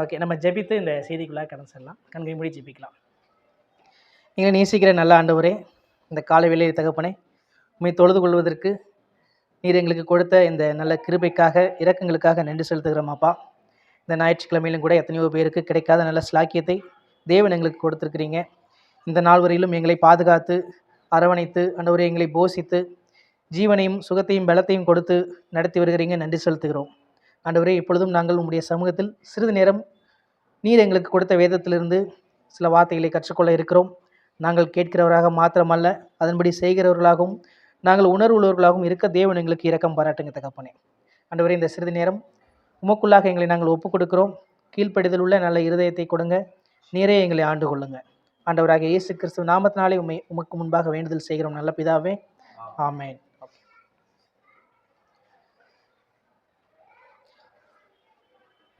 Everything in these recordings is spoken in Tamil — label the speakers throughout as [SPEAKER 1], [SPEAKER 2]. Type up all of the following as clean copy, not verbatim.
[SPEAKER 1] ஓகே, நம்ம ஜெபித்து இந்த செய்திக்குள்ளாக கடந்து செல்லலாம். கண்களை மூடி ஜெபிக்கலாம். எங்களை நேசிக்கிற நல்ல ஆண்டவரே, இந்த காலை வேளையை தகப்பனே, உம்மை தொழுது கொள்வதற்கு நீர் எங்களுக்கு கொடுத்த இந்த நல்ல கிருபைக்காக, இரக்கங்களுக்காக நன்றி செலுத்துகிறோம் அப்பா. இந்த ஞாயிற்றுக்கிழமையிலும் கூட எத்தனையோ பேருக்கு கிடைக்காத நல்ல ஸ்லாக்கியத்தை தேவன் எங்களுக்கு கொடுத்துருக்கிறீங்க. இந்த நாள் வரையிலும் எங்களை பாதுகாத்து அரவணைத்து ஆண்டவரே எங்களை போஷித்து ஜீவனையும் சுகத்தையும் பலத்தையும் கொடுத்து நடத்தி வருகிறீங்க. நன்றி செலுத்துகிறோம் ஆண்டவரே. இப்பொழுதும் நாங்கள் உம்முடைய சமூகத்தில் சிறிது நேரம் நீர் எங்களுக்கு கொடுத்த வேதத்திலிருந்து சில வார்த்தைகளை கற்றுக்கொள்ள இருக்கிறோம். நாங்கள் கேட்கிறவராக மாத்திரமல்ல, அதன்படி செய்கிறவர்களாகவும் நாங்கள் உணர்வுள்ளவர்களாகவும் இருக்க தேவன் எங்களுக்கு இரக்கம் பாராட்டுங்க தகப்பனே. ஆண்டவரே, இந்த சிறிது நேரம் உமக்குள்ளாக எங்களை நாங்கள் ஒப்புக் கொடுக்கிறோம். கீழ்ப்படிதல் உள்ள நல்ல இருதயத்தை கொடுங்க. நீரே எங்களை ஆண்டு கொள்ளுங்க. ஆண்டவராக இயேசு கிறிஸ்துவ நாமத்தினாலே உமக்கு முன்பாக வேண்டுதல் செய்கிறோம் நல்ல பிதாவே, ஆமென்.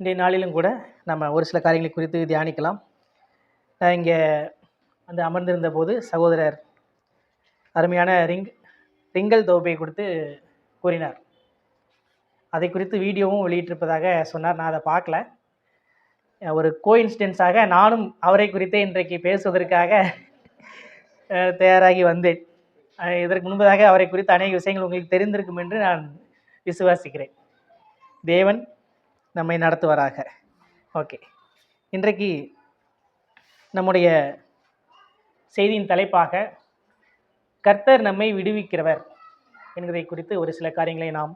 [SPEAKER 1] இன்றைய நாளிலும் கூட நம்ம ஒரு சில காரியங்களை குறித்து தியானிக்கலாம். நான் இங்கே அந்த அமர்ந்திருந்த போது சகோதரர் அருமையான ரிங்கல் தோபை கொடுத்து கூறினார். அதை குறித்து வீடியோவும் வெளியிட்டிருப்பதாக சொன்னார். நான் அதை பார்க்கல. ஒரு கோஇன்சிடென்ஸாக நானும் அவரை குறித்தே இன்றைக்கு பேசுவதற்காக தயாராகி வந்தேன். இதற்கு முன்பதாக அவரை குறித்த அநேக விஷயங்கள் உங்களுக்கு தெரிந்திருக்கும் என்று நான் விசுவாசிக்கிறேன். தேவன் நம்மை நடத்துவாராக. ஓகே, இன்றைக்கு நம்முடைய செய்தியின் தலைப்பாக கர்த்தர் நம்மை விடுவிக்கிறவர் என்கிறதை குறித்து ஒரு சில காரியங்களை நாம்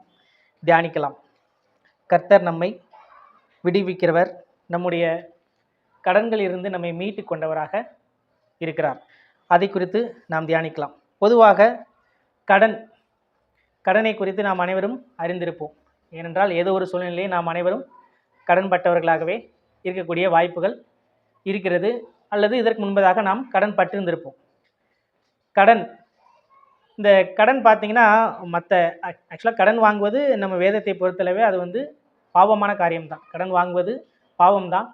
[SPEAKER 1] தியானிக்கலாம். கர்த்தர் நம்மை விடுவிக்கிறவர், நம்முடைய கடன்களில் இருந்து நம்மை மீட்டு கொண்டவராக இருக்கிறார். அதை குறித்து நாம் தியானிக்கலாம். பொதுவாக கடனை குறித்து நாம் அனைவரும் அறிந்திருப்போம். ஏனென்றால் ஏதோ ஒரு சூழ்நிலையை நாம் அனைவரும் கடன் பட்டவர்களாகவே இருக்கக்கூடிய வாய்ப்புகள் இருக்கிறது, அல்லது இதற்கு முன்பதாக நாம் கடன் பட்டிருந்திருப்போம். இந்த கடன் பார்த்திங்கன்னா ஆக்சுவலாக கடன் வாங்குவது நம்ம வேதத்தை பொறுத்தளவே அது பாவமான காரியம்தான். கடன் வாங்குவது பாவம்தான்.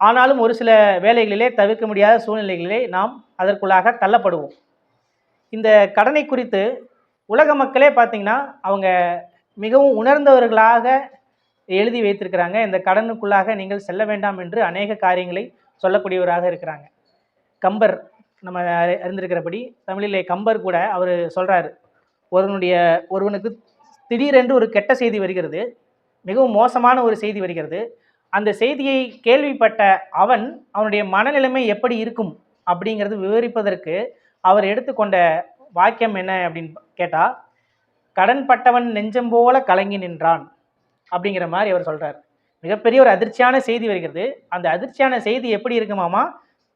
[SPEAKER 1] ஆனாலும் ஒரு சில வேலைகளிலே தவிர்க்க முடியாத சூழ்நிலைகளிலே நாம் அதற்குள்ளாக தள்ளப்படுவோம். இந்த கடனை குறித்து உலக மக்களே பார்த்திங்கன்னா அவங்க மிகவும் உணர்ந்தவர்களாக எழுதி வைத்திருக்கிறாங்க. இந்த கடனுக்குள்ளாக நீங்கள் செல்ல வேண்டாம் என்று அநேக காரியங்களை சொல்லக்கூடியவராக இருக்கிறாங்க. கம்பர், நம்ம அறிந்திருக்கிறபடி தமிழிலே கம்பர் கூட அவர் சொல்கிறாரு, ஒருவனுக்கு திடீரென்று ஒரு கெட்ட செய்தி வருகிறது, மிகவும் மோசமான ஒரு செய்தி வருகிறது. அந்த செய்தியை கேள்விப்பட்ட அவனுடைய மனநிலைமை எப்படி இருக்கும் அப்படிங்கிறது விவரிப்பதற்கு அவர் எடுத்துக்கொண்ட வாக்கியம் என்ன அப்படின்னு கேட்டால், கடன் பட்டவன் நெஞ்சம் போல கலங்கி நின்றான் அப்படிங்கிற மாதிரி அவர் சொல்கிறார். மிகப்பெரிய ஒரு அதிர்ச்சியான செய்தி வருகிறது. அந்த அதிர்ச்சியான செய்தி எப்படி இருக்குமாமா?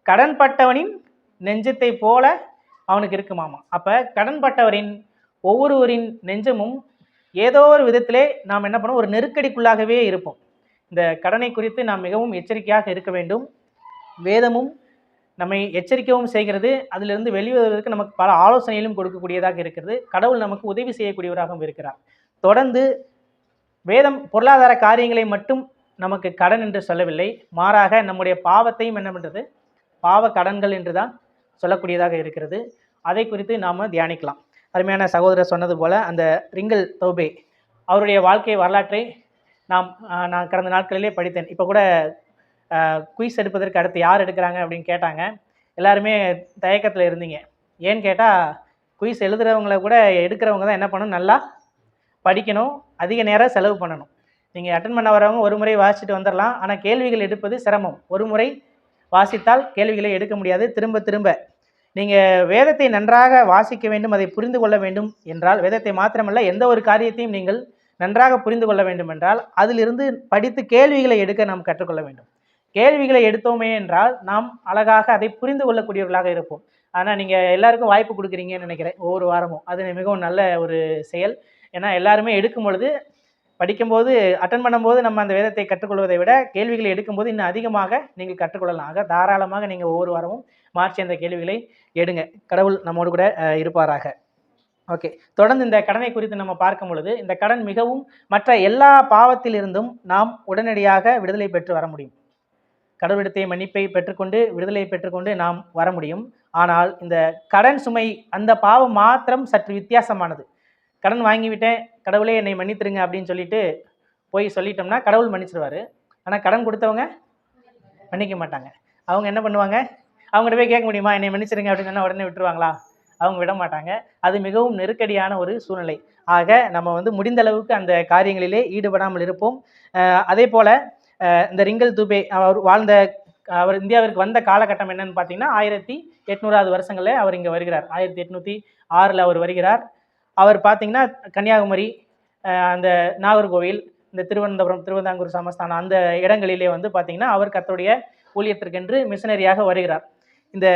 [SPEAKER 1] கடன் பட்டவனின் நெஞ்சத்தை போல அவனுக்கு இருக்குமாமா. அப்போ கடன் பட்டவரின் ஒவ்வொருவரின் நெஞ்சமும் ஏதோ ஒரு விதத்திலே நாம் என்ன பண்ணுவோம், ஒரு நெருக்கடிக்குள்ளாகவே இருப்போம். இந்த கடனை குறித்து நாம் மிகவும் எச்சரிக்கையாக இருக்க வேண்டும். வேதமும் நம்மை எச்சரிக்கவும் செய்கிறது. அதிலிருந்து வெளிவருவதற்கு நமக்கு பல ஆலோசனைகளும் கொடுக்கக்கூடியதாக இருக்கிறது. கடவுள் நமக்கு உதவி செய்யக்கூடியவராகவும் இருக்கிறார். தொடர்ந்து வேதம் பொருளாதார காரியங்களை மட்டும் நமக்கு கடன் என்று சொல்லவில்லை, மாறாக நம்முடைய பாவத்தையும் என்ன பண்ணுறது, பாவ கடன்கள் என்று தான் சொல்லக்கூடியதாக இருக்கிறது. அதை குறித்து நாம் தியானிக்கலாம். அருமையான சகோதரர் சொன்னது போல் அந்த ரிங்கல் தோபே அவருடைய வாழ்க்கை வரலாற்றை நான் கடந்த நாட்களிலே படித்தேன். இப்போ கூட குயிஸ் எடுப்பதற்கு அடுத்து யார் எடுக்கிறாங்க அப்படின்னு கேட்டாங்க. எல்லாருமே தயக்கத்தில் இருந்தீங்க. ஏன்னு கேட்டால் குயிஸ் எழுதுகிறவங்கள கூட எடுக்கிறவங்க தான் என்ன பண்ணணும், நல்லா படிக்கணும், அதிக நேரம் செலவு பண்ணணும். நீங்கள் அட்டன் பண்ண வரவங்க ஒரு முறை வாசிச்சுட்டு வந்துடலாம், ஆனால் கேள்விகள் எடுப்பது சிரமம். ஒரு முறை வாசித்தால் கேள்விகளை எடுக்க முடியாது. திரும்ப திரும்ப நீங்கள் வேதத்தை நன்றாக வாசிக்க வேண்டும், அதை புரிந்து கொள்ள வேண்டும் என்றால், வேதத்தை மாத்திரமல்ல எந்த ஒரு காரியத்தையும் நீங்கள் நன்றாக புரிந்து கொள்ள வேண்டும் என்றால் அதிலிருந்து படித்து கேள்விகளை எடுக்க நாம் கற்றுக்கொள்ள வேண்டும். கேள்விகளை எடுத்தோமே என்றால் நாம் அழகாக அதை புரிந்து கொள்ளக்கூடியவர்களாக இருப்போம். ஆனால் நீங்கள் எல்லாருக்கும் வாய்ப்பு கொடுக்குறீங்கன்னு நினைக்கிறேன் ஒவ்வொரு வாரமும். அது மிகவும் நல்ல ஒரு செயல். ஏன்னா எல்லாருமே எடுக்கும் பொழுது, படிக்கும்போது, அட்டன் பண்ணும்போது நம்ம அந்த வேதத்தை கற்றுக்கொள்வதை விட கேள்விகளை எடுக்கும்போது இன்னும் அதிகமாக நீங்கள் கற்றுக்கொள்ளலாம். ஆக தாராளமாக நீங்கள் ஒவ்வொரு வாரமும் மாற்றி அந்த கேள்விகளை எடுங்க. கடவுள் நம்மோடு கூட இருப்பாராக. ஓகே, தொடர்ந்து இந்த கடனை குறித்து நம்ம பார்க்கும் பொழுது, இந்த கடன் மிகவும் மற்ற எல்லா பாவத்திலிருந்தும் நாம் உடனடியாக விடுதலை பெற்று வர முடியும். கடவுளிடத்தை மன்னிப்பை பெற்றுக்கொண்டு விடுதலை பெற்றுக்கொண்டு நாம் வர முடியும். ஆனால் இந்த கடன் சுமை, அந்த பாவம் மாத்திரம் சற்று வித்தியாசமானது. கடன் வாங்கிவிட்டேன், கடவுளே என்னை மன்னித்துருங்க அப்படின்னு சொல்லிட்டு போய் சொல்லிட்டோம்னா கடவுள் மன்னிச்சிடுவார். ஆனால் கடன் கொடுத்தவங்க மன்னிக்க மாட்டாங்க. அவங்க என்ன பண்ணுவாங்க, அவங்ககிட்ட போய் கேட்க முடியுமா? என்னை மன்னிச்சிடுங்க அப்படின்னு சொன்னா உடனே விட்டுருவாங்களா? அவங்க விட மாட்டாங்க. அது மிகவும் நெருக்கடியான ஒரு சூழ்நிலை. ஆக நம்ம வந்து முடிந்த அளவுக்கு அந்த காரியங்களிலே ஈடுபடாமல் இருப்போம். அதேபோல இந்த ரிங்கல் துபே அவர் இந்தியாவிற்கு வந்த காலகட்டம் என்னன்னு பார்த்தீங்கன்னா, 1800வது வருஷங்கள்ல அவர் இங்க வருகிறார். 1806ல அவர் வருகிறார். அவர் பார்த்தீங்கன்னா, கன்னியாகுமரி, அந்த நாகர்கோவில், இந்த திருவனந்தபுரம், திருவிதாங்கூர் சமஸ்தானம் அந்த இடங்களிலே வந்து பார்த்தீங்கன்னா, அவர் கர்த்தருடைய ஊழியத்திற்கென்று மிஷனரியாக வருகிறார். இந்த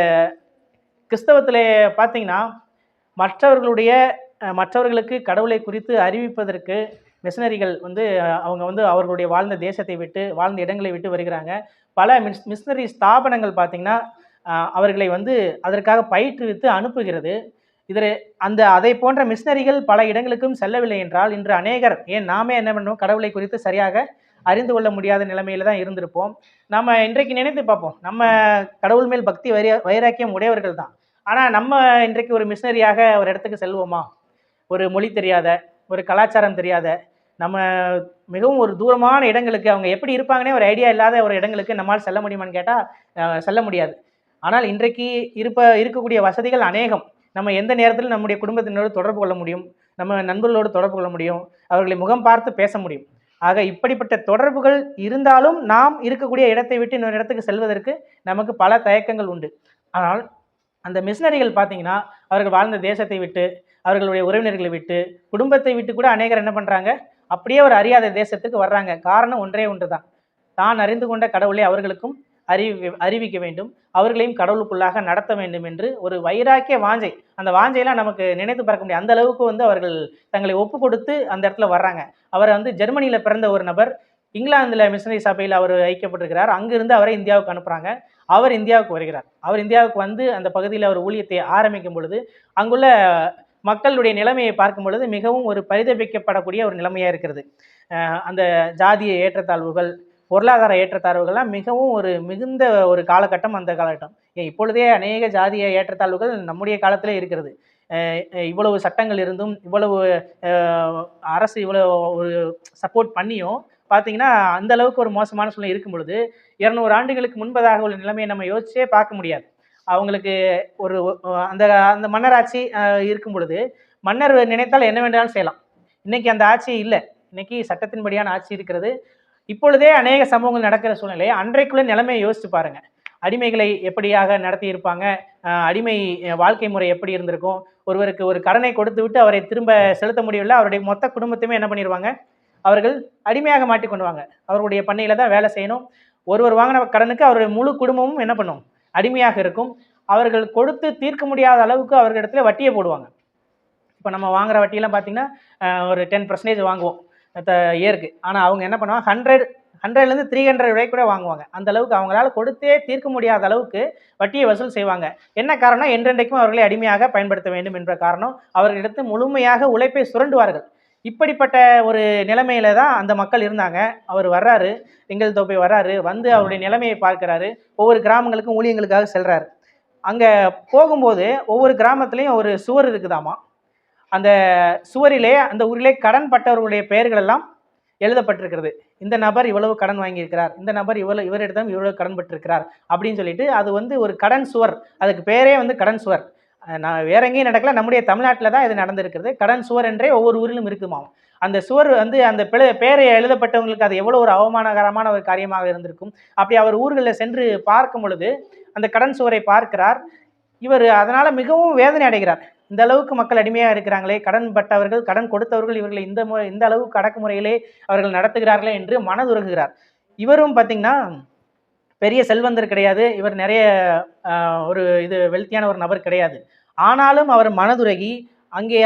[SPEAKER 1] கிறிஸ்தவத்திலே பார்த்தீங்கன்னா, மற்றவர்களுக்கு கடவுளை குறித்து அறிவிப்பதற்கு மிஷனரிகள் வந்து அவங்க வந்து அவர்களுடைய வாழ்ந்த தேசத்தை விட்டு, வாழ்ந்த இடங்களை விட்டு வருகிறாங்க. பல மிஷனரி ஸ்தாபனங்கள் பார்த்தீங்கன்னா, அவர்களை வந்து அதற்காக பயிற்றுவித்து அனுப்புகிறது. அதை போன்ற மிஷனரிகள் பல இடங்களுக்கும் செல்லவில்லை என்றால், இன்று அநேகர் நாமே என்ன பண்ணுவோம், கடவுளை குறித்து சரியாக அறிந்து கொள்ள முடியாத நிலைமையில தான் இருந்திருப்போம். நம்ம இன்றைக்கு நினைத்து பார்ப்போம், நம்ம கடவுள் மேல் பக்தி வைராக்கியம் உடையவர்கள் தான். ஆனால் நம்ம இன்றைக்கு ஒரு மிஷனரியாக ஒரு இடத்துக்கு செல்வோமா? ஒரு மொழி தெரியாத, ஒரு கலாச்சாரம் தெரியாத, நம்ம மிகவும் ஒரு தூரமான இடங்களுக்கு, அவங்க எப்படி இருப்பாங்கன்னே ஒரு ஐடியா இல்லாத ஒரு இடங்களுக்கு நம்மால் செல்ல முடியுமான்னு கேட்டால் செல்ல முடியாது. ஆனால் இன்றைக்கு இருக்கக்கூடிய வசதிகள் அநேகம். நம்ம எந்த நேரத்தில் நம்முடைய குடும்பத்தினரோடு தொடர்பு கொள்ள முடியும், நம்ம நண்பர்களோடு தொடர்பு கொள்ள முடியும், அவர்களை முகம் பார்த்து பேச முடியும். ஆக இப்படிப்பட்ட தொடர்புகள் இருந்தாலும் நாம் இருக்கக்கூடிய இடத்தை விட்டு இன்னொரு இடத்துக்கு செல்வதற்கு நமக்கு பல தயக்கங்கள் உண்டு. ஆனால் அந்த மிஷனரிகள் பார்த்தீங்கன்னா, அவர்கள் வாழ்ந்த தேசத்தை விட்டு, அவர்களுடைய உறவினர்களை விட்டு, குடும்பத்தை விட்டு கூட அநேகர் என்ன பண்ணுறாங்க, அப்படியே ஒரு அறியாத தேசத்துக்கு வர்றாங்க. காரணம் ஒன்றே ஒன்று தான், தான் அறிந்து கொண்ட கடவுளை அவர்களுக்கும் அறிவிக்க வேண்டும், அவர்களையும் கடவுளுக்குள்ளாக நடத்த வேண்டும் என்று ஒரு வைராக்கிய வாஞ்சை. அந்த வாஞ்சையெல்லாம் நமக்கு நினைத்து பார்க்க முடியாது. அந்த அளவுக்கு வந்து அவர்கள் தங்களை ஒப்பு கொடுத்து அந்த இடத்துல வர்றாங்க. அவர் வந்து ஜெர்மனியில் பிறந்த ஒரு நபர், இங்கிலாந்தில் மிஷனரி சபையில் அவர் ஐக்கியப்பட்டிருக்கிறார். அங்கிருந்து அவரை இந்தியாவுக்கு அனுப்புகிறாங்க. அவர் இந்தியாவுக்கு வருகிறார். அவர் இந்தியாவுக்கு வந்து அந்த பகுதியில் அவர் ஊழியத்தை ஆரம்பிக்கும் பொழுது, அங்குள்ள மக்களுடைய நிலைமையை பார்க்கும் பொழுது மிகவும் ஒரு பரிதபிக்கப்படக்கூடிய ஒரு நிலைமையாக இருக்கிறது. அந்த ஜாதிய ஏற்றத்தாழ்வுகள், பொருளாதார ஏற்றத்தாழ்வுகள்லாம் மிகவும் மிகுந்த ஒரு காலகட்டம் அந்த காலகட்டம். இப்பொழுதே அநேக ஜாதிய ஏற்றத்தாழ்வுகள் நம்முடைய காலத்திலே இருக்கிறது. இவ்வளவு சட்டங்கள் இருந்தும், இவ்வளவு அரசு இவ்வளவு ஒரு சப்போர்ட் பண்ணியும் பார்த்தீங்கன்னா, அந்த அளவுக்கு ஒரு மோசமான சூழ்நிலை இருக்கும் பொழுது, 200 ஆண்டுகளுக்கு முன்பதாக உள்ள நிலைமையை நம்ம யோசிச்சே பார்க்க முடியாது. அவங்களுக்கு ஒரு அந்த அந்த மன்னராட்சி இருக்கும் பொழுது, மன்னர் நினைத்தால் என்ன வேண்டாலும் செய்யலாம். இன்னைக்கு அந்த ஆட்சி இல்லை. இன்னைக்கு சட்டத்தின்படியான ஆட்சி இருக்கிறது. இப்பொழுதே அநேக சம்பவங்கள் நடக்கிற சூழ்நிலை, அன்றைக்குள்ள நிலைமையை யோசிச்சு பாருங்க. அடிமைகளை எப்படியாக நடத்தி இருப்பாங்க, அடிமை வாழ்க்கை முறை எப்படி இருந்திருக்கும், ஒருவருக்கு ஒரு கடனை கொடுத்து விட்டு அவரை திரும்ப செலுத்த முடியவில்லை, அவருடைய மொத்த குடும்பத்தையுமே என்ன பண்ணிடுவாங்க, அவர்கள் அடிமையாக மாட்டிக்கொண்டுவாங்க. அவர்களுடைய பண்ணையில தான் வேலை செய்யணும். ஒருவர் வாங்கின கடனுக்கு அவருடைய முழு குடும்பமும் என்ன பண்ணும், அடிமையாக இருக்கும். அவர்கள் கொடுத்து தீர்க்க முடியாத அளவுக்கு அவர்களிடத்துல வட்டியை போடுவாங்க. இப்போ நம்ம வாங்குற வட்டியெல்லாம் பார்த்தீங்கன்னா ஒரு 10% வாங்குவோம் இயருக்கு. ஆனால் அவங்க என்ன பண்ணுவாங்க, 100லேருந்து 300 வரை கூட வாங்குவாங்க. அந்த அளவுக்கு அவங்களால கொடுத்தே தீர்க்க முடியாத அளவுக்கு வட்டியை வசூல் செய்வாங்க. என்ன காரணம், என்றென்றைக்கும் அவர்களை அடிமையாக பயன்படுத்த வேண்டும் என்ற காரணம். அவர்களிடத்து முழுமையாக உழைப்பை சுரண்டுவார்கள். இப்படிப்பட்ட ஒரு நிலைமையில தான் அந்த மக்கள் இருந்தாங்க. அவர் வர்றாரு, ரிங்கல் தோபே வர்றாரு, வந்து அவருடைய நிலைமையை பார்க்கிறாரு. ஒவ்வொரு கிராமங்களுக்கும் ஊழியங்களுக்காக செல்றாரு. அங்கே போகும்போது ஒவ்வொரு கிராமத்துலேயும் ஒரு சுவர் இருக்குதாமா. அந்த சுவரிலே அந்த ஊரிலே கடன் பட்டவர்களுடைய பெயர்கள் எல்லாம் எழுதப்பட்டிருக்கிறது. இந்த நபர் இவ்வளவு கடன் வாங்கியிருக்கிறார், இந்த நபர் இவரிடம் இவ்வளவு கடன் பட்டிருக்கிறார் அப்படின்னு சொல்லிட்டு, அது வந்து ஒரு கடன் சுவர். அதுக்கு பேரே வந்து கடன் சுவர். நான் வேற எங்கேயும் நடக்கல, நம்முடைய தமிழ்நாட்டில் தான் இது நடந்திருக்கிறது. கடன் சுவர் என்றே ஒவ்வொரு ஊரிலும் இருக்குமா. அந்த சுவர் வந்து அந்த பேரை எழுதப்பட்டவங்களுக்கு அது எவ்வளோ ஒரு அவமானகரமான ஒரு காரியமாக இருந்திருக்கும். அப்படி அவர் ஊர்களில் சென்று பார்க்கும் பொழுது அந்த கடன் சுவரை பார்க்கிறார். இவர் அதனால மிகவும் வேதனை அடைகிறார். இந்த அளவுக்கு மக்கள் அடிமையாக இருக்கிறாங்களே, கடன் பட்டவர்கள், கடன் கொடுத்தவர்கள் இவர்களை இந்த அளவுக்கு அடக்குமுறையிலே அவர்கள் நடத்துகிறார்களே என்று மனதுருகுகிறார். இவரும் பார்த்தீங்கன்னா பெரிய செல்வந்தர் கிடையாது, இவர் நிறைய வெல்த்தியான ஒரு நபர் கிடையாது. ஆனாலும் அவர் மனதுருகி அங்கே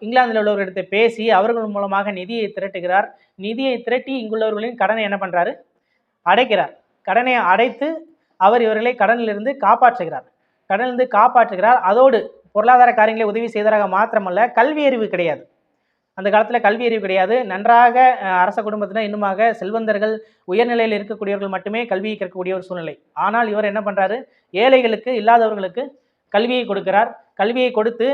[SPEAKER 1] இங்கிலாந்தில் உள்ளவர்களிடத்தை பேசி அவர்கள் மூலமாக நிதியை திரட்டுகிறார். நிதியை திரட்டி இங்குள்ளவர்களின் கடனை என்ன பண்ணுறாரு, அடைக்கிறார். கடனை அடைத்து அவர் இவர்களை கடனிலிருந்து காப்பாற்றுகிறார். அதோடு பொருளாதார காரியங்களை உதவி செய்ததாக மாத்திரமல்ல, கல்வி அறிவு கிடையாது. அந்த காலத்தில் கல்வி அறிவு கிடையாது. நன்றாக அரச குடும்பத்தினர், இன்னுமாக செல்வந்தர்கள், உயர்நிலையில் இருக்கக்கூடியவர்கள் மட்டுமே கல்வியை கற்கக்கூடிய ஒரு சூழ்நிலை. ஆனால் இவர் என்ன பண்ணுறாரு, ஏழைகளுக்கு, இல்லாதவர்களுக்கு கல்வியை கொடுக்கிறார். கல்வியை கொடுத்து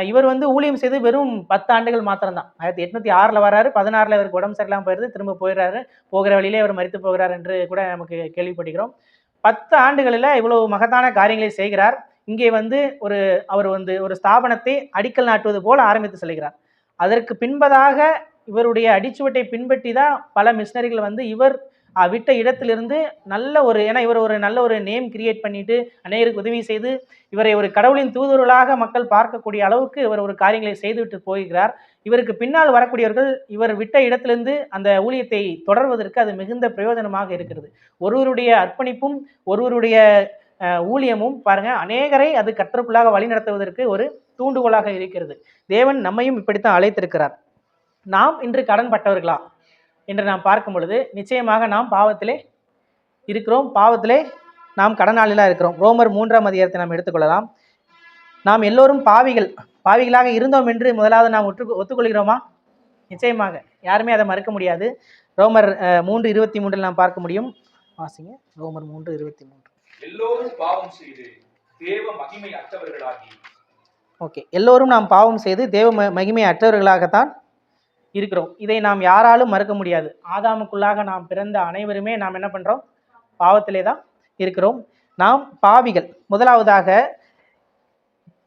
[SPEAKER 1] இவர் வந்து ஊழியம் செய்து வெறும் 10 ஆண்டுகள் மாத்திரம்தான். 1806 வராரு, 16 இவருக்கு உடம்பு சரியில்லாமல் போயிடுது, திரும்ப போயிடுறாரு. போகிற வழியிலே அவர் மரித்து போகிறார் என்று கூட நமக்கு கேள்விப்படுகிறோம். 10 ஆண்டுகளில் இவ்வளவு மகத்தான காரியங்களை செய்கிறார். இங்கே வந்து அவர் வந்து ஒரு ஸ்தாபனத்தை அடிக்கல் நாட்டுவது போல ஆரம்பித்து செல்கிறார். அதற்கு பின்பதாக இவருடைய அடிச்சுவட்டை பின்பற்றி தான் பல மிஷினரிகள் வந்து இவர் விட்ட இடத்திலிருந்து ஏன்னா இவர் ஒரு நல்ல ஒரு நேம் கிரியேட் பண்ணிட்டு அநேகருக்கு உதவி செய்து இவரை ஒரு கடவுளின் தூதுவர்களாக மக்கள் பார்க்கக்கூடிய அளவுக்கு இவர் ஒரு காரியங்களை செய்துவிட்டு போகிறார். இவருக்கு பின்னால் வரக்கூடியவர்கள் இவர் விட்ட இடத்திலிருந்து அந்த ஊழியத்தை தொடர்வதற்கு அது மிகுந்த பிரயோஜனமாக இருக்கிறது. ஒருவருடைய அர்ப்பணிப்பும் ஒருவருடைய ஊழியமும் பாருங்க அநேகரை அது கர்த்தருக்குள்ளாக வழி நடத்துவதற்கு ஒரு தூண்டுகோலாக இருக்கிறது. தேவன் நம்மையும் இப்படித்தான் அழைத்திருக்கிறார். நாம் இன்று கடன் பட்டவர்களா என்று நாம் பார்க்கும் பொழுது நிச்சயமாக நாம் பாவத்திலே இருக்கிறோம். பாவத்திலே நாம் கடனாளிகளாக இருக்கிறோம். ரோமர் 3ஆம் அதிகாரத்தை நாம் எடுத்துக்கொள்ளலாம். நாம் எல்லோரும் பாவிகளாக இருந்தோம் என்று முதலாவது நாம் ஒத்துக்கொள்கிறோமா? நிச்சயமாக யாருமே அதை மறுக்க முடியாது. ரோமர் 3:23 நாம் பார்க்க முடியும். வாசிங்க. ரோமர் 3:23.
[SPEAKER 2] எல்லோரும் பாவம் செய்து தேவ மகிமை அற்றவர்களாகி.
[SPEAKER 1] ஓகே, எல்லோரும் நாம் பாவம் செய்து தேவ மகிமை அற்றவர்களாகத்தான் இருக்கிறோம். இதை நாம் யாராலும் மறுக்க முடியாது. ஆதாமுக்குள்ளாக நாம் பிறந்த அனைவருமே நாம் என்ன பண்றோம்? பாவத்திலே தான் இருக்கிறோம். நாம் பாவிகள். முதலாவதாக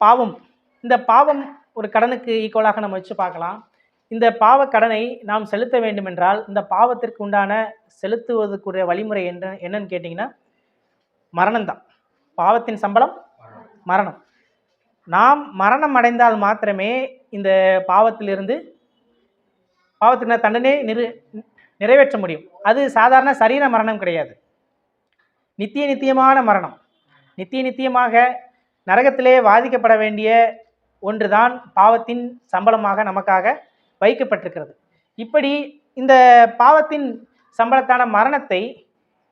[SPEAKER 1] பாவம். இந்த பாவம் ஒரு கடனுக்கு ஈக்குவலாக நம்ம வச்சு பார்க்கலாம். இந்த பாவ கடனை நாம் செலுத்த வேண்டும் என்றால் இந்த பாவத்திற்கு உண்டான செலுத்துவதற்குரிய வழிமுறை என்னன்னு கேட்டிங்கன்னா மரணம்தான். பாவத்தின் சம்பளம் மரணம். நாம் மரணம் அடைந்தால் மாத்திரமே இந்த பாவத்திலிருந்து பாவத்திற்கு தண்டனை நிறைவேற்ற முடியும். அது சாதாரண சரீர மரணம் கிடையாது, நித்தியமான மரணம். நித்தியமாக நரகத்திலே வாதிக்கப்பட வேண்டிய ஒன்றுதான் பாவத்தின் சம்பளமாக நமக்காக வைக்கப்பட்டிருக்கிறது. இப்படி இந்த பாவத்தின் சம்பளத்தான மரணத்தை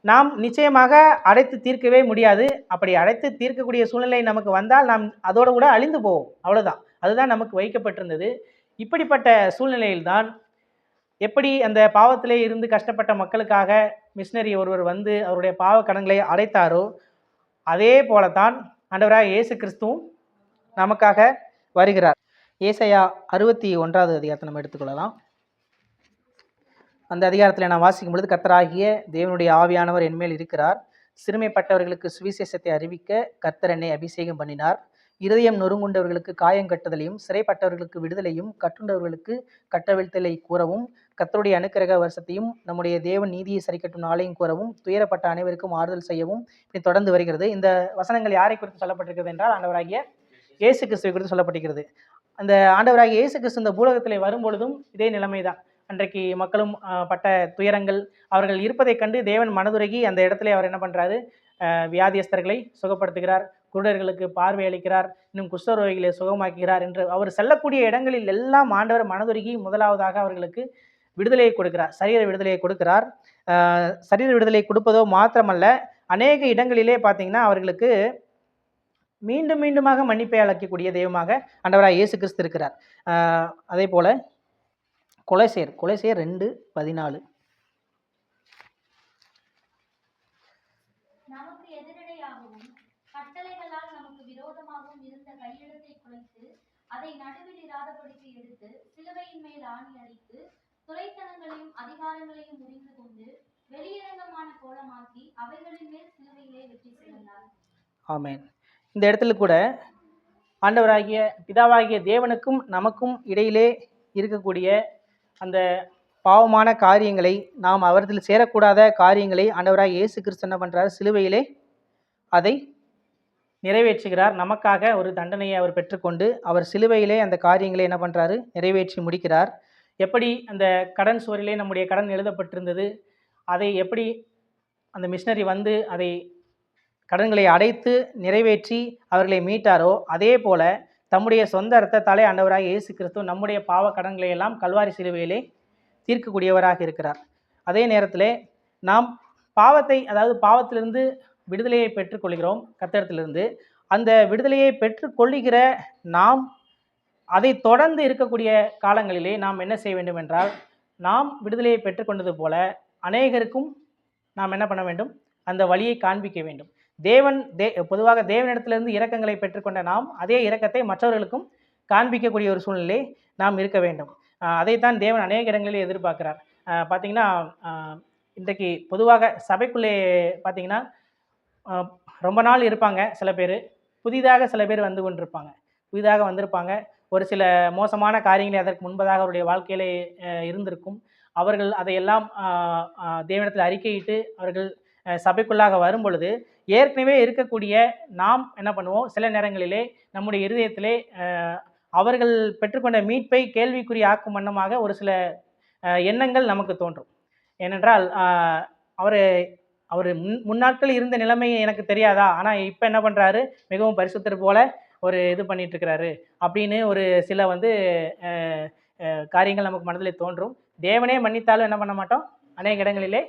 [SPEAKER 1] நாம் நிச்சயமாக அடைத்து தீர்க்கவே முடியாது. அப்படி அடைத்து தீர்க்கக்கூடிய சூழ்நிலை நமக்கு வந்தால் நாம் அதோடு கூட அழிந்து போவோம். அவ்வளோதான். அதுதான் நமக்கு வைக்கப்பட்டிருந்தது. இப்படிப்பட்ட சூழ்நிலையில்தான் எப்படி அந்த பாவத்திலே இருந்து கஷ்டப்பட்ட மக்களுக்காக மிஷினரி ஒருவர் வந்து அவருடைய பாவ கடன்களை அடைத்தாரோ அதே போலத்தான் ஆண்டவராக இயேசு கிறிஸ்துவும் நமக்காக வருகிறார். ஏசாயா 61ஆவது அதிகாரத்தை நம்ம எடுத்துக்கொள்ளலாம். அந்த அதிகாரத்தில் நான் வாசிக்கும் பொழுது, கர்த்தராகிய தேவனுடைய ஆவியானவர் என்மேல் இருக்கிறார், சிறுமைப்பட்டவர்களுக்கு சுவிசேஷத்தை அறிவிக்க கர்த்தர் என்னை அபிஷேகம் பண்ணினார், இருதயம் நொறுங்குண்டவர்களுக்கு காயம் கட்டுதலையும் சிறைப்பட்டவர்களுக்கு விடுதலையும் கட்டுண்டவர்களுக்கு கட்டவிழ்த்தலை கூறவும் கர்த்தருடைய அனுக்கிரக வருஷத்தையும் நம்முடைய தேவன் நீதியை சரி கட்டும் நாளையும் கூறவும் துயரப்பட்ட அனைவருக்கும் ஆறுதல் செய்யவும் இப்படி தொடர்ந்து வருகிறது. இந்த வசனங்கள் யாரை குறித்து சொல்லப்பட்டிருக்கிறது என்றால் ஆண்டவராகிய இயேசு கிறிஸ்துவை குறித்து சொல்லப்பட்டிருக்கிறது. அந்த ஆண்டவராகிய இயேசு கிறிஸ்து இந்த பூலகத்தில் வரும்பொழுதும் இதே நிலைமைதான். அன்றைக்கு மக்களும் பட்ட துயரங்கள் அவர்கள் இருப்பதை கண்டு தேவன் மனதுருகி அந்த இடத்துல அவர் என்ன பண்ணுறாரு? வியாதியஸ்தர்களை சுகப்படுத்துகிறார், குருடர்களுக்கு பார்வை அளிக்கிறார், இன்னும் குஷ்டரோகிகளை சுகமாக்குகிறார் என்று அவர் செல்லக்கூடிய இடங்களில் எல்லாம் ஆண்டவர் மனதுருகி முதலாவதாக அவர்களுக்கு விடுதலையை கொடுக்கிறார், சரீர விடுதலையை கொடுக்கிறார். சரீர விடுதலை கொடுப்பதோ மாத்திரமல்ல, அநேக இடங்களிலே பார்த்தீங்கன்னா அவர்களுக்கு மீண்டும் மீண்டுமாக மன்னிப்பை அளிக்கக்கூடிய தெய்வமாக ஆண்டவராக இயேசு கிறிஸ்து இருக்கிறார். அதே போல கொலைசேர் 2:14.
[SPEAKER 3] நமக்கு எதிரடையாகவும் கட்டளைகளால் நமக்கு விரோதமாகவும் இருந்த கையெழுத்தை குலைத்து அதை நடுவில் இராதபடிக்கு எடுத்து சிலுவையின் மேல் ஆணி அடித்து துரைத்தனங்களையும் அதிகாரங்களையும் முறிந்து கொண்டு வெளியரங்கமான கோலமாக்கி அவைகளின் மேல் சிலுவையிலே வெற்றி சிறந்தார்.
[SPEAKER 1] ஆமென். இந்த இடத்துல கூட ஆண்டவராகிய பிதாவாகிய தேவனுக்கும் நமக்கும் இடையிலே இருக்கக்கூடிய அந்த பாவமான காரியங்களை, நாம் அவரில் சேரக்கூடாத காரியங்களை ஆண்டவராகிய இயேசு கிறிஸ்து என்ன பண்ணுறார்? சிலுவையிலே அதை நிறைவேற்றுகிறார். நமக்காக ஒரு தண்டனையை அவர் பெற்றுக்கொண்டு அவர் சிலுவையிலே அந்த காரியங்களை என்ன பண்ணுறாரு? நிறைவேற்றி முடிக்கிறார். எப்படி அந்த கடன் சுவரிலே நம்முடைய கடன் எழுதப்பட்டிருந்தது, அதை எப்படி அந்த மிஷினரி வந்து அதை கடன்களை அடைத்து நிறைவேற்றி அவர்களை மீட்டாரோ அதே போல தம்முடைய சொந்த இரத்தத்தாலே ஆண்டவராக இயேசு கிறிஸ்து நம்முடைய பாவ கடன்களை எல்லாம் கல்வாரி சிலுவையிலே தீர்க்கக்கூடியவராக இருக்கிறார். அதே நேரத்தில் நாம் பாவத்திலிருந்து விடுதலையை பெற்றுக்கொள்கிறோம் கர்த்தரிடத்திலிருந்து. அந்த விடுதலையை பெற்றுக்கொள்ளுகிற நாம் அதை தொடர்ந்து இருக்கக்கூடிய காலங்களிலே நாம் என்ன செய்ய வேண்டும் என்றால், நாம் விடுதலையை பெற்றுக்கொண்டது போல அநேகருக்கும் நாம் என்ன பண்ண வேண்டும்? அந்த வழியை காண்பிக்க வேண்டும். பொதுவாக தேவனிடத்திலிருந்து இரக்கங்களை பெற்றுக்கொண்ட நாம் அதே இரக்கத்தை மற்றவர்களுக்கும் காண்பிக்கக்கூடிய ஒரு சூழ்நிலை நாம் இருக்க வேண்டும். அதைத்தான் தேவன் அநேக இடங்களில் எதிர்பார்க்கிறார். பார்த்திங்கன்னா இன்றைக்கு பொதுவாக சபைக்குள்ளே பார்த்திங்கன்னா அஹ், ரொம்ப நாள் இருப்பாங்க சில பேர், புதிதாக சில பேர் வந்து கொண்டிருப்பாங்க. புதிதாக வந்திருப்பாங்க. ஒரு சில மோசமான காரியங்களை அதற்கு முன்பதாக அவருடைய வாழ்க்கையிலே இருந்திருக்கும். அவர்கள் அதையெல்லாம் தேவனிடத்தில் அறிக்கையிட்டு அவர்கள் சபைக்குள்ளாக வரும்பொழுது, ஏற்கனவே இருக்கக்கூடிய நாம் என்ன பண்ணுவோம், சில நேரங்களிலே நம்முடைய இருதயத்திலே அவர்கள் பெற்றுக்கொண்ட மீட்பை கேள்விக்குறி ஆக்கும் வண்ணமாக ஒரு சில எண்ணங்கள் நமக்கு தோன்றும். ஏனென்றால் அவர் அவர் முன்னாட்கள் இருந்த நிலைமை எனக்கு தெரியாதா, ஆனால் இப்போ என்ன பண்ணுறாரு, மிகவும் பரிசுத்தர் போல ஒரு இது பண்ணிட்டு இருக்கிறாரு அப்படின்னு ஒரு சில வந்து காரியங்கள் நமக்கு மனதில் தோன்றும். தேவனே மன்னித்தாலும் என்ன பண்ண மாட்டோம், அநேக இடங்களிலே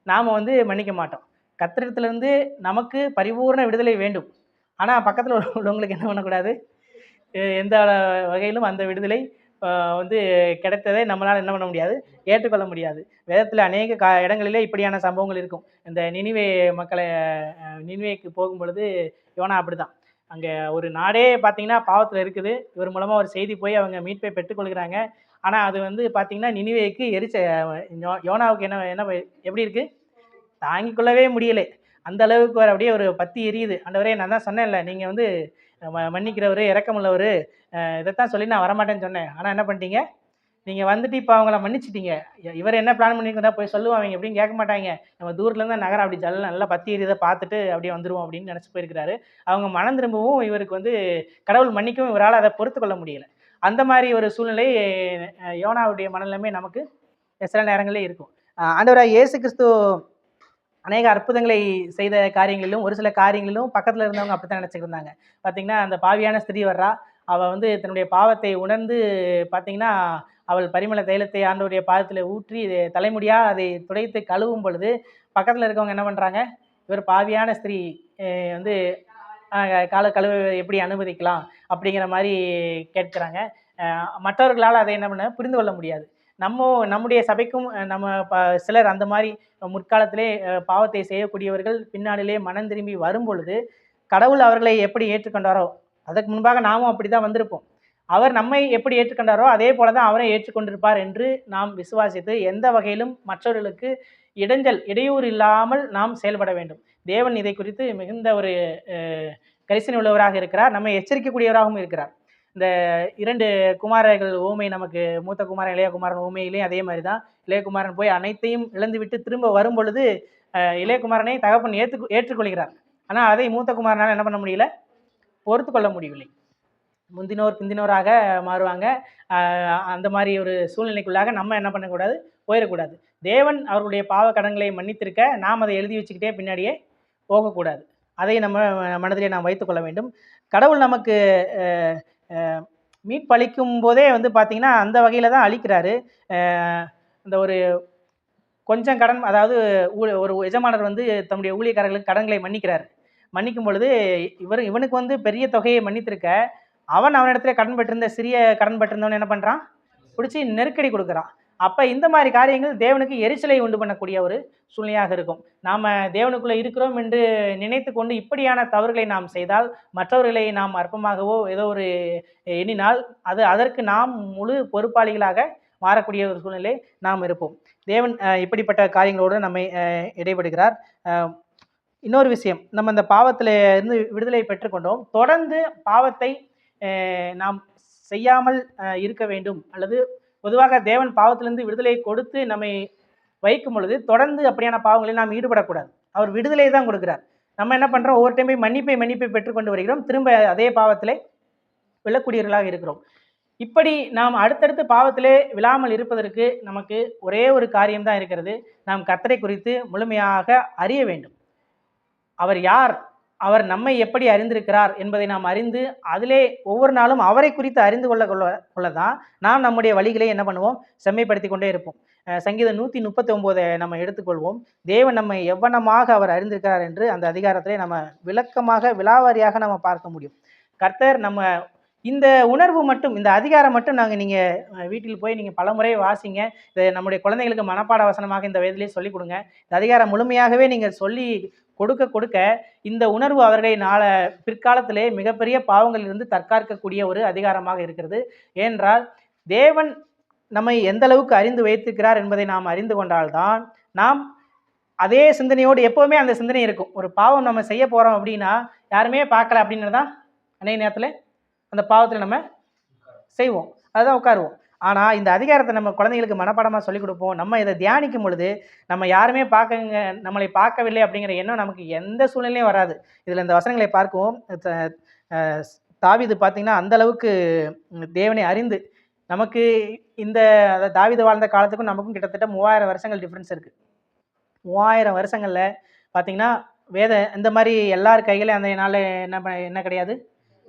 [SPEAKER 1] நாம் வந்து மன்னிக்க மாட்டோம். கர்த்தரிடத்திலிருந்து நமக்கு பரிபூர்ண விடுதலை வேண்டும். ஆனால் பக்கத்தில் உள்ளவங்களுக்கு என்ன பண்ணக்கூடாது, எந்த வகையிலும் அந்த விடுதலை வந்து கிடைத்ததை நம்மளால் என்ன பண்ண முடியாது, ஏற்றுக்கொள்ள முடியாது. வேதத்தில் அநேக இடங்களிலே இப்படியான சம்பவங்கள் இருக்கும். இந்த நினிவே மக்களை நினிவேக்கு போகும் பொழுது யோனா அப்படிதான். அங்கே ஒரு நாடே பார்த்தீங்கன்னா பாவத்தில் இருக்குது. இவர் மூலமாக ஒரு செய்தி போய் அவங்க மீட்பை பெற்றுக்கொள்கிறாங்க. ஆனால் அது வந்து பார்த்தீங்கன்னா நினிவேக்கு யோனாவுக்கு என்ன என்ன எப்படி இருக்குது, தாங்கிக் கொள்ளவே முடியலை. அந்த அளவுக்கு வர அப்படியே ஒரு பத்தி எரியுது. ஆண்டவரே, நான் தான் சொன்னேன்ல, நீங்கள் வந்து மன்னிக்கிறவர், இரக்கமுள்ளவர், இதைத்தான் சொல்லி நான் வரமாட்டேன்னு சொன்னேன். ஆனால் என்ன பண்ணிட்டீங்க, நீங்கள் வந்துட்டு இப்போ அவங்கள மன்னிச்சிட்டீங்க. இவர் என்ன பிளான் பண்ணியிருந்தா போய் சொல்லுவாங்க எப்படின்னு கேட்க மாட்டாங்க. நம்ம தூரத்துலேருந்து நகரம் அப்படி நல்லா பத்தி எரியுதை பார்த்துட்டு அப்படியே வந்துடுவோம் அப்படின்னு நினச்சி போயிருக்கிறாரு. அவங்க மனம் திரும்பவும் இவருக்கு வந்து கடவுள் மன்னிக்கவும் இவரால் அதை பொறுத்து கொள்ள முடியலை. அந்த மாதிரி ஒரு சூழ்நிலை யோனாவுடைய மனநிலைமை நமக்கு சில நேரங்களே இருக்கும். ஆண்டவராக இயேசு கிறிஸ்து அநேக அற்புதங்களை செய்த காரியங்களிலும் ஒரு சில காரியங்களிலும் பக்கத்தில் இருந்தவங்க அப்படி தான் நினச்சிட்டு இருந்தாங்க. பார்த்தீங்கன்னா, அந்த பாவியான ஸ்திரீ வர்றா, அவள் வந்து தன்னுடைய பாவத்தை உணர்ந்து பார்த்தீங்கன்னா, அவள் பரிமள தைலத்தை ஆண்டவருடைய பாதத்தில் ஊற்றி தலைமுடியாக அதை துடைத்து கழுவும் பொழுது, பக்கத்தில் இருக்கவங்க என்ன பண்ணுறாங்க, இவர் பாவியான ஸ்திரீ வந்து கால கழுவ எப்படி அனுமதிக்கலாம் அப்படிங்கிற மாதிரி கேட்குறாங்க. மற்றவர்களால் அதை என்ன பண்ண புரிந்து கொள்ள முடியாது. நம்முடைய சபைக்கும் சிலர் அந்த மாதிரி முற்காலத்திலே பாவத்தை செய்யக்கூடியவர்கள் பின்னாடிலே மனம் திரும்பி வரும் பொழுது, கடவுள் அவர்களை எப்படி ஏற்றுக்கொண்டாரோ, அதற்கு முன்பாக நாமும் அப்படி தான் வந்திருப்போம். அவர் நம்மை எப்படி ஏற்றுக்கொண்டாரோ அதே போல தான் அவரை ஏற்றுக்கொண்டிருப்பார் என்று நாம் விசுவாசித்து எந்த வகையிலும் மற்றவர்களுக்கு இடையூறு இல்லாமல் நாம் செயல்பட வேண்டும். தேவன் இதை குறித்து மிகுந்த ஒரு கரிசனை உள்ளவராக இருக்கிறார். நம்மை எச்சரிக்கக்கூடியவராகவும் இருக்கிறார். இந்த 2 குமாரர்கள் ஊமை, நமக்கு மூத்த குமாரன் இளையகுமாரன் ஊமையிலையும் அதே மாதிரி தான். இளையகுமாரன் போய் அனைத்தையும் இழந்துவிட்டு திரும்ப வரும் பொழுது இளையகுமாரனை தகப்பன் ஏற்றுக்கொள்கிறார். ஆனால் அதை மூத்த குமாரனால் என்ன பண்ண முடியல, பொறுத்து கொள்ள முடியவில்லை. முந்தினோர் பிந்தினோராக மாறுவாங்க. அந்த மாதிரி ஒரு சூழ்நிலைக்குள்ளாக நம்ம என்ன பண்ணக்கூடாது, போயிடக்கூடாது. தேவன் அவர்களுடைய பாவ கடன்களை மன்னித்திருக்க நாம் அதை எழுதி வச்சுக்கிட்டே பின்னாடியே போகக்கூடாது. அதை நம்ம மனதிலே நாம் வைத்துக்கொள்ள வேண்டும். கடவுள் நமக்கு மீட்பளிக்கும் போதே வந்து பார்த்திங்கன்னா அந்த வகையில் தான் அளிக்கிறாரு. இந்த ஒரு கொஞ்சம் கடன், அதாவது ஒரு எஜமானர் வந்து தன்னுடைய ஊழியக்காரர்களுக்கு கடன்களை மன்னிக்கிறார். மன்னிக்கும் பொழுது இவனுக்கு வந்து பெரிய தொகையை மன்னித்திருக்க, அவனிடத்துல கடன் பெற்றிருந்த சிறிய கடன் பெற்றிருந்தவன் என்ன பண்ணுறான், பிடிச்சி நெருக்கடி கொடுக்குறான். அப்போ இந்த மாதிரி காரியங்கள் தேவனுக்கு எரிச்சலை உண்டு பண்ணக்கூடிய ஒரு சூழ்நிலையாக இருக்கும். நாம் தேவனுக்குள்ளே இருக்கிறோம் என்று நினைத்து கொண்டு இப்படியான தவறுகளை நாம் செய்தால், மற்றவர்களை நாம் அற்பமாகவோ ஏதோ ஒரு எண்ணினால் அதற்கு நாம் முழு பொறுப்பாளிகளாக மாறக்கூடிய ஒரு சூழ்நிலை நாம் இருப்போம். தேவன் இப்படிப்பட்ட காரியங்களோடு நம்மை இடைபடுகிறார். இன்னொரு விஷயம், நம்ம இந்த பாவத்தில் இருந்து விடுதலை பெற்றுக்கொண்டோம். தொடர்ந்து பாவத்தை நாம் செய்யாமல் இருக்க வேண்டும். அல்லது பொதுவாக தேவன் பாவத்திலிருந்து விடுதலை கொடுத்து நம்மை வைக்கும் பொழுது தொடர்ந்து அப்படியான பாவங்களில் நாம் ஈடுபடக்கூடாது. அவர் விடுதலை தான் கொடுக்கிறார். நம்ம என்ன பண்ணுறோம், ஒவ்வொரு டைமே மன்னிப்பை பெற்றுக்கொண்டு வருகிறோம், திரும்ப அதே பாவத்திலே விழக்கூடியவர்களாக இருக்கிறோம். இப்படி நாம் அடுத்தடுத்து பாவத்திலே விழாமல் இருப்பதற்கு நமக்கு ஒரே ஒரு காரியம்தான் இருக்கிறது. நாம் கர்த்தரை குறித்து முழுமையாக அறிய வேண்டும். அவர் யார், அவர் நம்மை எப்படி அறிந்திருக்கிறார் என்பதை நாம் அறிந்து அதிலே ஒவ்வொரு நாளும் அவரை குறித்து அறிந்து கொள்ளதான் நாம் நம்முடைய வழிகளை என்ன பண்ணுவோம், செம்மைப்படுத்தி கொண்டே இருப்போம். சங்கீதம் 139 நம்ம எடுத்துக்கொள்வோம். தேவன் நம்மை எவ்வளமாக அவர் அறிந்திருக்கிறார் என்று அந்த அதிகாரத்திலே நம்ம விளக்கமாக விலாவாரியாக நம்ம பார்க்க முடியும். கர்த்தர் நம்ம இந்த உணர்வு மட்டும், இந்த அதிகாரம் மட்டும் நீங்கள் வீட்டில் போய் நீங்கள் பலமுறை வாசிங்க. இதை நம்முடைய குழந்தைகளுக்கு மனப்பாட வசனமாக இந்த வயதிலே சொல்லிக் கொடுங்க. இந்த அதிகாரம் முழுமையாகவே நீங்கள் சொல்லி கொடுக்க இந்த உணர்வு அவர்களை பிற்காலத்திலே மிகப்பெரிய பாவங்களிலிருந்து தற்காக்கக்கூடிய ஒரு அதிகாரமாக இருக்கிறது. ஏனென்றால் தேவன் நம்மை எந்த அளவுக்கு அறிந்து வைத்திருக்கிறார் என்பதை நாம் அறிந்து கொண்டால்தான் நாம் அதே சிந்தனையோடு எப்போவுமே அந்த சிந்தனை இருக்கும். ஒரு பாவம் நம்ம செய்ய போகிறோம் அப்படின்னா யாருமே பார்க்கல அப்படின்னு தான் அநேக நேரத்தில் அந்த பாவத்தில் நம்ம செய்வோம், அதுதான் உட்காருவோம். ஆனால் இந்த அதிகாரத்தை நம்ம குழந்தைங்களுக்கு மனப்பாடமாக சொல்லிக் கொடுப்போம். நம்ம இதை தியானிக்கும் பொழுது நம்ம யாருமே பார்க்கங்க, நம்மளை பார்க்கவில்லை அப்படிங்கிற எண்ணம் நமக்கு எந்த சூழ்நிலையும் வராது. இதில் இந்த வசனங்களை பார்க்குவோம். தாவீது பார்த்தீங்கன்னா அந்த அளவுக்கு தேவனை அறிந்து, நமக்கு இந்த தாவீது வாழ்ந்த காலத்துக்கும் நமக்கும் கிட்டத்தட்ட 3000 வருஷங்கள் டிஃப்ரென்ஸ் இருக்குது. 3000 வருஷங்களில் பார்த்தீங்கன்னா இந்த மாதிரி எல்லார் கையிலையும் அந்த நாளில் என்ன கிடையாது,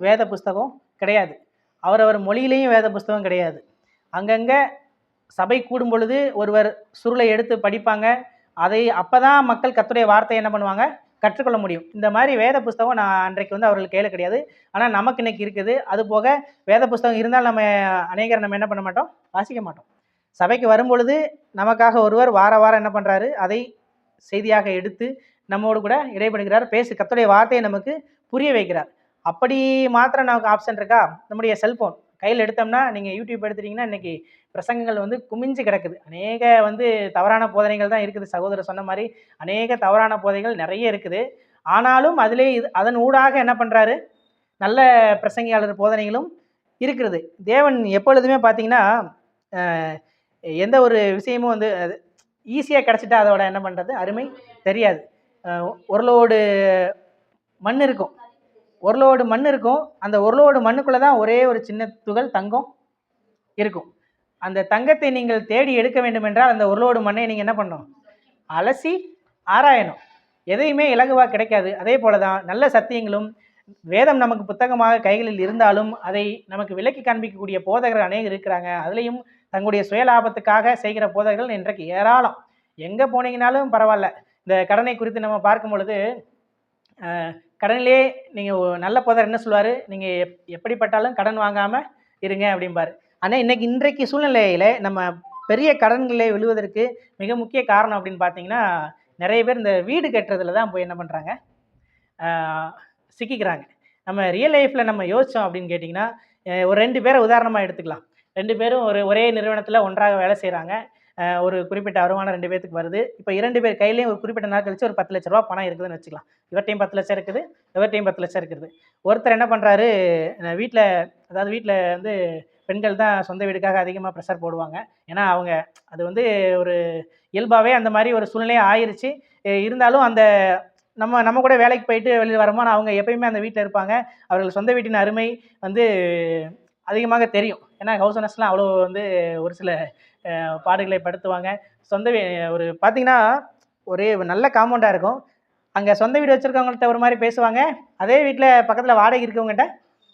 [SPEAKER 1] வேத புஸ்தகம் கிடையாது. அவரவர் மொழியிலையும் வேத புஸ்தகம் கிடையாது. அங்கங்கே சபை கூடும் பொழுது ஒருவர் சுருளை எடுத்து படிப்பாங்க. அப்போ தான் மக்கள் கர்த்தருடைய வார்த்தையை என்ன பண்ணுவாங்க, கற்றுக்கொள்ள முடியும். இந்த மாதிரி வேத புஸ்தகம் நான் அன்றைக்கு அவர்களுக்கு கையில் கிடையாது. ஆனால் நமக்கு இன்னைக்கு இருக்குது. அது போக வேத புஸ்தகம் இருந்தால் நம்ம என்ன பண்ண மாட்டோம், வாசிக்க மாட்டோம். சபைக்கு வரும்பொழுது நமக்காக ஒருவர் வாரம் என்ன பண்ணுறாரு, அதை செய்தியாக எடுத்து நம்மோடு கூட இடைபடுகிறார், கர்த்தருடைய வார்த்தையை நமக்கு புரிய வைக்கிறார். அப்படி மாத்திரம் நமக்கு ஆப்ஷன் இருக்கா? நம்முடைய செல்ஃபோன் கையில் எடுத்தோம்னா, நீங்கள் யூடியூப் எடுத்துட்டிங்கன்னா இன்றைக்கி பிரசங்கங்கள் குமிஞ்சு கிடக்குது. அநேக தவறான போதனைகள் தான் இருக்குது. சகோதரர் சொன்ன மாதிரி அநேக தவறான போதைகள் நிறைய இருக்குது. ஆனாலும் அதிலே அதன் ஊடாக என்ன பண்ணுறாரு, நல்ல பிரசங்கியாளர் போதனைகளும் இருக்கிறது. தேவன் எப்பொழுதுமே பார்த்தீங்கன்னா எந்த ஒரு விஷயமும் ஈஸியாக கிடச்சிட்டா அதோட என்ன பண்ணுறது அருமை தெரியாது. ஒரு மண் இருக்கும், மண் இருக்கும். அந்த மண்ணுக்குள்ளே தான் ஒரே ஒரு சின்ன துகள் தங்கம் இருக்கும். அந்த தங்கத்தை நீங்கள் தேடி எடுக்க வேண்டும் என்றால் அந்த மண்ணை நீங்கள் என்ன பண்ணணும், அலசி ஆராயணும். எதையுமே இலகுவாக கிடைக்காது. அதே போல தான் நல்ல சத்தியங்களும் வேதம் நமக்கு புத்தகமாக கைகளில் இருந்தாலும் அதை நமக்கு விலக்கி காண்பிக்கக்கூடிய போதகர்கள் அநேகர் இருக்கிறாங்க. அதுலேயும் தங்களுடைய சுயலாபத்துக்காக செய்கிற போதகர்கள் இன்றைக்கு ஏராளம். எங்கே போனீங்கனாலும் பரவாயில்ல. இந்த கடனை குறித்து நம்ம பார்க்கும் பொழுது கடனிலே நீங்கள் நல்ல போதர் என்ன சொல்லுவார், நீங்கள் எப்படிப்பட்டாலும் கடன் வாங்காமல் இருங்க அப்படிம்பார். ஆனால் இன்றைக்கு சூழ்நிலையில் நம்ம பெரிய கடன்களே விழுவதற்கு மிக முக்கிய காரணம் அப்படின்னு பார்த்தீங்கன்னா, நிறைய பேர் இந்த வீடு கட்டுறதுல தான் போய் என்ன பண்ணுறாங்க, சிக்கிக்கிறாங்க. நம்ம ரியல் லைஃப்பில் நம்ம யோசித்தோம் அப்படின்னு கேட்டிங்கன்னா, ஒரு 2 பேரை உதாரணமாக எடுத்துக்கலாம். 2 பேரும் ஒரே நிறுவனத்தில் ஒன்றாக வேலை செய்கிறாங்க. ஒரு குறிப்பிட்ட வருமானம் 2 பேத்துக்கு வருது. இப்போ 2 பேர் கையிலையும் ஒரு குறிப்பிட்ட நாள் கழிச்சு ஒரு 10 லட்ச ரூபா பணம் இருக்குதுன்னு வச்சுக்கலாம். இவர்கிட்டையும் 10 லட்சம் இருக்குது, இவர்கிட்டையும் 10 லட்சம் இருக்குது. ஒருத்தர் என்ன பண்ணுறாரு, வீட்டில் பெண்கள் தான் சொந்த வீடுக்காக அதிகமாக ப்ரெஷர் போடுவாங்க. ஏன்னா அவங்க அது ஒரு இயல்பாகவே அந்த மாதிரி ஒரு சூழ்நிலையே ஆயிடுச்சு. இருந்தாலும் நம்ம கூட வேலைக்கு போயிட்டு வெளியில் வருமானம் அவங்க எப்பயுமே அந்த வீட்டில் இருப்பாங்க. அவர்கள் சொந்த வீட்டின் அருமை அதிகமாக தெரியும். ஏன்னா ஹவுஸ் ஓனர்ஸ்லாம் அவ்வளோ ஒரு சில பாடுகளை படுத்துவாங்க. பார்த்தீங்கன்னா ஒரே நல்ல காம்பவுண்டாக இருக்கும். அங்கே சொந்த வீடு வச்சுருக்கவங்கள்ட்ட ஒரு மாதிரி பேசுவாங்க, அதே வீட்டில் பக்கத்தில் வாடகை இருக்கவங்ககிட்ட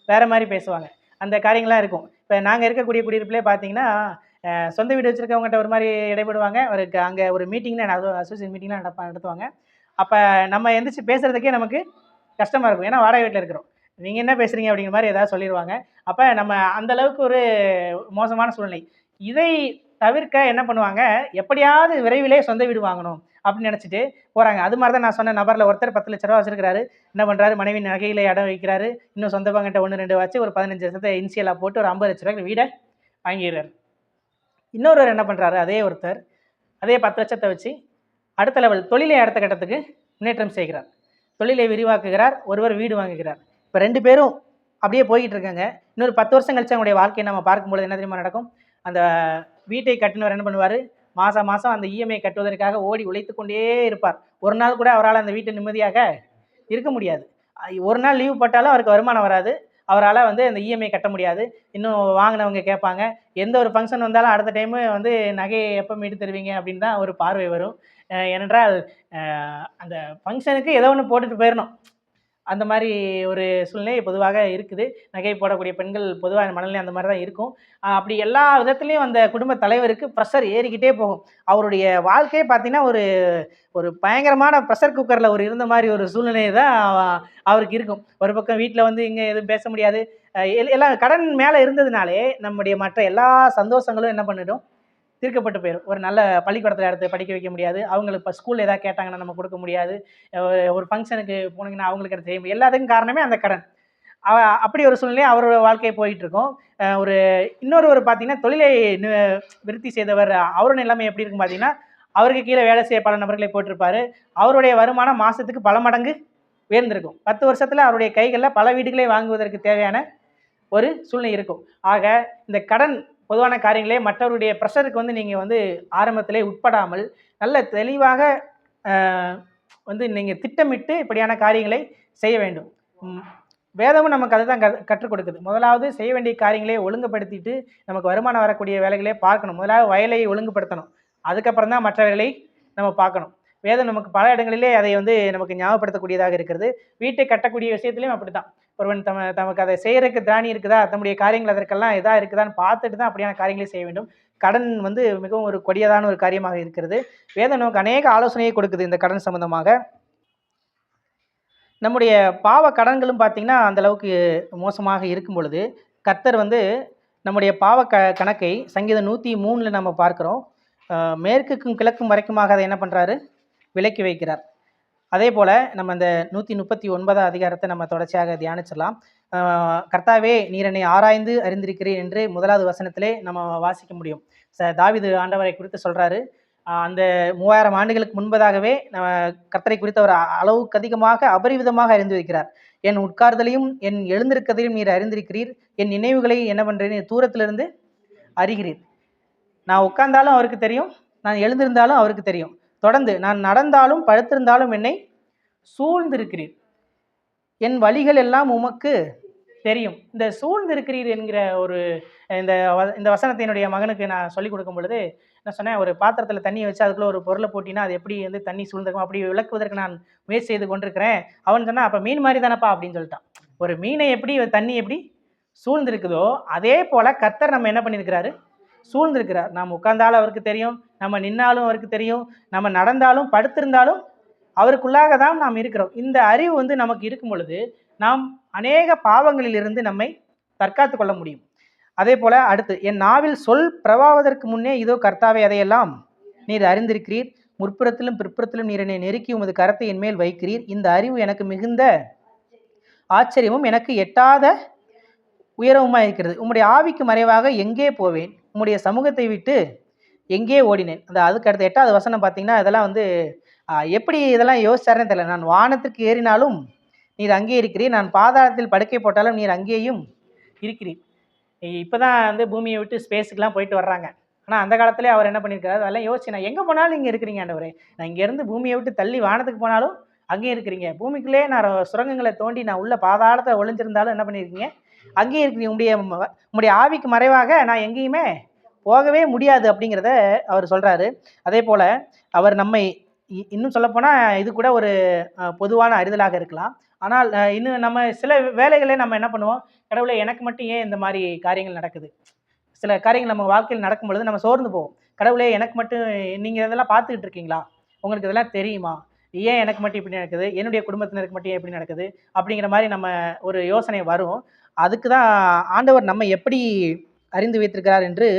[SPEAKER 1] வேறு மாதிரி பேசுவாங்க. அந்த காரியங்கள்லாம் இருக்கும். இப்போ நாங்கள் இருக்கக்கூடிய குடியிருப்பிலே பார்த்தீங்கன்னா சொந்த வீடு வச்சுருக்கவங்ககிட்ட ஒரு மாதிரி இடைபடுவாங்க. அங்கே ஒரு மீட்டிங்னா அசோசியேஷன் மீட்டிங்லாம் நடத்துவாங்க. அப்போ நம்ம எந்திரிச்சு பேசுகிறதுக்கே நமக்கு கஷ்டமாக இருக்கும். ஏன்னா வாடகை வீட்டில் இருக்கிறோம், நீங்கள் என்ன பேசுகிறீங்க அப்படிங்கிற மாதிரி ஏதாவது சொல்லிடுவாங்க. அப்போ நம்ம அந்தளவுக்கு ஒரு மோசமான சூழ்நிலை. இதை தவிர்க்க என்ன பண்ணுவாங்க, எப்படியாவது விரைவிலே சொந்த வீடு வாங்கணும் அப்படின்னு நினச்சிட்டு போகிறாங்க. அது மாதிரி தான் நான் சொன்ன நபரில் ஒருத்தர் 10 லட்ச ரூபா வச்சுருக்கிறாரு. என்ன பண்ணுறாரு, மனைவி நகையில் இடம் வைக்கிறாரு. இன்னும் சொந்த பங்கிட்ட 1-2 வச்சு ஒரு 15 லட்சத்தை இன்சியலாக போட்டு ஒரு 50 லட்ச ரூபாய்க்கு வீடை வாங்கிடுறாரு. இன்னொருவர் என்ன பண்ணுறாரு, அதே ஒருத்தர் அதே 10 லட்சத்தை வச்சு அடுத்த லெவல் தொழிலை அடுத்த கட்டத்துக்கு முன்னேற்றம் செய்கிறார். தொழிலை விரிவாக்குகிறார். ஒருவர் வீடு வாங்குகிறார். இப்போ 2 பேரும் அப்படியே போய்கிட்டு இருக்காங்க. இன்னொரு 10 வருஷம் கழிச்சு அவங்களுடைய வாழ்க்கையை நம்ம பார்க்கும்பொழுது என்ன தெரியுமா நடக்கும், அந்த வீட்டை கட்டினவர் என்ன பண்ணுவார், மாதம் அந்த இஎம்ஐ கட்டுவதற்காக ஓடி உழைத்து கொண்டே இருப்பார். ஒரு நாள் கூட அவரால் அந்த வீட்டை நிம்மதியாக இருக்க முடியாது. ஒரு நாள் லீவ் போட்டாலும் அவருக்கு வருமானம் வராது. அவரால் அந்த இஎம்ஐ கட்ட முடியாது. இன்னும் வாங்கினவங்க கேட்பாங்க, எந்த ஒரு ஃபங்க்ஷன் வந்தாலும் அடுத்த டைமு நகையை எப்போ மீட்டு தருவீங்க அப்படின்னு தான் ஒரு பார்வை வரும். ஏனென்றால் அந்த ஃபங்க்ஷனுக்கு ஏதோ ஒன்று போட்டுட்டு போயிடணும். அந்த மாதிரி ஒரு சூழ்நிலை பொதுவாக இருக்குது. நகை போடக்கூடிய பெண்கள் பொதுவாக மனநிலை அந்த மாதிரி தான் இருக்கும். அப்படி எல்லா விதத்துலேயும் அந்த குடும்ப தலைவருக்கு ப்ரெஷர் ஏறிக்கிட்டே போகும். அவருடைய வாழ்க்கையே பார்த்தீங்கன்னா ஒரு பயங்கரமான ப்ரெஷர் குக்கரில் இருந்த மாதிரி ஒரு சூழ்நிலை தான் அவருக்கு இருக்கும். ஒரு பக்கம் வீட்டில் இங்கே எதுவும் பேச முடியாது. எல்லாம் கடன் மேலே இருந்ததுனாலே நம்முடைய மற்ற எல்லா சந்தோஷங்களும் என்ன பண்ணிடும், தீர்க்கப்பட்டு போயிடும். ஒரு நல்ல பள்ளிக்கூடத்தில் எடுத்து படிக்க வைக்க முடியாது. அவங்களுக்கு இப்போ ஸ்கூலில் ஏதாவது கேட்டாங்கன்னா நம்ம கொடுக்க முடியாது. ஒரு ஃபங்க்ஷனுக்கு போனீங்கன்னா அவங்களுக்கு அது செய்ய முடியும். எல்லாத்துக்கும் காரணமே அந்த கடன். அப்படி ஒரு சூழ்நிலை அவரோட வாழ்க்கையை போயிட்டுருக்கும். இன்னொருவர் பார்த்தீங்கன்னா தொழிலை விருத்தி செய்தவர். அவரோட நிலைமை எப்படி இருக்கும் பார்த்தீங்கன்னா, அவருக்கு கீழே வேலை செய்ய பல நபர்களை போட்டிருப்பாரு. அவருடைய வருமானம் மாதத்துக்கு பல மடங்கு உயர்ந்திருக்கும். 10 வருஷத்தில் அவருடைய கைகளில் பல வீடுகளை வாங்குவதற்கு தேவையான ஒரு சூழ்நிலை இருக்கும். ஆக இந்த கடன் பொதுவான காரியங்களே மற்றவருடைய ப்ரெஷருக்கு வந்து நீங்கள் வந்து ஆரம்பத்திலே உட்படாமல் நல்ல தெளிவாக வந்து நீங்கள் திட்டமிட்டு இப்படியான காரியங்களை செய்ய வேண்டும். வேதமும் நமக்கு அதுதான் கற்றுக் கொடுக்குது. முதலாவது செய்ய வேண்டிய காரியங்களே ஒழுங்குபடுத்திட்டு நமக்கு வருமானம் வரக்கூடிய வேலைகளே பார்க்கணும். முதலாவது வயலை ஒழுங்குபடுத்தணும், அதுக்கப்புறம் தான் மற்ற வேலைகளை நம்ம பார்க்கணும். வேதம் நமக்கு பல இடங்களிலே அதை வந்து நமக்கு ஞாபகப்படுத்தக்கூடியதாக இருக்கிறது. வீட்டை கட்டக்கூடிய விஷயத்துலையும் அப்படி தான். ஒருவன் தமக்கு அதை செய்யறதுக்கு திராணி இருக்குதா, தம்முடைய காரியங்கள் அதற்கெல்லாம் எதாக இருக்குதான்னு பார்த்துட்டு தான் அப்படியான காரியங்களை செய்ய வேண்டும். கடன் வந்து மிகவும் ஒரு கொடியதான ஒரு காரியமாக இருக்கிறது. வேதம் நமக்கு அநேக ஆலோசனையை கொடுக்குது இந்த கடன் சம்பந்தமாக. நம்முடைய பாவ கடன்களும் பார்த்திங்கன்னா அந்தளவுக்கு மோசமாக இருக்கும் பொழுது கர்த்தர் வந்து நம்முடைய பாவ கணக்கை சங்கீதம் 103 நம்ம பார்க்குறோம். மேற்குக்கும் கிழக்கும் வரைக்குமாக அதை என்ன பண்ணுறாரு, விலக்கி வைக்கிறார். அதே போல் நம்ம அந்த 139 அதிகாரத்தை நம்ம தொடர்ச்சியாக தியானிச்சிடலாம். கர்த்தாவே நீர் என்னை ஆராய்ந்து அறிந்திருக்கிறேன் என்று 1வது வசனத்திலே நம்ம வாசிக்க முடியும். தாவீது ஆண்டவரை குறித்து சொல்கிறாரு, அந்த 3000 ஆண்டுகளுக்கு முன்பதாகவே கர்த்தரை குறித்த ஒரு அளவுக்கு அதிகமாக அபரிவிதமாக அறிந்து வைக்கிறார். என் உட்கார்தலையும் என் எழுந்திருக்கதையும் நீர் அறிந்திருக்கிறீர், என் நினைவுகளை என்ன பண்ணுறேன் தூரத்திலிருந்து அறிகிறீர். நான் உட்கார்ந்தாலும் அவருக்கு தெரியும், நான் எழுந்திருந்தாலும் அவருக்கு தெரியும். தொடர்ந்து நான் நடந்தாலும் படுத்திருந்தாலும் என்னை சூழ்ந்திருக்கிறீர், என் வழிகள் எல்லாம் உமக்கு தெரியும். இந்த சூழ்ந்திருக்கிறீர் என்கிற ஒரு இந்த வசனத்தை என்னுடைய மகனுக்கு நான் சொல்லிக் கொடுக்கும் பொழுது நான் சொன்னேன், ஒரு பாத்திரத்தில் தண்ணியை வச்சு அதுக்குள்ளே ஒரு பொருளை போட்டினா அது எப்படி வந்து தண்ணி சூழ்ந்திருக்கும், அப்படி விளக்குவதற்கு நான் முயற்சி செய்து கொண்டிருக்கிறேன். அவன் சொன்னால் அப்போ மீன் மாதிரி தானப்பா அப்படின்னு சொல்லிட்டான். ஒரு மீனை எப்படி தண்ணி எப்படி சூழ்ந்திருக்குதோ அதே போல் கர்த்தர் நம்ம என்ன பண்ணியிருக்கிறாரு, சூழ்ந்திருக்கிறார். நாம் உட்கார்ந்தாலும் அவருக்கு தெரியும், நம்ம நின்னாலும் அவருக்கு தெரியும், நம்ம நடந்தாலும் படுத்திருந்தாலும் அவருக்குள்ளாக தான் நாம் இருக்கிறோம். இந்த அறிவு வந்து நமக்கு இருக்கும் பொழுது நாம் அநேக பாவங்களிலிருந்து நம்மை தற்காத்து கொள்ள முடியும். அதே போல் அடுத்து, என் நாவில் சொல் பிரவாவதற்கு முன்னே இதோ கர்த்தாவே அதையெல்லாம் நீர் அறிந்திருக்கிறீர், முற்புறத்திலும் பிற்புறத்திலும் நீர் என்னை நெருக்கி உமது கரத்தை என் மேல் வைக்கிறீர். இந்த அறிவு எனக்கு மிகுந்த ஆச்சரியமும் எனக்கு எட்டாத உயரவுமாக இருக்கிறது. உம்முடைய ஆவிக்கு மறைவாக எங்கே போவேன், உம்முடைய சமூகத்தை விட்டு எங்கே ஓடினேன். அதுக்கு அடுத்த 8வது வசனம் பார்த்தீங்கன்னா இதெல்லாம் வந்து எப்படி இதெல்லாம் யோசிச்சாருன்னு தெரியல. நான் வானத்திற்கு ஏறினாலும் நீர் அங்கே இருக்கிறீர், நான் பாதாளத்தில் படுக்கை போட்டாலும் நீர் அங்கேயும் இருக்கிறீர். இப்போ தான் வந்து பூமியை விட்டு ஸ்பேஸுக்கெலாம் போயிட்டு வர்றாங்க. ஆனால் அந்த காலத்திலே அவர் என்ன பண்ணியிருக்காரு, அதெல்லாம் யோசிச்சு நான் எங்கே போனாலும் இங்கே இருக்கிறீங்க ஆண்டவரே, நான் இங்கேருந்து பூமியை விட்டு தள்ளி வானத்துக்கு போனாலும் அங்கேயும் இருக்கிறீங்க, பூமிக்குள்ளே நான் சுரங்கங்களை தோண்டி நான் உள்ள பாதாளத்தை ஒளிஞ்சிருந்தாலும் என்ன பண்ணியிருக்கீங்க, அங்கேயும் இருக்கிறீங்க, உங்களுடைய ஆவிக்கு மறைவாக நான் எங்கேயுமே போகவே முடியாது அப்படிங்கிறத அவர் சொல்கிறாரு. அதே போல் அவர் நம்மை இன்னும் சொல்லப்போனால் இது கூட ஒரு பொதுவான அறிதலாக இருக்கலாம். ஆனால் இன்னும் நம்ம சில வேலைகளே நம்ம என்ன பண்ணுவோம், கடவுளே எனக்கு மட்டும் ஏன் இந்த மாதிரி காரியங்கள் நடக்குது, சில காரியங்கள் நம்ம வாழ்க்கையில் நடக்கும் பொழுது நம்ம சோர்ந்து போவோம். கடவுளே எனக்கு மட்டும் நீங்கள் இதெல்லாம் பார்த்துக்கிட்டு இருக்கீங்களா, உங்களுக்கு இதெல்லாம் தெரியுமா, ஏன் எனக்கு மட்டும் இப்படி நடக்குது, என்னுடைய குடும்பத்தினருக்கு மட்டும் எப்படி நடக்குது அப்படிங்கிற மாதிரி நம்ம ஒரு யோசனை வரும். அதுக்கு தான் ஆண்டவர் நம்ம எப்படி அறிந்து வைத்திருக்கிறார் என்று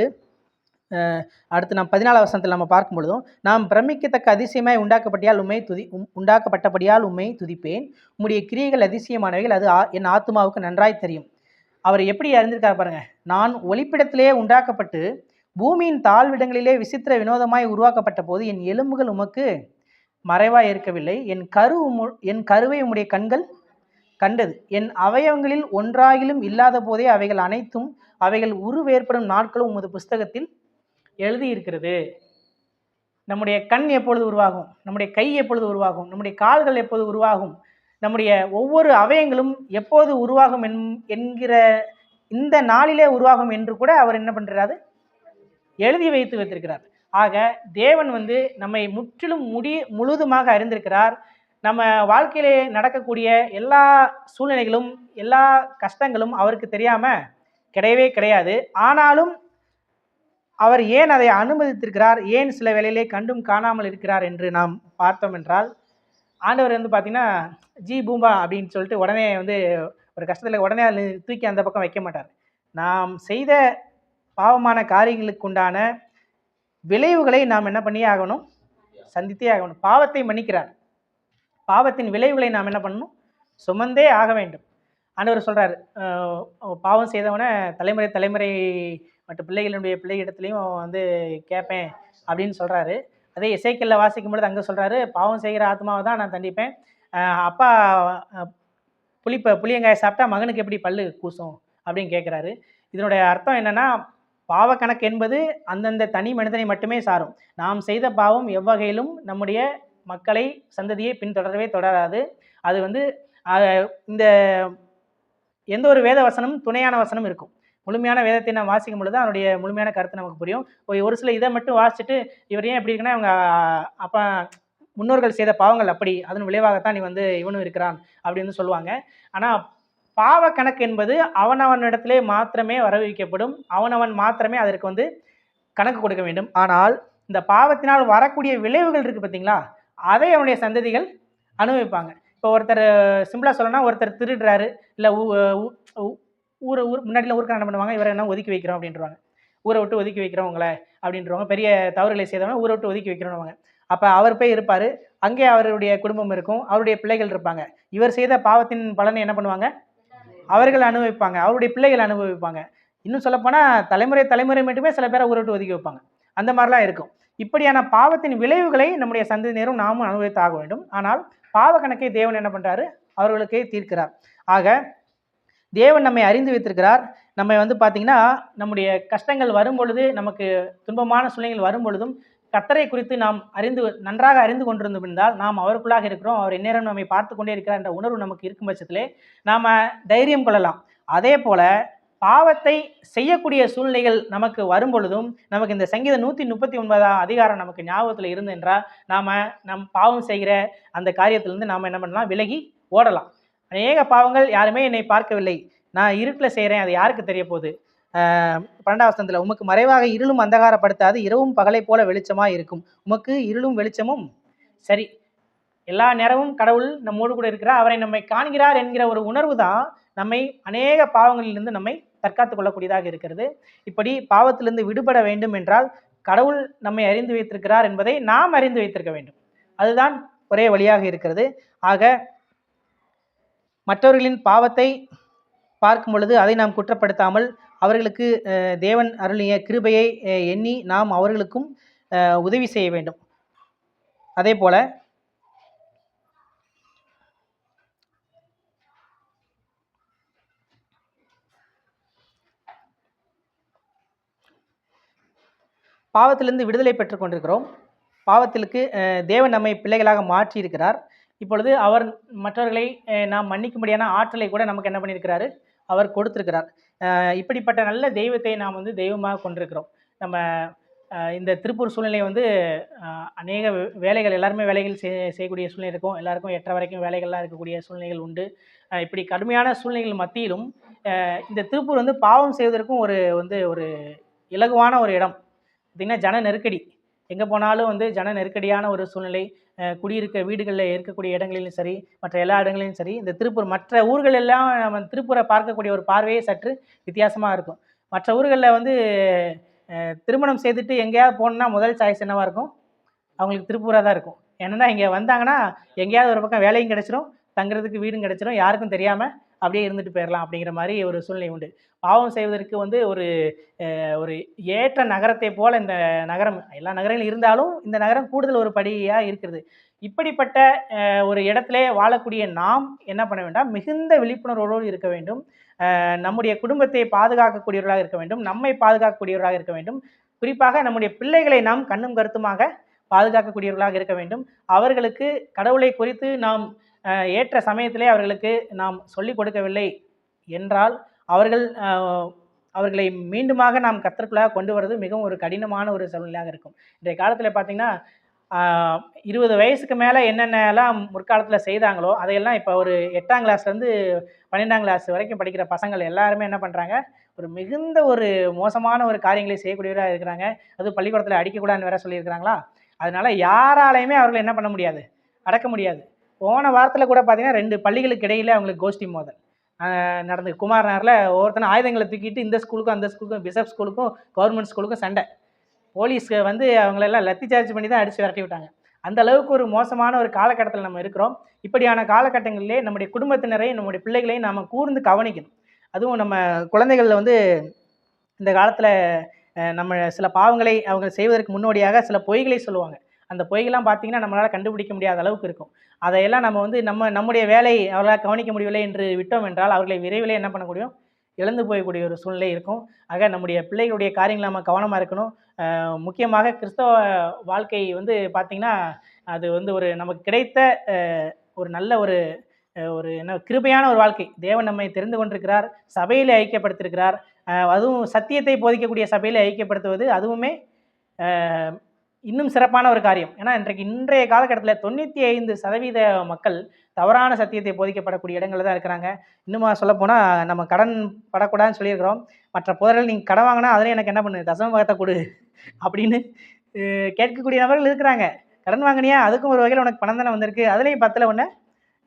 [SPEAKER 1] அடுத்து நாம் 14வது வசனத்தில் நம்ம பார்க்கும் பொழுதும், நாம் பிரமிக்கத்தக்க அதிசயமாய் உண்டாக்கப்பட்டபடியால் உம்மை துதிப்பேன், உம்முடைய கிரியைகள் அதிசயமானவைகள், அது என் ஆத்துமாவுக்கு நன்றாய் தெரியும். அவர் எப்படி அறிந்திருக்கார் பாருங்க, நான் ஒளிப்பிடத்திலே உண்டாக்கப்பட்டு பூமியின் தாழ்விடங்களிலே விசித்திர வினோதமாய் உருவாக்கப்பட்ட போது என் எலும்புகள் உமக்கு மறைவாய் இருக்கவில்லை, என் கருவை உம்முடைய கண்கள் கண்டது, என் அவயவங்களில் ஒன்றாகிலும் இல்லாத போதே அவைகள் அனைத்தும் அவைகள் உருவேற்படும் நாட்களும் உமது புஸ்தகத்தில் எழுதியிருக்கிறது. நம்முடைய கண் எப்பொழுது உருவாகும், நம்முடைய கை எப்பொழுது உருவாகும், நம்முடைய கால்கள் எப்போது உருவாகும், நம்முடைய ஒவ்வொரு அவயங்களும் எப்போது உருவாகும் என்கிற இந்த நாளிலே உருவாகும் என்று கூட அவர் என்ன பண்ணுறாரு, எழுதி வைத்து வைத்திருக்கிறார். ஆக தேவன் வந்து நம்மை முற்றிலும் முழுதுமாக அறிந்திருக்கிறார். நம்ம வாழ்க்கையிலே நடக்கக்கூடிய எல்லா சூழ்நிலைகளும் எல்லா கஷ்டங்களும் அவருக்கு தெரியாமல் கிடையவே கிடையாது. ஆனாலும் அவர் ஏன் அதை அனுமதித்திருக்கிறார், ஏன் சில வேளையிலே கண்டும் காணாமல் இருக்கிறார் என்று நாம் பார்த்தோம் என்றால், ஆண்டவர் வந்து பார்த்திங்கன்னா ஜி பூம்பா அப்படின்னு சொல்லிட்டு உடனே வந்து ஒரு கஷ்டத்தில் உடனே தூக்கி அந்த பக்கம் வைக்க மாட்டார். நாம் செய்த பாவமான காரியங்களுக்கு உண்டான விளைவுகளை நாம் என்ன பண்ணியே ஆகணும், சந்தித்தே ஆகணும். பாவத்தை மன்னிக்கிறார், பாவத்தின் விளைவுகளை நாம் என்ன பண்ணணும், சுமந்தே ஆக வேண்டும். ஆண்டவர் சொல்கிறார், பாவம் செய்தவனை தலைமுறை மற்ற பிள்ளைகளுடைய பிள்ளைகளிடத்துலையும் வந்து கேட்பேன் அப்படின்னு சொல்கிறாரு. அதே எசேக்கியேல்ல வாசிக்கும் பொழுது அங்கே சொல்கிறாரு, பாவம் செய்கிற ஆத்மாவை தான் நான் தண்டிப்பேன். அப்பா புளியங்காயை சாப்பிட்டா மகனுக்கு எப்படி பல்லு கூசும் அப்படின்னு கேட்குறாரு. இதனுடைய அர்த்தம் என்னென்னா, பாவ கணக்கு என்பது அந்தந்த தனி மனிதனை மட்டுமே சாரும். நாம் செய்த பாவம் எவ்வகையிலும் நம்முடைய மக்களை சந்ததியை பின்தொடரவே தொடராது. அது வந்து இந்த எந்த ஒரு வேத வசனமும் துணையான வசனம் இருக்கும். முழுமையான வேதத்தை நாம் வாசிக்கும் பொழுது அதனுடைய முழுமையான கருத்து நமக்கு புரியும். ஒரு சில இதை மட்டும் வாசிச்சுட்டு இவர் ஏன் எப்படி இருக்குன்னா, இவங்க அப்போ முன்னோர்கள் செய்த பாவங்கள் அப்படி, அதன் விளைவாகத்தான் நீ வந்து இவனும் இருக்கிறான் அப்படின்னு சொல்லுவாங்க. ஆனால் பாவ கணக்கு என்பது அவனவனிடத்திலே மாத்திரமே வரவிக்கப்படும். அவனவன் மாத்திரமே அதற்கு வந்து கணக்கு கொடுக்க வேண்டும். ஆனால் இந்த பாவத்தினால் வரக்கூடிய விளைவுகள் இருக்குது பார்த்தீங்களா, அதை அவனுடைய சந்ததிகள் அனுபவிப்பாங்க. இப்போ ஒருத்தர் சிம்பிளாக சொல்லணும்னா, ஒருத்தர் திருடுறாரு, இல்லை முன்னாடிலாம் ஊருக்கு என்ன பண்ணுவாங்க, இவரை என்ன ஒதுக்கி வைக்கிறோம் அப்படின்றவாங்க, ஊரை விட்டு ஒதுக்கி வைக்கிறோம் உங்களை அப்படின்றவங்க, பெரிய தவறுகளை செய்தவங்க ஊரை விட்டு ஒதுக்கி வைக்கிறோம்னுவாங்க. அப்போ அவர் போய் இருப்பார், அங்கே அவருடைய குடும்பம் இருக்கும், அவருடைய பிள்ளைகள் இருப்பாங்க. இவர் செய்த பாவத்தின் பலனை என்ன பண்ணுவாங்க, அவர்கள் அனுபவிப்பாங்க, அவருடைய பிள்ளைகள் அனுபவிப்பாங்க. இன்னும் சொல்லப்போனால் தலைமுறை மட்டுமே சில பேரை ஊரை விட்டு ஒதுக்கி வைப்பாங்க. அந்த மாதிரிலாம் இருக்கும். இப்படியான பாவத்தின் விளைவுகளை நம்முடைய சந்ததியினரும் நாமும் அனுபவித்து ஆக வேண்டும். ஆனால் பாவ கணக்கை தேவன் என்ன பண்ணுறாரு, அவர்களுக்கே தீர்க்கிறார். ஆக தேவன் நம்மை அறிந்து வைத்திருக்கிறார். நம்ம வந்து பார்த்திங்கன்னா, நம்முடைய கஷ்டங்கள் வரும் பொழுது, நமக்கு துன்பமான சூழ்நிலைகள் வரும் பொழுதும் கர்த்தரை குறித்து நாம் நன்றாக அறிந்து கொண்டிருந்தோம் என்றால், நாம் அவருக்குள்ளாக இருக்கிறோம், அவர் எந்நேரம் நம்மை பார்த்து கொண்டே இருக்கிறார் என்ற உணர்வு நமக்கு இருக்கும் பட்சத்திலே நாம் தைரியம் கொள்ளலாம். அதே போல் பாவத்தை செய்யக்கூடிய சூழ்நிலைகள் நமக்கு வரும் பொழுதும், நமக்கு இந்த சங்கீதம் 139 அதிகாரம் நமக்கு ஞாபகத்தில் இருந்து என்றால், நம் பாவம் செய்கிற அந்த காரியத்திலிருந்து நாம் என்ன பண்ணலாம், விலகி ஓடலாம். அநேக பாவங்கள் யாருமே என்னை பார்க்கவில்லை, நான் இருட்டில் செய்கிறேன், அது யாருக்கு தெரிய போகுது. 12ஆம் வசனத்தில், உமக்கு மறைவாக இருளும் அந்தகாரப்படுத்தாது, இரவும் பகலை போல வெளிச்சமாக இருக்கும், உமக்கு இருளும் வெளிச்சமும் சரி. எல்லா நேரமும் கடவுள் நம்மோடு கூட இருக்கிறார், அவரை நம்மை காண்கிறார் என்கிற ஒரு உணர்வு தான் நம்மை அநேக பாவங்களிலிருந்து நம்மை தற்காத்து கொள்ளக்கூடியதாக இருக்கிறது. இப்படி பாவத்திலிருந்து விடுபட வேண்டும் என்றால் கடவுள் நம்மை அறிந்து வைத்திருக்கிறார் என்பதை நாம் அறிந்து வைத்திருக்க வேண்டும். அதுதான் ஒரே வழியாக இருக்கிறது. ஆக மற்றவர்களின் பாவத்தை பார்க்கும் பொழுது அதை நாம் குற்றப்படுத்தாமல், அவர்களுக்கு தேவன் அருளிய கிருபையை எண்ணி நாம் அவர்களுக்கும் உதவி செய்ய வேண்டும். அதே போல பாவத்திலிருந்து விடுதலை பெற்றுக் கொண்டிருக்கிறோம். பாவத்திற்கு தேவன் நம்மை பிள்ளைகளாக மாற்றி இருக்கிறார். இப்பொழுது அவர் மற்றவர்களை நாம் மன்னிக்கும்படியான ஆற்றலை கூட நமக்கு என்ன பண்ணியிருக்கிறாரு, அவர் கொடுத்திருக்கிறார். இப்படிப்பட்ட நல்ல தெய்வத்தை நாம் வந்து தெய்வமாக கொண்டிருக்கிறோம். நம்ம இந்த திருப்பூர் சூழ்நிலை வந்து அநேக வேலைகள், எல்லாருமே வேலைகள் செய்யக்கூடிய சூழ்நிலை இருக்கும், எல்லாருக்கும் 8:30 வரைக்கும் வேலைகள்லாம் இருக்கக்கூடிய சூழ்நிலைகள் உண்டு. இப்படி கடுமையான சூழ்நிலைகள் மத்தியிலும் இந்த திருப்பூர் வந்து பாவம் செய்வதற்கும் ஒரு இலகுவான ஒரு இடம். பார்த்திங்கன்னா ஜன நெருக்கடி, எங்கே போனாலும் வந்து ஜன நெருக்கடியான ஒரு சூழ்நிலை. குடியிருக்க வீடுகளில் இருக்கக்கூடிய இடங்களிலும் சரி, மற்ற எல்லா இடங்களிலும் சரி, இந்த திருப்பூர் மற்ற ஊர்கள் எல்லாம் நம்ம திருப்பூரை பார்க்கக்கூடிய ஒரு பார்வையே சற்று வித்தியாசமாக இருக்கும். மற்ற ஊர்களில் வந்து திருமணம் செய்துட்டு எங்கேயாவது போகணுன்னா முதல் சாய்ஸ் என்னவாக இருக்கும், அவங்களுக்கு திருப்பூராக தான் இருக்கும். ஏன்னா இங்கே வந்தாங்கன்னா எங்கேயாவது ஒரு பக்கம் வேலையும் கிடச்சிரும், தங்குறதுக்கு வீடும் கிடச்சிரும், யாருக்கும் தெரியாமல் அப்படியே இருந்துட்டு போயிடலாம் அப்படிங்கிற மாதிரி ஒரு சூழ்நிலை உண்டு. பாவம் செய்வதற்கு வந்து ஒரு ஏற்ற நகரத்தை போல் இந்த நகரம், எல்லா நகரங்களும் இருந்தாலும் இந்த நகரம் கூடுதல் ஒரு படியாக இருக்கிறது. இப்படிப்பட்ட ஒரு இடத்துல வாழக்கூடிய நாம் என்ன பண்ண வேண்டாம், மிகுந்த விழிப்புணர்வோடு இருக்க வேண்டும். நம்முடைய குடும்பத்தை பாதுகாக்கக்கூடியவர்களாக இருக்க வேண்டும், நம்மை பாதுகாக்கக்கூடியவர்களாக இருக்க வேண்டும். குறிப்பாக நம்முடைய பிள்ளைகளை நாம் கண்ணும் கருத்துமாக பாதுகாக்கக்கூடியவர்களாக இருக்க வேண்டும். அவர்களுக்கு கடவுளை குறித்து நாம் ஏற்ற சமயத்திலே அவர்களுக்கு நாம் சொல்லிக் கொடுக்கவில்லை என்றால் அவர்களை மீண்டுமாக நாம் கர்த்தருக்குள்ளாக கொண்டு வர்றது மிகவும் ஒரு கடினமான ஒரு சூழ்நிலையாக இருக்கும். இன்றைய காலத்தில் பார்த்திங்கன்னா 20 வயசுக்கு மேலே என்னென்னலாம் முற்காலத்தில் செய்தாங்களோ அதையெல்லாம் இப்போ ஒரு 8ஆம் கிளாஸ்லேருந்து 12ஆம் கிளாஸ் வரைக்கும் படிக்கிற பசங்கள் எல்லாருமே என்ன பண்ணுறாங்க, ஒரு மிகுந்த ஒரு மோசமான ஒரு காரியங்களை செய்யக்கூடியவராக இருக்கிறாங்க. அதுவும் பள்ளிக்கூடத்தில் அடிக்கக்கூடாதுன்னு வேற சொல்லியிருக்கிறாங்களா. அதனால் யாராலையுமே அவர்களை என்ன பண்ண முடியாது, அடக்க முடியாது. போன வாரத்தில் கூட பார்த்திங்கன்னா 2 பள்ளிகளுக்கு இடையில் அவங்களுக்கு கோஷ்டி மோதல் நடந்து, குமார் நகரில் ஒவ்வொருத்தனை ஆயுதங்களை தூக்கிட்டு இந்த ஸ்கூலுக்கும் அந்த ஸ்கூலுக்கும், பிஷப் ஸ்கூலுக்கும் கவர்மெண்ட் ஸ்கூலுக்கும் சண்டை. போலீஸ் வந்து அவங்களெல்லாம் லத்தி சார்ஜ் பண்ணி தான் அடித்து விரட்டி விட்டாங்க. அந்த அளவுக்கு ஒரு மோசமான ஒரு காலகட்டத்தில் நம்ம இருக்கிறோம். இப்படியான காலகட்டங்களிலே நம்முடைய குடும்பத்தினரை, நம்முடைய பிள்ளைகளையும் நாம் கூர்ந்து கவனிக்கணும். அதுவும் நம்ம குழந்தைகளில் வந்து இந்த காலத்தில் நம்ம சில பாவங்களை அவங்க செய்வதற்கு முன்னோடியாக சில பொய்களை சொல்லுவாங்க. அந்த பொய்கள்லாம் பார்த்தீங்கன்னா நம்மளால் கண்டுபிடிக்க முடியாத அளவுக்கு இருக்கும். அதையெல்லாம் நம்ம வந்து நம்முடைய வேலை அவர்களால் கவனிக்க முடியவில்லை என்று விட்டோம் என்றால் அவர்களை விரைவிலே என்ன பண்ண முடியும், இழந்து போகக்கூடிய ஒரு சூழ்நிலை இருக்கும். ஆக நம்முடைய பிள்ளைகளுடைய காரியங்கள் நம்ம கவனமாக இருக்கணும். முக்கியமாக கிறிஸ்தவ வாழ்க்கை வந்து பார்த்திங்கன்னா அது வந்து ஒரு நமக்கு கிடைத்த ஒரு நல்ல ஒரு ஒரு என்ன கிருபையான ஒரு வாழ்க்கை. தேவன் நம்மை தெரிந்து கொண்டிருக்கிறார், சபையிலே ஐக்கியப்படுத்தியிருக்கிறார். அதுவும் சத்தியத்தை போதிக்கக்கூடிய சபையிலே ஐக்கியப்படுத்துவது அதுவுமே இன்னும் சிறப்பான ஒரு காரியம். ஏன்னா இன்றைய காலகட்டத்தில் 95% மக்கள் தவறான சத்தியத்தை போதிக்கப்படக்கூடிய இடங்களில் தான் இருக்கிறாங்க. இன்னுமா சொல்லப்போனால் நம்ம கடன் படக்கூடாதுன்னு சொல்லியிருக்கிறோம். மற்ற புதர்கள் நீங்கள் கடன் வாங்கினா அதில் எனக்கு என்ன பண்ணு, தசம பாகத்தை கொடு அப்படின்னு கேட்கக்கூடிய நபர்கள் இருக்கிறாங்க. கடன் வாங்கினியா, அதுக்கும் ஒரு வகையில் உனக்கு பணம் தானே வந்திருக்கு, அதுலேயும் 10ல் ஒன்று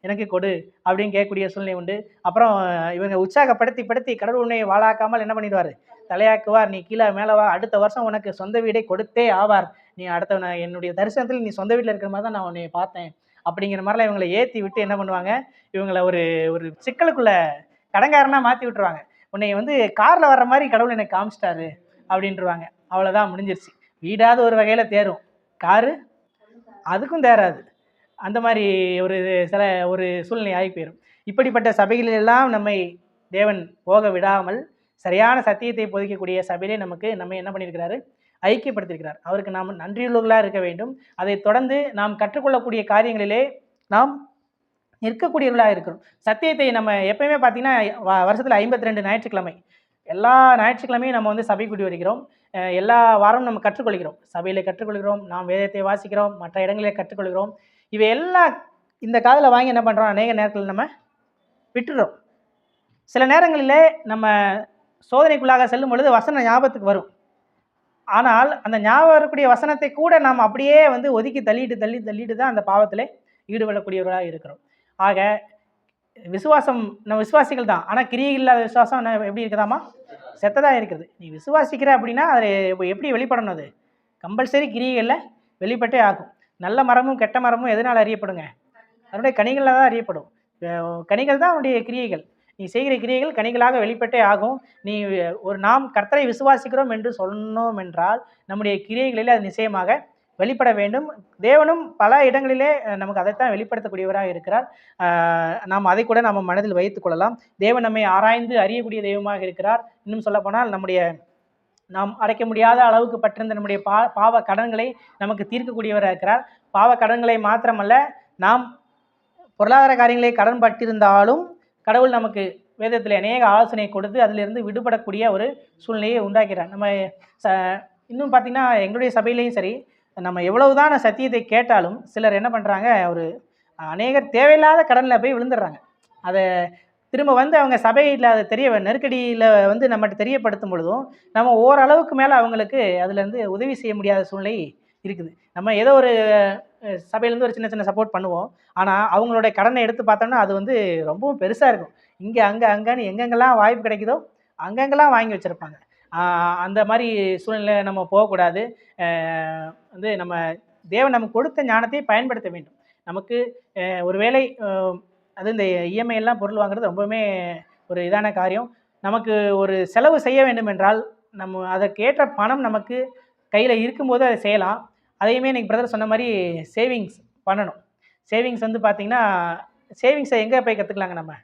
[SPEAKER 1] எனக்கு கொடு அப்படின்னு கேட்கக்கூடிய சூழ்நிலை உண்டு. அப்புறம் இவங்க உற்சாகப்படுத்தி கடவுள் உன்னை வாழாக்காமல் என்ன பண்ணிடுவார், தலையாக்குவார். நீ கீழே மேலே வா, அடுத்த வருஷம் உனக்கு சொந்த வீடை கொடுத்தே ஆவார். நீ என்னுடைய தரிசனத்தில் நீ சொந்த வீட்டில் இருக்கிற மாதிரி தான் நான் உன்னை பார்த்தேன் அப்படிங்கிற மாதிரிலாம் இவங்களை ஏற்றி விட்டு என்ன பண்ணுவாங்க, இவங்களை ஒரு ஒரு சிக்கலுக்குள்ள கடங்காரனாக மாற்றி விட்டுருவாங்க. உன்னை வந்து காரில் வர்ற மாதிரி கடவுள் எனக்கு காமிச்சிட்டாரு அப்படின்ட்டுருவாங்க. அவ்வளோதான், முடிஞ்சிருச்சு. வீடாவது ஒரு வகையில் தேரும், காரு அதுக்கும் தேராது. அந்த மாதிரி ஒரு சூழ்நிலை ஆகி போயிடும். இப்படிப்பட்ட சபைகளெல்லாம் நம்மை தேவன் போக விடாமல் சரியான சத்தியத்தை போதிக்கக்கூடிய சபையிலே நம்ம என்ன பண்ணியிருக்கிறாரு, ஐக்கியப்படுத்தியிருக்கிறார். அவருக்கு நாம் நன்றியுள்ளவர்களாக இருக்க வேண்டும். அதை தொடர்ந்து நாம் கற்றுக்கொள்ளக்கூடிய காரியங்களிலே நாம் நிற்கக்கூடியவர்களாக இருக்கிறோம். சத்தியத்தை நம்ம எப்பயுமே பார்த்தீங்கன்னா வருஷத்தில் 52 ஞாயிற்றுக்கிழமை, எல்லா ஞாயிற்றுக்கிழமையும் நம்ம வந்து சபை கூடி வருகிறோம். எல்லா வாரமும் நம்ம கற்றுக்கொள்கிறோம். சபையில் கற்றுக்கொள்கிறோம், நாம் வேதத்தை வாசிக்கிறோம், மற்ற இடங்களில் கற்றுக்கொள்கிறோம். இவையெல்லாம் இந்த காதில் வாங்கி என்ன பண்ணுறோம், அநேக நேரத்தில் நம்ம விட்டுறோம். சில நேரங்களிலே நம்ம சோதனைக்குள்ளாக செல்லும் பொழுது வசனம் ஞாபகத்துக்கு வரும். ஆனால் அந்த ஞாபகம் வரக்கூடிய வசனத்தை கூட நாம் அப்படியே வந்து ஒதுக்கி தள்ளிட்டு தான் அந்த பாவத்தில் ஈடுபடக்கூடியவர்களாக இருக்கிறோம். ஆக விசுவாசம் நம்ம விசுவாசிகள் தான், ஆனால் கிரியை இல்லாத விசுவாசம் எப்படி இருக்குதாமா, செத்ததாக இருக்குது. நீ விசுவாசிக்கிற அப்படின்னா அதை எப்படி வெளிப்படணும், அது கம்பல்சரி கிரியைகளில் வெளிப்பட்டே ஆகும். நல்ல மரமும் கெட்ட மரமும் எதனால் அறியப்படுங்க, அதனுடைய கனிகளில் தான் அறியப்படும். கனிகள் தான் அவனுடைய கிரியைகள். நீ செய்கிற கிரியைகள் கனிகளாக வெளிப்பட்டே ஆகும். நாம் கர்த்தரை விசுவாசிக்கிறோம் என்று சொன்னோம் என்றால் நம்முடைய கிரியைகளில் அது நிச்சயமாக வெளிப்பட வேண்டும். தேவனும் பல இடங்களிலே நமக்கு அதைத்தான் வெளிப்படுத்தக்கூடியவராக இருக்கிறார். நாம் அதை கூட நம்ம மனதில் வைத்துக் கொள்ளலாம். தேவன் நம்மை ஆராய்ந்து அறியக்கூடிய தெய்வமாக இருக்கிறார். இன்னும் சொல்லப்போனால் நாம் அடைக்க முடியாத அளவுக்கு பற்றிருந்த நம்முடைய பாவ கடன்களை நமக்கு தீர்க்கக்கூடியவராக இருக்கிறார். பாவ கடன்களை மாத்திரமல்ல, நாம் பொருளாதார காரியங்களை கடன் பட்டிருந்தாலும் கடவுள் நமக்கு வேதத்தில் அநேக ஆலோசனை கொடுத்து அதிலிருந்து விடுபடக்கூடிய ஒரு சூழ்நிலையை உண்டாக்கிறார். நம்ம இன்னும் பார்த்திங்கன்னா எங்களுடைய சபையிலையும் சரி, நம்ம எவ்வளவுதான் சத்தியத்தை கேட்டாலும் சிலர் என்ன பண்ணுறாங்க, அநேகர் தேவையில்லாத கடனில் போய் விழுந்துடுறாங்க. அதை திரும்ப வந்து அவங்க சபையில் அதை நெருக்கடியில் வந்து நம்மகிட்ட தெரியப்படுத்தும் பொழுதும் நம்ம ஓரளவுக்கு மேலே அவங்களுக்கு அதுலேருந்து உதவி செய்ய முடியாத சூழ்நிலை இருக்குது. நம்ம ஏதோ ஒரு சபையிலேருந்து ஒரு சின்ன சப்போர்ட் பண்ணுவோம். ஆனால் அவங்களுடைய கடனை எடுத்து பார்த்தோம்னா அது வந்து ரொம்பவும் பெருசாக இருக்கும். இங்கே அங்கேன்னு எங்கெங்கெல்லாம் வாய்ப்பு கிடைக்குதோ அங்கங்கெல்லாம் வாங்கி வச்சுருப்பாங்க. அந்த மாதிரி சூழ்நிலை நம்ம போகக்கூடாது. வந்து நம்ம தேவன் நமக்கு கொடுத்த ஞானத்தை பயன்படுத்த வேண்டும். நமக்கு ஒரு வேளை அது இந்த இஎம்ஐ எல்லாம் பொருள் வாங்குறது ரொம்பவுமே ஒரு இதான காரியம். நமக்கு ஒரு செலவு செய்ய வேண்டும் என்றால் நம்ம அதற்கேற்ற பணம் நமக்கு கையில் இருக்கும்போது அதை செய்யலாம். அதையுமே இன்றைக்கி பிரதர் சொன்ன மாதிரி சேவிங்ஸ் பண்ணணும். சேவிங்ஸ் வந்து பார்த்திங்கன்னா, சேவிங்ஸை எங்கே போய் கற்றுக்கலாங்க, நம்ம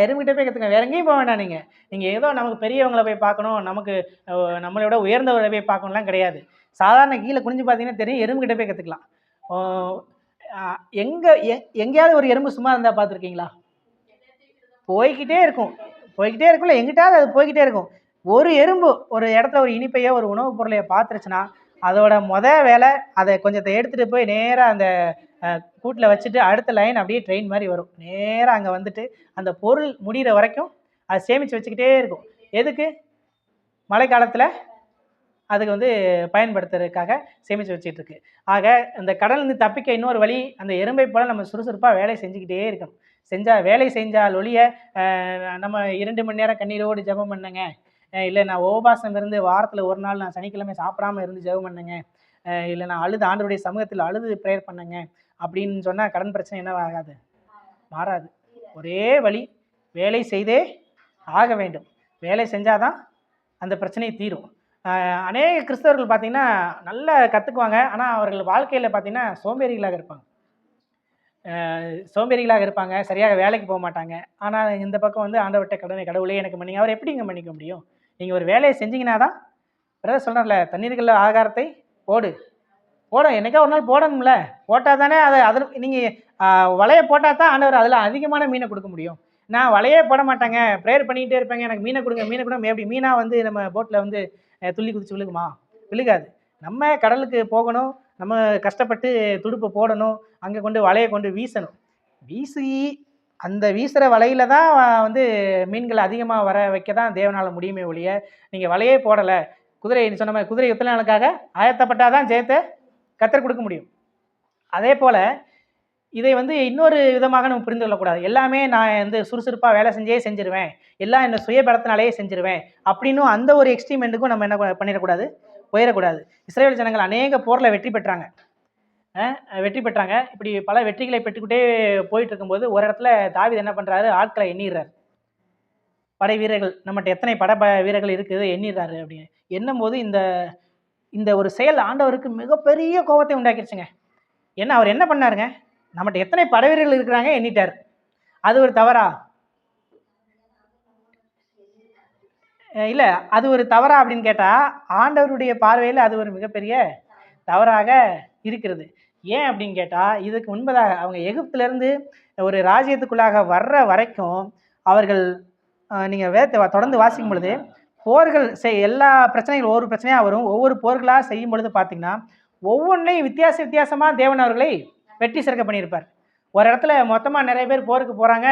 [SPEAKER 1] எறும்புகிட்ட போய் கற்றுக்கங்க. வேற எங்கேயும் போக வேண்டாம். நீங்கள் ஏதோ நமக்கு பெரியவங்களை போய் பார்க்கணும், நமக்கு நம்மளோட உயர்ந்தவர்களை போய் பார்க்கணும்லாம் கிடையாது. சாதாரண கீழே குனிஞ்சு பார்த்தீங்கன்னா தெரியும், எறும்புகிட்ட போய் கற்றுக்கலாம். எங்கேயாவது ஒரு எறும்பு சும்மா இருந்தால் பார்த்துருக்கீங்களா? போய்கிட்டே இருக்கும்ல, எங்கிட்டாவது அது போய்கிட்டே இருக்கும். ஒரு எறும்பு ஒரு இடத்துல ஒரு இனிப்பையோ ஒரு உணவுப் பொருளையோ பார்த்துருச்சுன்னா அதோட வேலை அதை கொஞ்சத்தை எடுத்துகிட்டு போய் நேராக அந்த கூட்டில் வச்சுட்டு அடுத்த லைன் அப்படியே ட்ரெயின் மாதிரி வரும். நேராக அங்கே வந்துட்டு அந்த பொருள் முடிகிற வரைக்கும் அதை சேமித்து வச்சுக்கிட்டே இருக்கும். எதுக்கு? மழை காலத்தில் அதுக்கு வந்து பயன்படுத்துறதுக்காக சேமித்து வச்சுட்டு இருக்கு. ஆக இந்த கடல்லேருந்து தப்பிக்க இன்னொரு வழி, அந்த எறும்பை போல் நம்ம சுறுசுறுப்பாக வேலை செஞ்சுக்கிட்டே இருக்கணும். வேலை செஞ்சால் ஒழிய நம்ம 2 மணி நேரம் கண்ணீரோடு ஜெபம் பண்ணுங்க, இல்லை நான் உபவாசம் இருந்து வாரத்தில் ஒரு நாள் நான் சனிக்கிழமை சாப்பிடாமல் இருந்து ஜெபம் பண்ணுங்க, இல்லை நான் ஆண்டவருடைய சமூகத்தில் அழுது ப்ரேயர் பண்ணுங்க அப்படின்னு சொன்னால் கடன் பிரச்சனை என்ன ஆகாது, மாறாது. ஒரே வழி, வேலை செய்தே ஆக வேண்டும். வேலை செஞ்சால் தான் அந்த பிரச்சனை தீரும். அநேக கிறிஸ்தவர்கள் பார்த்தீங்கன்னா நல்லா கற்றுக்குவாங்க. ஆனால் அவர்கள் வாழ்க்கையில் பார்த்தீங்கன்னா சோம்பேறிகளாக இருப்பாங்க. சோம்பேறிகளாக இருப்பாங்க. சரியாக வேலைக்கு போக மாட்டாங்க. ஆனால் இந்த பக்கம் வந்து ஆண்டவர்ட்ட கடவுளே எனக்கு மன்னிங்க. அவர் எப்படிங்க மன்னிக்க முடியும்? நீங்கள் ஒரு வேலையை செஞ்சீங்கன்னா தான் பிரதர் சொல்கிறேன்ல, தண்ணீர்கள்ல ஆகாரத்தை போடு. என்னைக்கா ஒரு நாள் போடணும்ல. போட்டால் தானே அதில் நீங்கள் வலையை போட்டால் தான் ஆண்டவர் அதில் அதிகமான மீனை கொடுக்க முடியும். நான் வலையே போட மாட்டேங்க, ப்ரேயர் பண்ணிக்கிட்டே இருப்பேங்க, எனக்கு மீனை கொடுங்க எப்படி மீனாக வந்து நம்ம போட்டில் வந்து துள்ளி குதிச்சு விழுகுமா? விழுகாது. நம்ம கடலுக்கு போகணும், நம்ம கஷ்டப்பட்டு துடுப்பை போடணும், அங்கே கொண்டு வலையை கொண்டு வீசணும். வீசி அந்த வீசுகிற வலையில தான் வந்து மீன்கள் அதிகமாக வர வைக்க தான் தேவனால் முடியுமே ஒழிய, நீங்கள் வலையே போடலை, குதிரை சொன்ன மாதிரி குதிரை எத்தனை நாளுக்காக ஆயத்தப்பட்டால் தான் ஜெயத்தை கத்தர் கொடுக்க முடியும். அதே போல் இதை வந்து இன்னொரு விதமாக நம்ம புரிந்து கொள்ளக்கூடாது. எல்லாமே நான் வந்து சுறுசுறுப்பாக வேலை செஞ்சிருவேன், எல்லாம் இந்த சுயபலத்தினாலேயே செஞ்சிருவேன் அப்படின்னும் அந்த ஒரு எக்ஸ்ட்ரீமெண்ட்டுக்கும் நம்ம என்ன பண்ணிடக்கூடாது, போயிடக்கூடாது. இஸ்ரேல் ஜனங்கள் அநேக போரில் வெற்றி பெற்றாங்க. இப்படி பல வெற்றிகளை பெற்றுக்கிட்டே போயிட்டு இருக்கும்போது ஒரு இடத்துல தாவீது என்ன பண்ணுறாரு, ஆட்களை எண்ணிடுறாரு. படை வீரர்கள் நம்மகிட்ட எத்தனை வீரர்கள் இருக்குது எண்ணிடுறாரு. அப்படின்னு எண்ணும் போது இந்த ஒரு செயல் ஆண்டவருக்கு மிகப்பெரிய கோபத்தை உண்டாக்கிடுச்சுங்க. ஏன்னா அவர் என்ன பண்ணாருங்க, நம்மகிட்ட எத்தனை படை வீரர்கள் இருக்கிறாங்க எண்ணிட்டார். அது ஒரு தவறா? இல்லை, அது ஒரு தவறா அப்படின்னு கேட்டால் ஆண்டவருடைய பார்வையில் அது ஒரு மிகப்பெரிய தவறாக இருக்கிறது. ஏன் அப்படின்னு கேட்டால், இதுக்கு முன்பதாக அவங்க எகிப்திலேருந்து ஒரு ராஜ்யத்துக்குள்ளாக வர்ற வரைக்கும் அவர்கள் நீங்கள் வேதத்தை தொடர்ந்து வாசிக்கும் பொழுது போர்கள் எல்லா பிரச்சனைகள் ஒவ்வொரு பிரச்சனையாக வரும். ஒவ்வொரு போர்களாக செய்யும் பொழுது பார்த்தீங்கன்னா ஒவ்வொன்றையும் வித்தியாசமாக தேவன் அவர்களை வெற்றி சிறக்க பண்ணியிருப்பார். ஒரு இடத்துல மொத்தமாக நிறைய பேர் போருக்கு போகிறாங்க,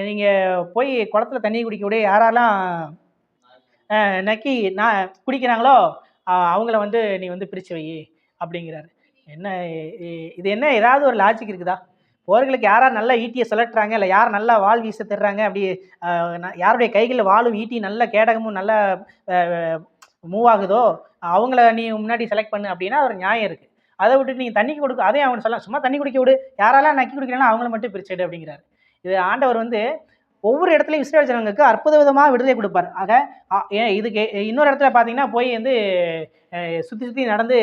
[SPEAKER 1] நீங்கள் போய் குளத்துல தண்ணி குடிக்க விட யாரெல்லாம் நக்கி நான் குடிக்கிறாங்களோ அவங்கள வந்து நீ வந்து பிரித்து வை அப்படிங்கிறாரு. என்ன இது, என்ன ஏதாவது ஒரு லாஜிக் இருக்குதா? போர்களுக்கு யாரார் நல்லா ஈட்டியை சுழட்டுறாங்க, இல்லை யார் நல்லா வாள் வீச தர்றாங்க, அப்படி யாருடைய கைகளில் வாளும் ஈட்டி நல்ல கேடகமும் நல்லா மூவ் ஆகுதோ அவங்கள நீ முன்னாடி செலக்ட் பண்ணு அப்படின்னா ஒரு நியாயம் இருக்குது. அதை விட்டுட்டு நீங்கள் தண்ணிக்கு கொடுக்க அதே அவங்க சொல்லலாம், சும்மா தண்ணி குடிக்க விடு, யாரெல்லாம் நக்கி குடிக்கிறாங்களோ அவங்கள மட்டும் பிரிச்சுடு அப்படிங்கிறாரு. இது ஆண்டவர் வந்து ஒவ்வொரு இடத்துலையும் இஸ்ரேல் ஜனங்களுக்கு அற்புத விதமாக விடுதலை கொடுப்பார். ஆக இதுக்கு இன்னொரு இடத்துல பார்த்தீங்கன்னா போய் வந்து சுற்றி நடந்து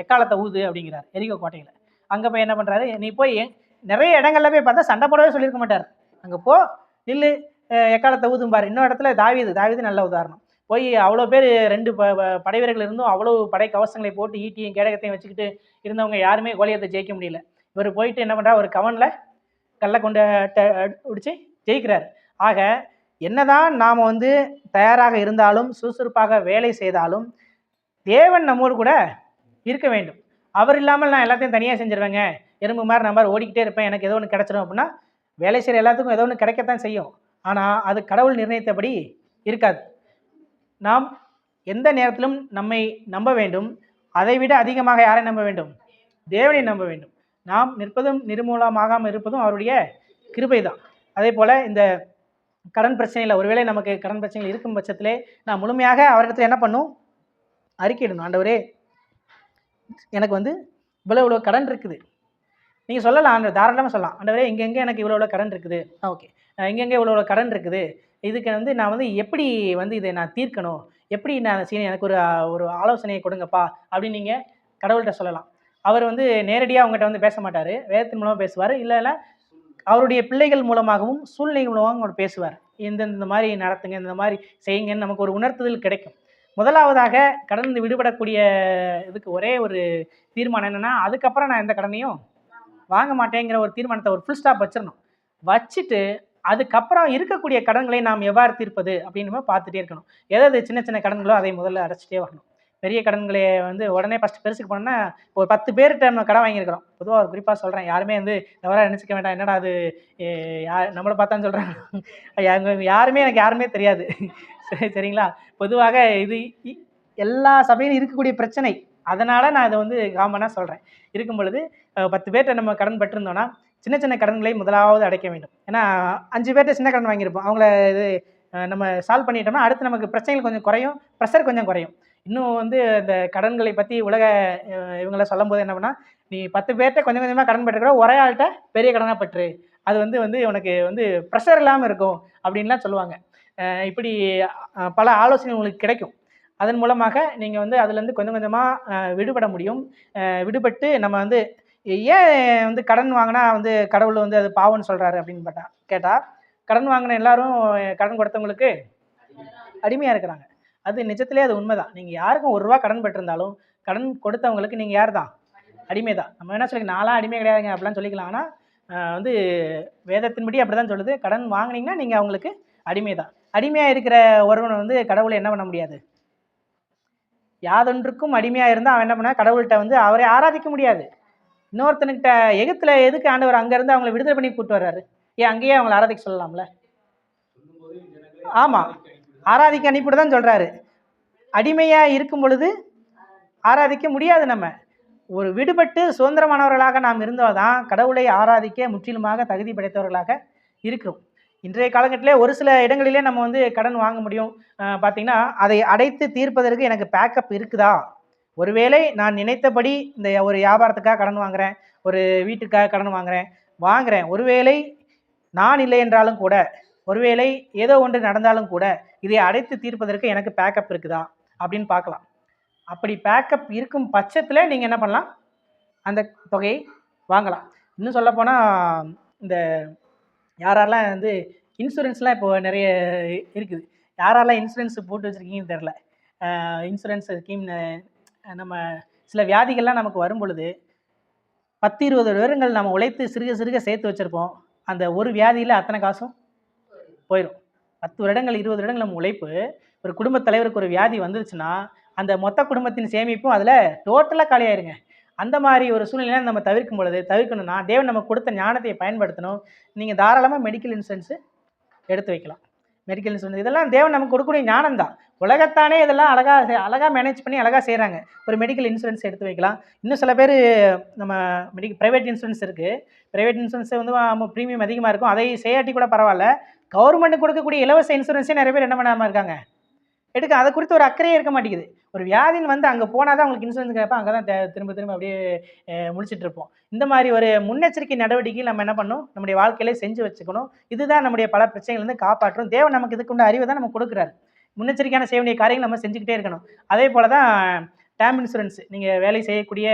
[SPEAKER 1] எக்காலத்தை ஊது அப்படிங்கிறார் எரிகோ கோட்டையில். அங்கே போய் என்ன பண்ணுறாரு, நீ போய் நிறைய இடங்கள்ல போய் பார்த்தா சண்டை போடவே சொல்லியிருக்க மாட்டார். அங்கே போ நில்லு எக்காலத்தை ஊதும்பார். இன்னொரு இடத்துல தாவீது நல்ல உதாரணம். போய் அவ்வளோ பேர் 2 படை வீரர்கள் இருந்தும் அவ்வளோ படை கவசங்களை போட்டு ஈட்டியும் கேடகத்தையும் வச்சுக்கிட்டு இருந்தவங்க யாருமே கோலியத்தை ஜெயிக்க முடியல. இவர் போயிட்டு என்ன பண்ணுறாரு, ஒரு கவனில் கல்லை கொண்டு பிடிச்சி ஜெயிக்கிறார். ஆக என்னதான் நாம் வந்து தயாராக இருந்தாலும் சுறுசுறுப்பாக வேலை செய்தாலும் தேவன் நம்மோடு கூட இருக்க வேண்டும். அவர் இல்லாமல் நான் எல்லாத்தையும் தனியாக செஞ்சிருவேங்க, எறும்பு மாதிரி நான் மாதிரி ஓடிக்கிட்டே இருப்பேன், எனக்கு ஏதோ ஒன்று கிடச்சிடும் அப்படின்னா வேலை செய்கிற எல்லாத்துக்கும் ஏதோ ஒன்று கிடைக்கத்தான் செய்யும். ஆனால் அது கடவுள் நிர்ணயித்தபடி இருக்காது. நாம் எந்த நேரத்திலும் நம்மை நம்ப வேண்டும். அதை விட அதிகமாக யாரை நம்ப வேண்டும்? தேவனை நம்ப வேண்டும். நாம் நிற்பதும் நிர்மூலமாகாமல் இருப்பதும் அவருடைய கிருபை தான். அதே போல் இந்த கடன் பிரச்சனையில் ஒருவேளை நமக்கு கடன் பிரச்சனைகள் இருக்கும் பட்சத்திலே நான் முழுமையாக அவரிடத்துல என்ன பண்ணும், அறிக்கையிடணும். ஆண்டவரே எனக்கு வந்து இவ்வளோ கடன் இருக்குது. நீங்கள் சொல்லலாம், ஆண்டவர் தாராளமாக சொல்லலாம், ஆண்டவரே இங்கெங்கே எனக்கு இவ்வளோ கடன் இருக்குது, ஓகே இங்கெங்கே இவ்வளோ கடன் இருக்குது, இதுக்கு வந்து நான் வந்து எப்படி வந்து இதை நான் தீர்க்கணும், எப்படி நான் செய்யணும், எனக்கு ஒரு ஆலோசனையை கொடுங்கப்பா அப்படின்னு நீங்கள் கடவுள்கிட்ட சொல்லலாம். அவர் வந்து நேரடியாக அவங்ககிட்ட வந்து பேச மாட்டார், வேதத்தின் மூலமாக பேசுவார், இல்லை அவருடைய பிள்ளைகள் மூலமாகவும் சூழ்நிலைகள் மூலமாகவும் அவர் பேசுவார். இந்த மாதிரி நடத்துங்க, இந்த மாதிரி செய்யுங்கன்னு நமக்கு ஒரு உணர்த்துதல் கிடைக்கும். முதலாவதாக கடன் விடுபடக்கூடிய இதுக்கு ஒரே ஒரு தீர்மானம் என்னென்னா, அதுக்கப்புறம் நான் எந்த கடனையும் வாங்க மாட்டேங்கிற ஒரு தீர்மானத்தை ஒரு ஃபுல் ஸ்டாப் வச்சிடணும். வச்சுட்டு அதுக்கப்புறம் இருக்கக்கூடிய கடன்களை நாம் எவ்வாறு தீர்ப்பது அப்படின்னு பார்த்துட்டே இருக்கணும். எதாவது சின்ன சின்ன கடன்களோ அதை முதல்ல அடைச்சிட்டே வரணும். பெரிய கடன்களை வந்து உடனே ஃபஸ்ட்டு பெருசுக்கு போனோம்னா, ஒரு 10 பேர்கிட்ட நம்ம கடன் வாங்கியிருக்கிறோம். பொதுவாக ஒரு குறிப்பாக சொல்கிறேன், யாருமே வந்து தவறாக நினச்சிக்க வேண்டாம், என்னடா அது நம்மளை பார்த்தான்னு சொல்கிறாங்க, எனக்கு யாருமே தெரியாது. சரிங்களா? பொதுவாக இது எல்லா சபையிலும் இருக்கக்கூடிய பிரச்சனை. அதனால் நான் இதை வந்து காமனாக சொல்கிறேன். இருக்கும் பொழுது 10 பேர்கிட்ட நம்ம கடன் பெற்றிருந்தோன்னா சின்ன சின்ன கடன்களை முதலாவது அடைக்க வேண்டும். ஏன்னா 5 பேர்கிட்ட சின்ன கடன் வாங்கியிருப்போம், அவங்கள இது நம்ம சால்வ் பண்ணிட்டோம்னா அடுத்து நமக்கு பிரச்சனைகள் கொஞ்சம் குறையும், ப்ரெஷர் கொஞ்சம் குறையும். இன்னும் வந்து இந்த கடன்களை பற்றி உலக இவங்கள சொல்லும் போது என்ன பண்ணால், நீ 10 பேர்கிட்ட கொஞ்சம் கொஞ்சமாக கடன் பெற்றுக்கிற, ஒரே ஆள்கிட்ட பெரிய கடனாக பெற்று, அது வந்து உனக்கு வந்து ப்ரெஷர் இல்லாமல் இருக்கும் அப்படின்லாம் சொல்லுவாங்க. இப்படி பல ஆலோசனை உங்களுக்கு கிடைக்கும். அதன் மூலமாக நீங்கள் வந்து அதுலேருந்து கொஞ்சம் கொஞ்சமாக விடுபட முடியும். விடுபட்டு நம்ம வந்து ஏன் வந்து கடன் வாங்கினா வந்து கடவுள் வந்து அது பாவம்னு சொல்கிறாரு அப்படின்னு கேட்டால், கடன் வாங்கின எல்லாரும் கடன் கொடுத்தவங்களுக்கு அடிமையாக இருக்கிறாங்க. அது நிஜத்திலே அது உண்மைதான். நீங்கள் யாருக்கும் ரூ. 1 கடன் பெற்றிருந்தாலும் கடன் கொடுத்தவங்களுக்கு நீங்கள் யார் தான்? அடிமை தான். நம்ம என்ன சொல்லி நான்லாம் அடிமை கிடையாதுங்க அப்படிலாம் சொல்லிக்கலாம். ஆனால் வந்து வேதத்தின்படி அப்படி தான் சொல்லுது. கடன் வாங்கினீங்கன்னா நீங்கள் அவங்களுக்கு அடிமை தான். அடிமையாக இருக்கிற ஒருவனை வந்து கடவுளை என்ன பண்ண முடியாது? யாதொன்றுக்கும் அடிமையாக இருந்தால் அவன் என்ன பண்ண கடவுள்கிட்ட வந்து அவரை ஆராதிக்க முடியாது. இன்னொருத்தனுக்கிட்ட எகிப்துல எதுக்கு ஆண்டவர் அங்கேருந்து அவங்களை விடுதலை பண்ணி கூப்பிட்டு வர்றாரு? ஏன் அங்கேயே அவங்களை ஆராதிக்க சொல்லலாம்ல? ஆமாம், ஆராதிக்க அனுப்பிட்டு தான் சொல்கிறாரு. அடிமையாக இருக்கும் பொழுது ஆராதிக்க முடியாது. நம்ம ஒரு விடுபட்டு சுதந்திரமானவர்களாக நாம் இருந்தால் தான் கடவுளை ஆராதிக்க முற்றிலுமாக தகுதி படைத்தவர்களாக இருக்கிறோம். இன்றைய காலகட்டத்திலே ஒரு சில இடங்களிலே நம்ம வந்து கடன் வாங்க முடியும். பார்த்திங்கன்னா அதை அடைத்து தீர்ப்பதற்கு எனக்கு பேக்கப் இருக்குதா? ஒருவேளை நான் நினைத்தபடி இந்த ஒரு வியாபாரத்துக்காக கடன் வாங்குகிறேன், ஒரு வீட்டுக்காக கடன் வாங்குகிறேன். ஒருவேளை நான் இல்லை என்றாலும் கூட, ஒருவேளை ஏதோ ஒன்று நடந்தாலும் கூட இதை அடைத்து தீர்ப்பதற்கு எனக்கு பேக்கப் இருக்குதா அப்படின்னு பார்க்கலாம். அப்படி பேக்கப் இருக்கும் பட்சத்தில் நீங்கள் என்ன பண்ணலாம்? அந்த தொகையை வாங்கலாம். இன்னும் சொல்லப்போனால் இந்த யாரெல்லாம் வந்து இன்சூரன்ஸ்லாம் இப்போ நிறைய இருக்குது. யாரெல்லாம் இன்சூரன்ஸ் போட்டு வச்சுருக்கீங்கன்னு தெரில. இன்சூரன்ஸ் ஸ்கீம் நம்ம சில வியாதிகள்லாம் நமக்கு வரும் பொழுது 10-20 வருடங்கள் நம்ம உழைத்து சிறுக சிறுக சேர்த்து வச்சுருப்போம். அந்த ஒரு வியாதியில் அத்தனை காசும் போயிடும். 10 வருடங்கள் 20 வருடங்கள் நம்ம உழைப்பு, ஒரு குடும்பத் தலைவருக்கு ஒரு வியாதி வந்துருச்சுன்னா அந்த மொத்த குடும்பத்தின் சேமிப்பும் அதில் டோட்டலாக காலியாயிருங்க. அந்த மாதிரி ஒரு சூழ்நிலையை நம்ம தவிர்க்கணும்னா தேவன் நமக்கு கொடுத்த ஞானத்தை பயன்படுத்தணும். நீங்கள் தாராளமாக மெடிக்கல் இன்சூரன்ஸு எடுத்து வைக்கலாம். மெடிக்கல் இன்சூரன்ஸ் இதெல்லாம் தேவன் நமக்கு கொடுக்கக்கூடிய ஞானம் தான். உலகத்தானே இதெல்லாம் அழகாக மேனேஜ் பண்ணி அழகாக செய்கிறாங்க. ஒரு மெடிக்கல் இன்சூரன்ஸ் எடுத்து வைக்கலாம். இன்னும் சில பேர் நம்ம ப்ரைவேட் இன்சூரன்ஸ் இருக்குது. ப்ரைவேட் இன்சூரன்ஸ் வந்து ப்ரீமியம் அதிகமாக இருக்கும். அதை செய்யாட்டி கூட பரவாயில்ல. கவர்மெண்ட் கொடுக்கக்கூடிய இலவச இன்சூரன்ஸே நிறைய பேர் என்ன பண்ணாமல் இருக்காங்க, அதை குறித்து ஒரு அக்கறையே இருக்க மாட்டேங்குது. ஒரு வியாதின்னு வந்து அங்கே போனால் தான் உங்களுக்கு இன்சூரன்ஸ் கேட்போம். அங்கே தான் திரும்ப திரும்ப அப்படியே முடிச்சுட்டு இருப்போம். இந்த மாதிரி ஒரு முன்னெச்சரிக்கை நடவடிக்கை நம்ம என்ன பண்ணணும், நம்முடைய வாழ்க்கையிலே செஞ்சு வச்சுக்கணும். இதுதான் நம்முடைய பல பிரச்சனைகள்லேருந்து காப்பாற்றும். தேவன் நமக்கு இதுக்குண்ட அறிவை தான் நம்ம கொடுக்குறாரு. முன்னெச்சரிக்கையான செய்ய வேண்டிய காரியங்கள் நம்ம செஞ்சுக்கிட்டே இருக்கணும். அதே போல் தான் டேர்ம் இன்சூரன்ஸ். நீங்கள் வேலை செய்யக்கூடிய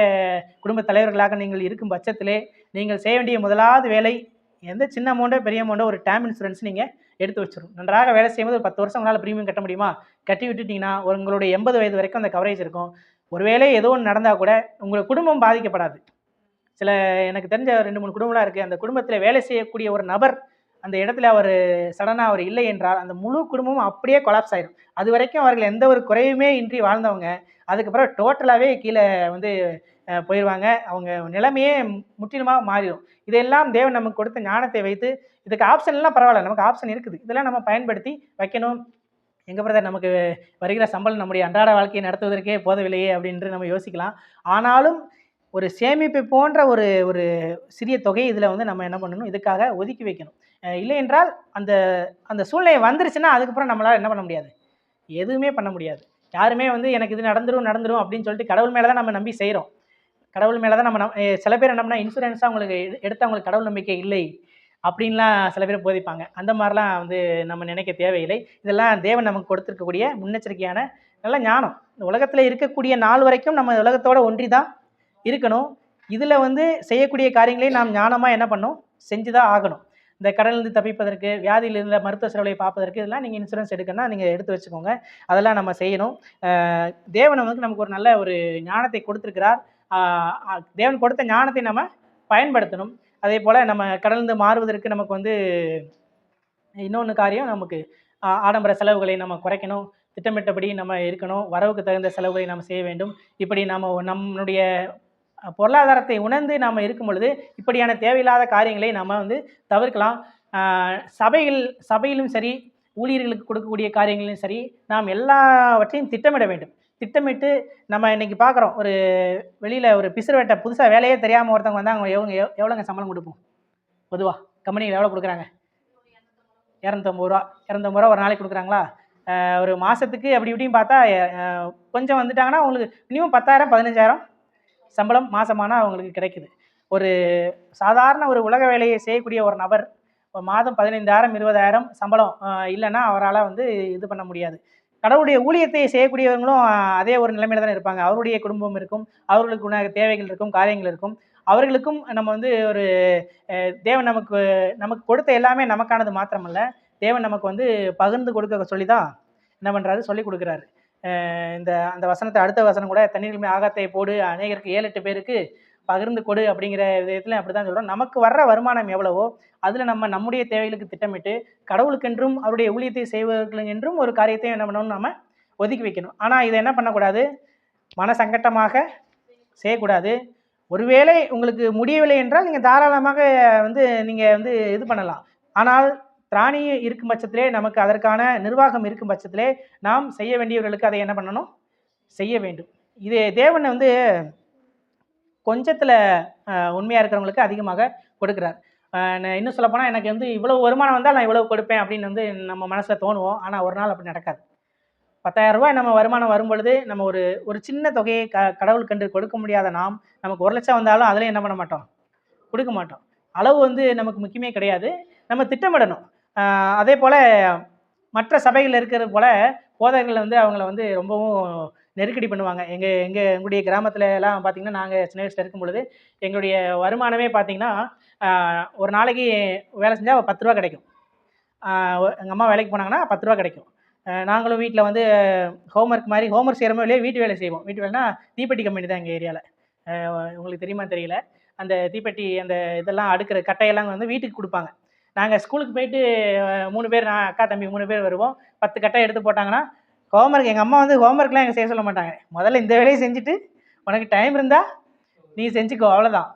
[SPEAKER 1] குடும்பத் தலைவர்களாக நீங்கள் இருக்கும் பட்சத்திலே நீங்கள் செய்ய வேண்டிய முதலாவது வேலை, எந்த சின்ன அமௌண்ட்டோ பெரிய அமௌண்ட்டோ ஒரு டேர்ம் இன்சூரன்ஸ் நீங்கள் எடுத்து வச்சிடும். நன்றாக வேலை செய்யும்போது ஒரு 10 வருஷம் உங்களால் ப்ரீமியம் கட்ட முடியுமா? கட்டி விட்டுட்டிங்கன்னா உங்களுடைய 80 வயது வரைக்கும் அந்த கவரேஜ் இருக்கும். ஒருவேளை ஏதோ ஒன்று நடந்தால் கூட உங்கள் குடும்பம் பாதிக்கப்படாது. சில எனக்கு தெரிஞ்ச 2-3 குடும்பம்லாம் இருக்குது. அந்த குடும்பத்தில் வேலை செய்யக்கூடிய ஒரு நபர் அந்த இடத்துல அவர் சடனாக அவர் இல்லை என்றால் அந்த முழு குடும்பமும் அப்படியே கொலாப்ஸ் ஆயிடும். அது வரைக்கும் அவர்கள் எந்த ஒரு குறையுமே இன்றி வாழ்ந்தவங்க அதுக்கப்புறம் டோட்டலாகவே கீழே வந்து போயிடுவாங்க. அவங்க நிலைமையே முற்றிலுமாக மாறிடும். இதெல்லாம் தேவன் நமக்கு கொடுத்த ஞானத்தை வைத்து, இதுக்கு ஆப்ஷன்லாம் பரவாயில்ல, நமக்கு ஆப்ஷன் இருக்குது. இதெல்லாம் நம்ம பயன்படுத்தி வைக்கணும். எங்கள் பிரதர் நமக்கு வருகிற சம்பளம் நம்முடைய அன்றாட வாழ்க்கையை நடத்துவதற்கே போதவில்லையே அப்படின்று நம்ம யோசிக்கலாம். ஆனாலும் ஒரு சேமிப்பு போன்ற ஒரு ஒரு சிறிய தொகை இதில் வந்து நம்ம என்ன பண்ணணும், இதுக்காக ஒதுக்கி வைக்கணும். இல்லை என்றால் அந்த அந்த சூழ்நிலை வந்துருச்சுன்னா அதுக்கப்புறம் நம்மளால் என்ன பண்ண முடியாது, எதுவுமே பண்ண முடியாது. யாருமே வந்து எனக்கு இது நடந்துடும் அப்படின்னு சொல்லிட்டு கடவுள் மேலே தான் நம்ம நம்பி செய்கிறோம். கடவுள் மேலே தான் நம்ம சில பேர் என்ன பண்ணால் இன்சூரன்ஸாக அவங்களுக்கு எடுத்து அவங்களுக்கு கடவுள் நம்பிக்கை இல்லை அப்படின்லாம் சில பேர் போதிப்பாங்க. அந்த மாதிரிலாம் வந்து நம்ம நினைக்க தேவையில்லை. இதெல்லாம் தேவன் நமக்கு கொடுத்துருக்கக்கூடிய முன்னெச்சரிக்கையான நல்ல ஞானம். இந்த உலகத்தில் இருக்கக்கூடிய நாள் வரைக்கும் நம்ம உலகத்தோடு ஒன்றி தான் இருக்கணும். இதில் வந்து செய்யக்கூடிய காரியங்களை நாம் ஞானமாக என்ன பண்ணணும், செஞ்சு தான் ஆகணும். இந்த கடலிலிருந்து தப்பிப்பதற்கு, வியாதியிலிருந்து மருத்துவ செலவுகளை பார்ப்பதற்கு இதெல்லாம் நீங்கள் இன்சூரன்ஸ் எடுக்கணும்னா நீங்கள் எடுத்து வச்சுக்கோங்க. அதெல்லாம் நம்ம செய்யணும். தேவன் வந்து நமக்கு ஒரு நல்ல ஒரு ஞானத்தை கொடுத்துருக்கிறார். தேவன் கொடுத்த ஞானத்தை நம்ம பயன்படுத்தணும். அதே போல் நம்ம கடலிருந்து மாறுவதற்கு நமக்கு வந்து இன்னொன்று காரியம், நமக்கு ஆடம்பர செலவுகளை நம்ம குறைக்கணும். திட்டமிட்டபடி நம்ம இருக்கணும். வரவுக்கு தகுந்த செலவுகளை நம்ம செய்ய வேண்டும். இப்படி நம்மளுடைய பொருளாதாரத்தை உணர்ந்து நாம் இருக்கும் பொழுது இப்படியான தேவையில்லாத காரியங்களை நம்ம வந்து தவிர்க்கலாம். சபையிலும் சரி, ஊழியர்களுக்கு கொடுக்கக்கூடிய காரியங்களிலும் சரி, நாம் எல்லாவற்றையும் திட்டமிட வேண்டும். திட்டமிட்டு நம்ம இன்றைக்கி பார்க்குறோம், ஒரு வெளியில் ஒரு பிசுறு புதுசாக வேலையே தெரியாமல் ஒருத்தவங்க வந்தால் அவங்க எவ்வளோங்க சம்பளம் கொடுப்போம்? பொதுவாக கம்பெனியில் எவ்வளோ கொடுக்குறாங்க? 250 ரூபா. 250 ரூபா ஒரு நாளைக்கு கொடுக்குறாங்களா? ஒரு மாதத்துக்கு அப்படி இப்படின்னு பார்த்தா கொஞ்சம் வந்துட்டாங்கன்னா அவங்களுக்கு மினிமம் 10,000 15,000 சம்பளம் மாதமானால் அவங்களுக்கு கிடைக்குது. ஒரு சாதாரண ஒரு உலக வேலையை செய்யக்கூடிய ஒரு நபர் மாதம் 15,000 20,000 சம்பளம் இல்லைன்னா அவரால் வந்து இது பண்ண முடியாது. கடவுளுடைய ஊழியத்தை செய்யக்கூடியவங்களும் அதே ஒரு நிலைமையில தானே இருப்பாங்க. அவருடைய குடும்பம் இருக்கும், அவர்களுக்குள்ள தேவைகள் இருக்கும், காரியங்கள் இருக்கும். அவர்களுக்கும் நம்ம வந்து ஒரு தேவன் நமக்கு நமக்கு கொடுத்த எல்லாமே நமக்கானது மாத்திரமல்ல, தேவன் நமக்கு வந்து பகிர்ந்து கொடுக்க சொல்லி தான் என்ன பண்ணுறாரு, சொல்லிக் கொடுக்குறாரு. இந்த அந்த வசனத்தை அடுத்த வசனம் கூட, தண்ணீர் மேல் ஆகாத்தை போடு, அநேகருக்கு 7-8 பேருக்கு பகிர்ந்து கொடு அப்படிங்கிற விதத்தில் அப்படி தான் சொல்கிறோம். நமக்கு வர்ற வருமானம் எவ்வளவோ அதில் நம்ம நம்முடைய தேவைகளுக்கு திட்டமிட்டு கடவுளுக்கென்றும் அவருடைய ஊழியத்தை செய்வர்கள் என்றும் ஒரு காரியத்தை என்ன பண்ணணும், நம்ம ஒதுக்கி வைக்கணும். ஆனால் இதை என்ன பண்ணக்கூடாது, மன சங்கட்டமாக செய்யக்கூடாது. ஒருவேளை உங்களுக்கு முடியவில்லை என்றால் நீங்கள் தாராளமாக வந்து நீங்கள் வந்து இது பண்ணலாம். ஆனால் திராணி இருக்கும் பட்சத்திலே, நமக்கு அதற்கான நிர்வாகம் இருக்கும் பட்சத்திலே நாம் செய்ய வேண்டியவர்களுக்கு அதை என்ன பண்ணணும், செய்ய வேண்டும். இது தேவன் வந்து கொஞ்சத்தில் உண்மையாக இருக்கிறவங்களுக்கு அதிகமாக கொடுக்குறார். இன்னும் சொல்லப்போனால் எனக்கு வந்து இவ்வளோ வருமானம் வந்தால் நான் இவ்வளோ கொடுப்பேன் அப்படின்னு வந்து நம்ம மனசில் தோணுவோம். ஆனால் ஒரு நாள் அப்படி நடக்காது. 10,000 ரூபாய் நம்ம வருமானம் வரும் பொழுது நம்ம ஒரு சின்ன தொகையை கடவுள் கண்டு கொடுக்க முடியாத நாம், நமக்கு 1,00,000 வந்தாலும் அதில் என்ன பண்ண மாட்டோம், கொடுக்க மாட்டோம். அளவு வந்து நமக்கு முக்கியமே கிடையாது. நம்ம திட்டமிடணும். அதே போல் மற்ற சபைகளில் இருக்கிறது போல் போதகர்கள் வந்து அவங்கள வந்து ரொம்பவும் நெருக்கடி பண்ணுவாங்க. எங்களுடைய கிராமத்தில் எல்லாம் பார்த்திங்கன்னா, நாங்கள் சின்ன வயசில் இருக்கும் பொழுது எங்களுடைய வருமானமே பார்த்திங்கன்னா, ஒரு நாளைக்கு வேலை செஞ்சால் 10 ரூபா கிடைக்கும். எங்கள் அம்மா வேலைக்கு போனாங்கன்னா 10 ரூபா கிடைக்கும். நாங்களும் வீட்டில் வந்து ஹோம்ஒர்க் செய்கிறோமோ இல்லையோ வீட்டு வேலை செய்வோம். வீட்டு வேலைனா தீப்பெட்டி கம்பெனி தான் எங்கள் ஏரியாவில். உங்களுக்கு தெரியுமா தெரியல. அந்த தீப்பெட்டி அந்த இதெல்லாம் அடுக்கிற கட்டையெல்லாம் வந்து வீட்டுக்கு கொடுப்பாங்க. நாங்கள் ஸ்கூலுக்கு போயிட்டு 3 பேர், நான் அக்கா தம்பி 3 பேர் வருவோம். 10 கட்டை எடுத்து போட்டாங்கன்னா ஹோம்ஒர்க், எங்கள் அம்மா வந்து ஹோம்ஒர்க்லாம் எங்கள் செய்ய சொல்ல மாட்டாங்க. முதல்ல இந்த வேலையை செஞ்சுட்டு உனக்கு டைம் இருந்தால் நீ செஞ்சுக்கோ, அவ்வளோதான்.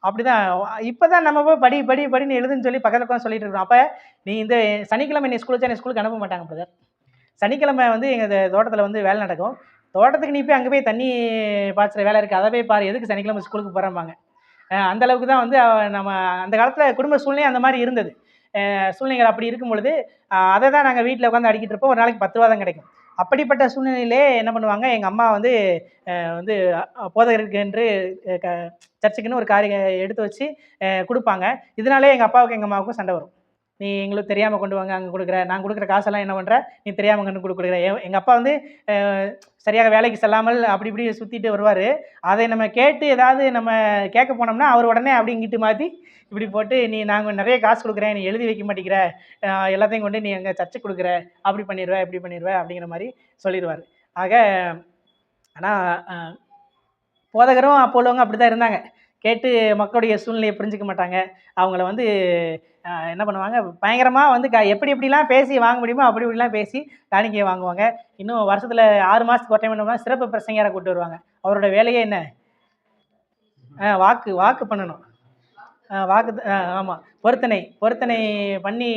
[SPEAKER 1] அப்படி தான். இப்போ தான் நம்ம போய் படின்னு எழுதுன்னு சொல்லி பக்கத்தில் உட்காந்து சொல்லிட்டு இருக்கோம். அப்போ நீ இந்த சனிக்கிழமை நீ ஸ்கூலுக்கு அனுப்ப மாட்டாங்க பிரதர். சனிக்கிழமை வந்து எங்கள் தோட்டத்தில் வந்து வேலை நடக்கும். தோட்டத்துக்கு நீ போய் அங்கே போய் தண்ணி பாய்ச்சுற வேலை இருக்குது, அதை போய் பாரு, எதுக்கு சனிக்கிழமை ஸ்கூலுக்கு போகிறோம்பாங்க. அந்த அளவுக்கு தான் வந்து நம்ம அந்த காலத்தில் குடும்ப சூழ்நிலை அந்த மாதிரி இருந்தது. சூழ்நிலைகள் அப்படி இருக்கும் பொழுது அதை தான் நாங்கள் வீட்டில் உட்காந்து அடிக்கிட்டு இருப்போம். ஒரு நாளைக்கு 10 ரூபா தான் கிடைக்கும். அப்படிப்பட்ட சூழ்நிலையிலே என்ன பண்ணுவாங்க, எங்கள் அம்மா வந்து வந்து போதகருக்கு என்று சர்ச்சுக்குன்னு ஒரு காரியம் எடுத்து வச்சு கொடுப்பாங்க. இதனாலே எங்கள் அப்பாவுக்கும் எங்கள் அம்மாவுக்கும் சண்டை வரும். நீ எங்களுக்கு தெரியாமல் கொண்டு வாங்க, அங்கே கொடுக்குற, நான் கொடுக்குற காசெல்லாம் என்ன பண்ணுற, நீ தெரியாமல் கொண்டு கொடுக்குற. எங்கள் அப்பா வந்து சரியாக வேலைக்கு செல்லாமல் அப்படி இப்படி சுற்றிட்டு வருவார். அதை நம்ம கேட்டு ஏதாவது நம்ம கேட்க போனோம்னா அவர் உடனே அப்படி இங்கிட்டு மாற்றி இப்படி போட்டு, நாங்கள் நிறைய காசு கொடுக்குறேன், நீ எழுதி வைக்க மாட்டேங்கிற, எல்லாத்தையும் கொண்டு நீ எங்கள் சர்ச்சை கொடுக்குற, அப்படி பண்ணிடுவேன் இப்படி பண்ணிடுவேன் அப்படிங்கிற மாதிரி சொல்லிடுவார். ஆக ஆனால் போதகரும் அப்போ உள்ளவங்க அப்படி தான் இருந்தாங்க. கேட்டு மக்களுடைய சூழ்நிலையை புரிஞ்சிக்க மாட்டாங்க. அவங்கள வந்து என்ன பண்ணுவாங்க, பயங்கரமாக வந்து எப்படிலாம் பேசி வாங்க முடியுமோ அப்படி இப்படிலாம் பேசி காணிக்கையை வாங்குவாங்க. இன்னும் வருஷத்தில் 6 மாதத்துக்கு ஒரு டைம் என்ன பண்ணால் சிறப்பு பிரசங்கரை கூப்பிட்டு வருவாங்க. அவரோட வேலையே என்ன, வாக்கு பண்ணணும். வாக்கு ஆமாம், பொருத்தனை பண்ணி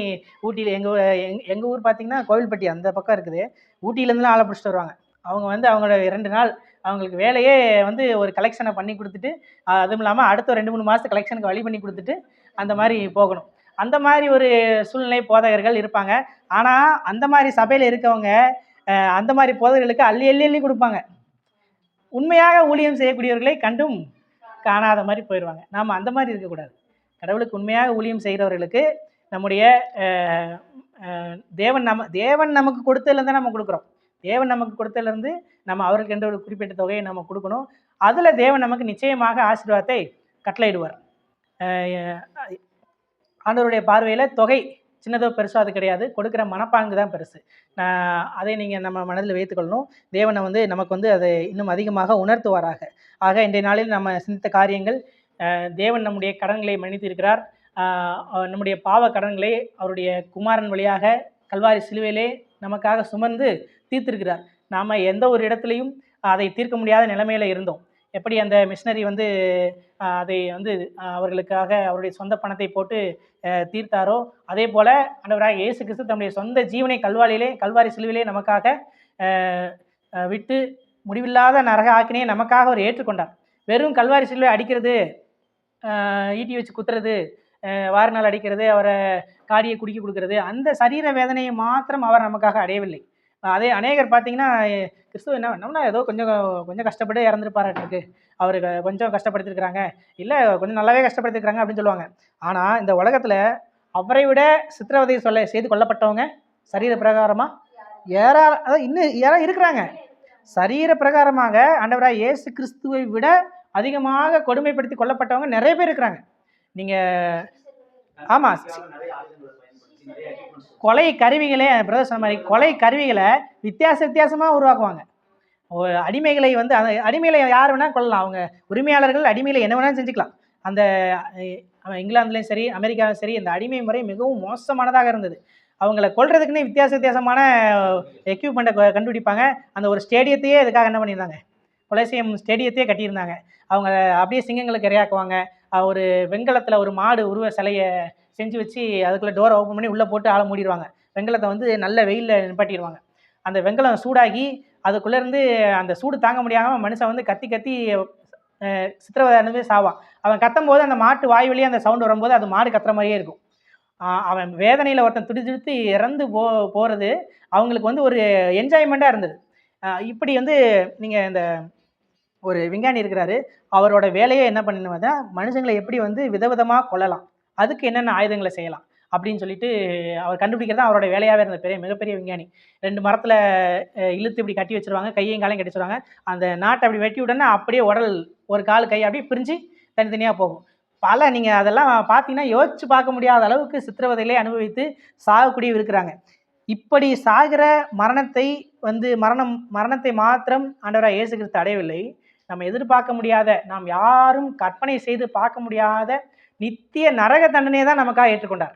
[SPEAKER 1] ஊட்டியில் எங்கள் ஊர் பார்த்திங்கன்னா கோவில்பட்டி அந்த பக்கம் இருக்குது. ஊட்டியிலேருந்துலாம் ஆளை பிடிச்சிட்டு வருவாங்க. அவங்க வந்து அவங்களோட 2 நாள் அவங்களுக்கு வேலையே வந்து ஒரு கலெக்ஷனை பண்ணி கொடுத்துட்டு, அதுவும் இல்லாமல் அடுத்த 2-3 மாதத்துக்கு கலெக்ஷனுக்கு வழி பண்ணி கொடுத்துட்டு அந்த மாதிரி போகணும். அந்த மாதிரி ஒரு சூழ்நிலை போதகர்கள் இருப்பாங்க. ஆனால் அந்த மாதிரி சபையில் இருக்கவங்க அந்த மாதிரி போதகர்களுக்கு அள்ளி அள்ளி அள்ளி கொடுப்பாங்க. உண்மையாக ஊழியம் செய்யக்கூடியவர்களை கண்டும் காணாத மாதிரி போயிடுவாங்க. நாம் அந்த மாதிரி இருக்கக்கூடாது. கடவுளுக்கு உண்மையாக ஊழியம் செய்கிறவர்களுக்கு நம்முடைய தேவன் நமக்கு கொடுத்ததுலேருந்து நம்ம கொடுக்குறோம். தேவன் நமக்கு கொடுத்ததுலேருந்து நம்ம அவருக்கு என்ற ஒரு குறிப்பிட்ட தொகையை நம்ம கொடுக்கணும். அதில் தேவன் நமக்கு நிச்சயமாக ஆசீர்வாதத்தை கட்டளையிடுவார். ஆண்டவருடைய பார்வையில் தொகை சின்னதோ பெருசோ அது கிடையாது, கொடுக்குற மனப்பாங்கு தான் பெருசு. அதை நீங்கள் நம்ம மனதில் வைத்துக்கொள்ளணும். தேவனை வந்து நமக்கு வந்து அதை இன்னும் அதிகமாக உணர்த்துவாராக. ஆக இன்றைய நாளில் நம்ம சிந்தித்த காரியங்கள், தேவன் நம்முடைய கடன்களை மன்னித்திருக்கிறார். நம்முடைய பாவ கடன்களை அவருடைய குமாரன் வழியாக கல்வாரி சிலுவையிலே நமக்காக சுமந்து தீர்த்திருக்கிறார். நாம் எந்த ஒரு இடத்துலையும் அதை தீர்க்க முடியாத நிலைமையில் இருந்தோம். எப்படி அந்த மிஷினரி வந்து அதை வந்து அவர்களுக்காக அவருடைய சொந்த பணத்தை போட்டு தீர்த்தாரோ, அதே போல் ஆண்டவராக இயேசு கிறிஸ்து தம்முடைய சொந்த ஜீவனை கல்வாரி சிலுவிலே நமக்காக விட்டு முடிவில்லாத நரக ஆக்கினையை நமக்காக அவர் ஏற்றுக்கொண்டார். வெறும் கல்வாரி சிலுவை அடிக்கிறது, ஈட்டி வச்சு குத்துறது, வார நாள் அடிக்கிறது, அவரை காடியை குடிக்க கொடுக்கறது, அந்த சரீர வேதனையை மாத்திரம் அவர் நமக்காக அடையவில்லை. அதே அநேகர் பார்த்தீங்கன்னா, கிறிஸ்துவ என்ன ஏதோ கொஞ்சம் கஷ்டப்பட்டு இறந்துருப்பாருக்கு, அவருக்கு கொஞ்சம் கஷ்டப்படுத்திருக்கிறாங்க, இல்லை கொஞ்சம் நல்லாவே கஷ்டப்படுத்திருக்கிறாங்க அப்படின்னு சொல்லுவாங்க. ஆனால் இந்த உலகத்தில் அவரை விட சித்திரவதை செய்து கொல்லப்பட்டவங்க சரீர பிரகாரமாக அதாவது இன்னும் யாராவது இருக்கிறாங்க. சரீர பிரகாரமாக ஆண்டவராக இயேசு கிறிஸ்துவை விட அதிகமாக கொடுமைப்படுத்தி கொல்லப்பட்டவங்க நிறைய பேர் இருக்கிறாங்க. நீங்கள் ஆமாம், கொலை கருவிகளே பிரதர் சொன்ன மாதிரி கொலை கருவிகளை வித்தியாசமாக உருவாக்குவாங்க. அடிமைகளை வந்து அந்த அடிமைகளை யார் வேணால் கொள்ளலாம். அவங்க உரிமையாளர்கள் அடிமைகளை என்ன வேணாலும் செஞ்சுக்கலாம். அந்த இங்கிலாந்துலேயும் சரி அமெரிக்காவும் சரி இந்த அடிமை முறை மிகவும் மோசமானதாக இருந்தது. அவங்கள கொல்றதுக்குன்னு வித்தியாசமான எக்யூப்மெண்ட்டை கண்டுபிடிப்பாங்க. அந்த ஒரு ஸ்டேடியத்தையே இதுக்காக என்ன பண்ணியிருந்தாங்க, கொலைசியம் ஸ்டேடியத்தையே கட்டியிருந்தாங்க. அவங்க அப்படியே சிங்கங்களுக்கு இரையாக்குவாங்க. ஒரு வெண்கலத்தில் ஒரு மாடு உருவ சிலையை செஞ்சு வச்சு அதுக்குள்ளே டோரை ஓப்பன் பண்ணி உள்ளே போட்டு ஆளை மூடிடுவாங்க. வெண்கலத்தை வந்து நல்ல வெயிலில் நிப்பாட்டிடுவாங்க. அந்த வெண்கலம் சூடாகி அதுக்குள்ளேருந்து அந்த சூடு தாங்க முடியாமல் மனுஷன் வந்து கத்தி சித்திரவதை அனுபவி சாவான். அவன் கத்தும் போது அந்த மாட்டு வாய் வழியாக அந்த சவுண்ட் வரும்போது அது மாடு கத்துற மாதிரியே இருக்கும். அவன் வேதனையில் ஒருத்தன் துடித்து இறந்து போகிறது அவங்களுக்கு வந்து ஒரு என்ஜாய்மெண்ட்டாக இருந்தது. இப்படி வந்து நீங்கள் இந்த ஒரு விஞ்ஞானி இருக்கிறாரு, அவரோட வேலையை என்ன பண்ணணும்னா மனுஷங்களை எப்படி வந்து விதவிதமாக கொல்லலாம், அதுக்கு என்னென்ன ஆயுதங்களை செய்யலாம் அப்படின்னு சொல்லிட்டு அவர் கண்டுபிடிக்கிறது தான் அவரோட வேலையாகவே இருந்த மிகப்பெரிய விஞ்ஞானி. 2 மரத்தில் இழுத்து இப்படி கட்டி வச்சுருவாங்க, கையையும் காலையும் கட்டி வச்சுருவாங்க. அந்த நாட்டை அப்படி வெட்டி விட்டோன்னா அப்படியே உடல் ஒரு கால் கை அப்படியே பிரிஞ்சு தனித்தனியாக போகும். நீங்கள் அதெல்லாம் பார்த்தீங்கன்னா யோசிச்சு பார்க்க முடியாத அளவுக்கு சித்திரவதையிலே அனுபவித்து சாகக்கூடிய இருக்கிறாங்க. இப்படி சாகிற மரணத்தை வந்து மரணத்தை மாத்திரம் ஆண்டவராக இயேசு கிறிஸ்து அடையவில்லை. நம்ம எதிர்பார்க்க முடியாத, நாம் யாரும் கற்பனை செய்து பார்க்க முடியாத நித்திய நரக தண்டனையை தான் நமக்காக ஏற்றுக்கொண்டார்.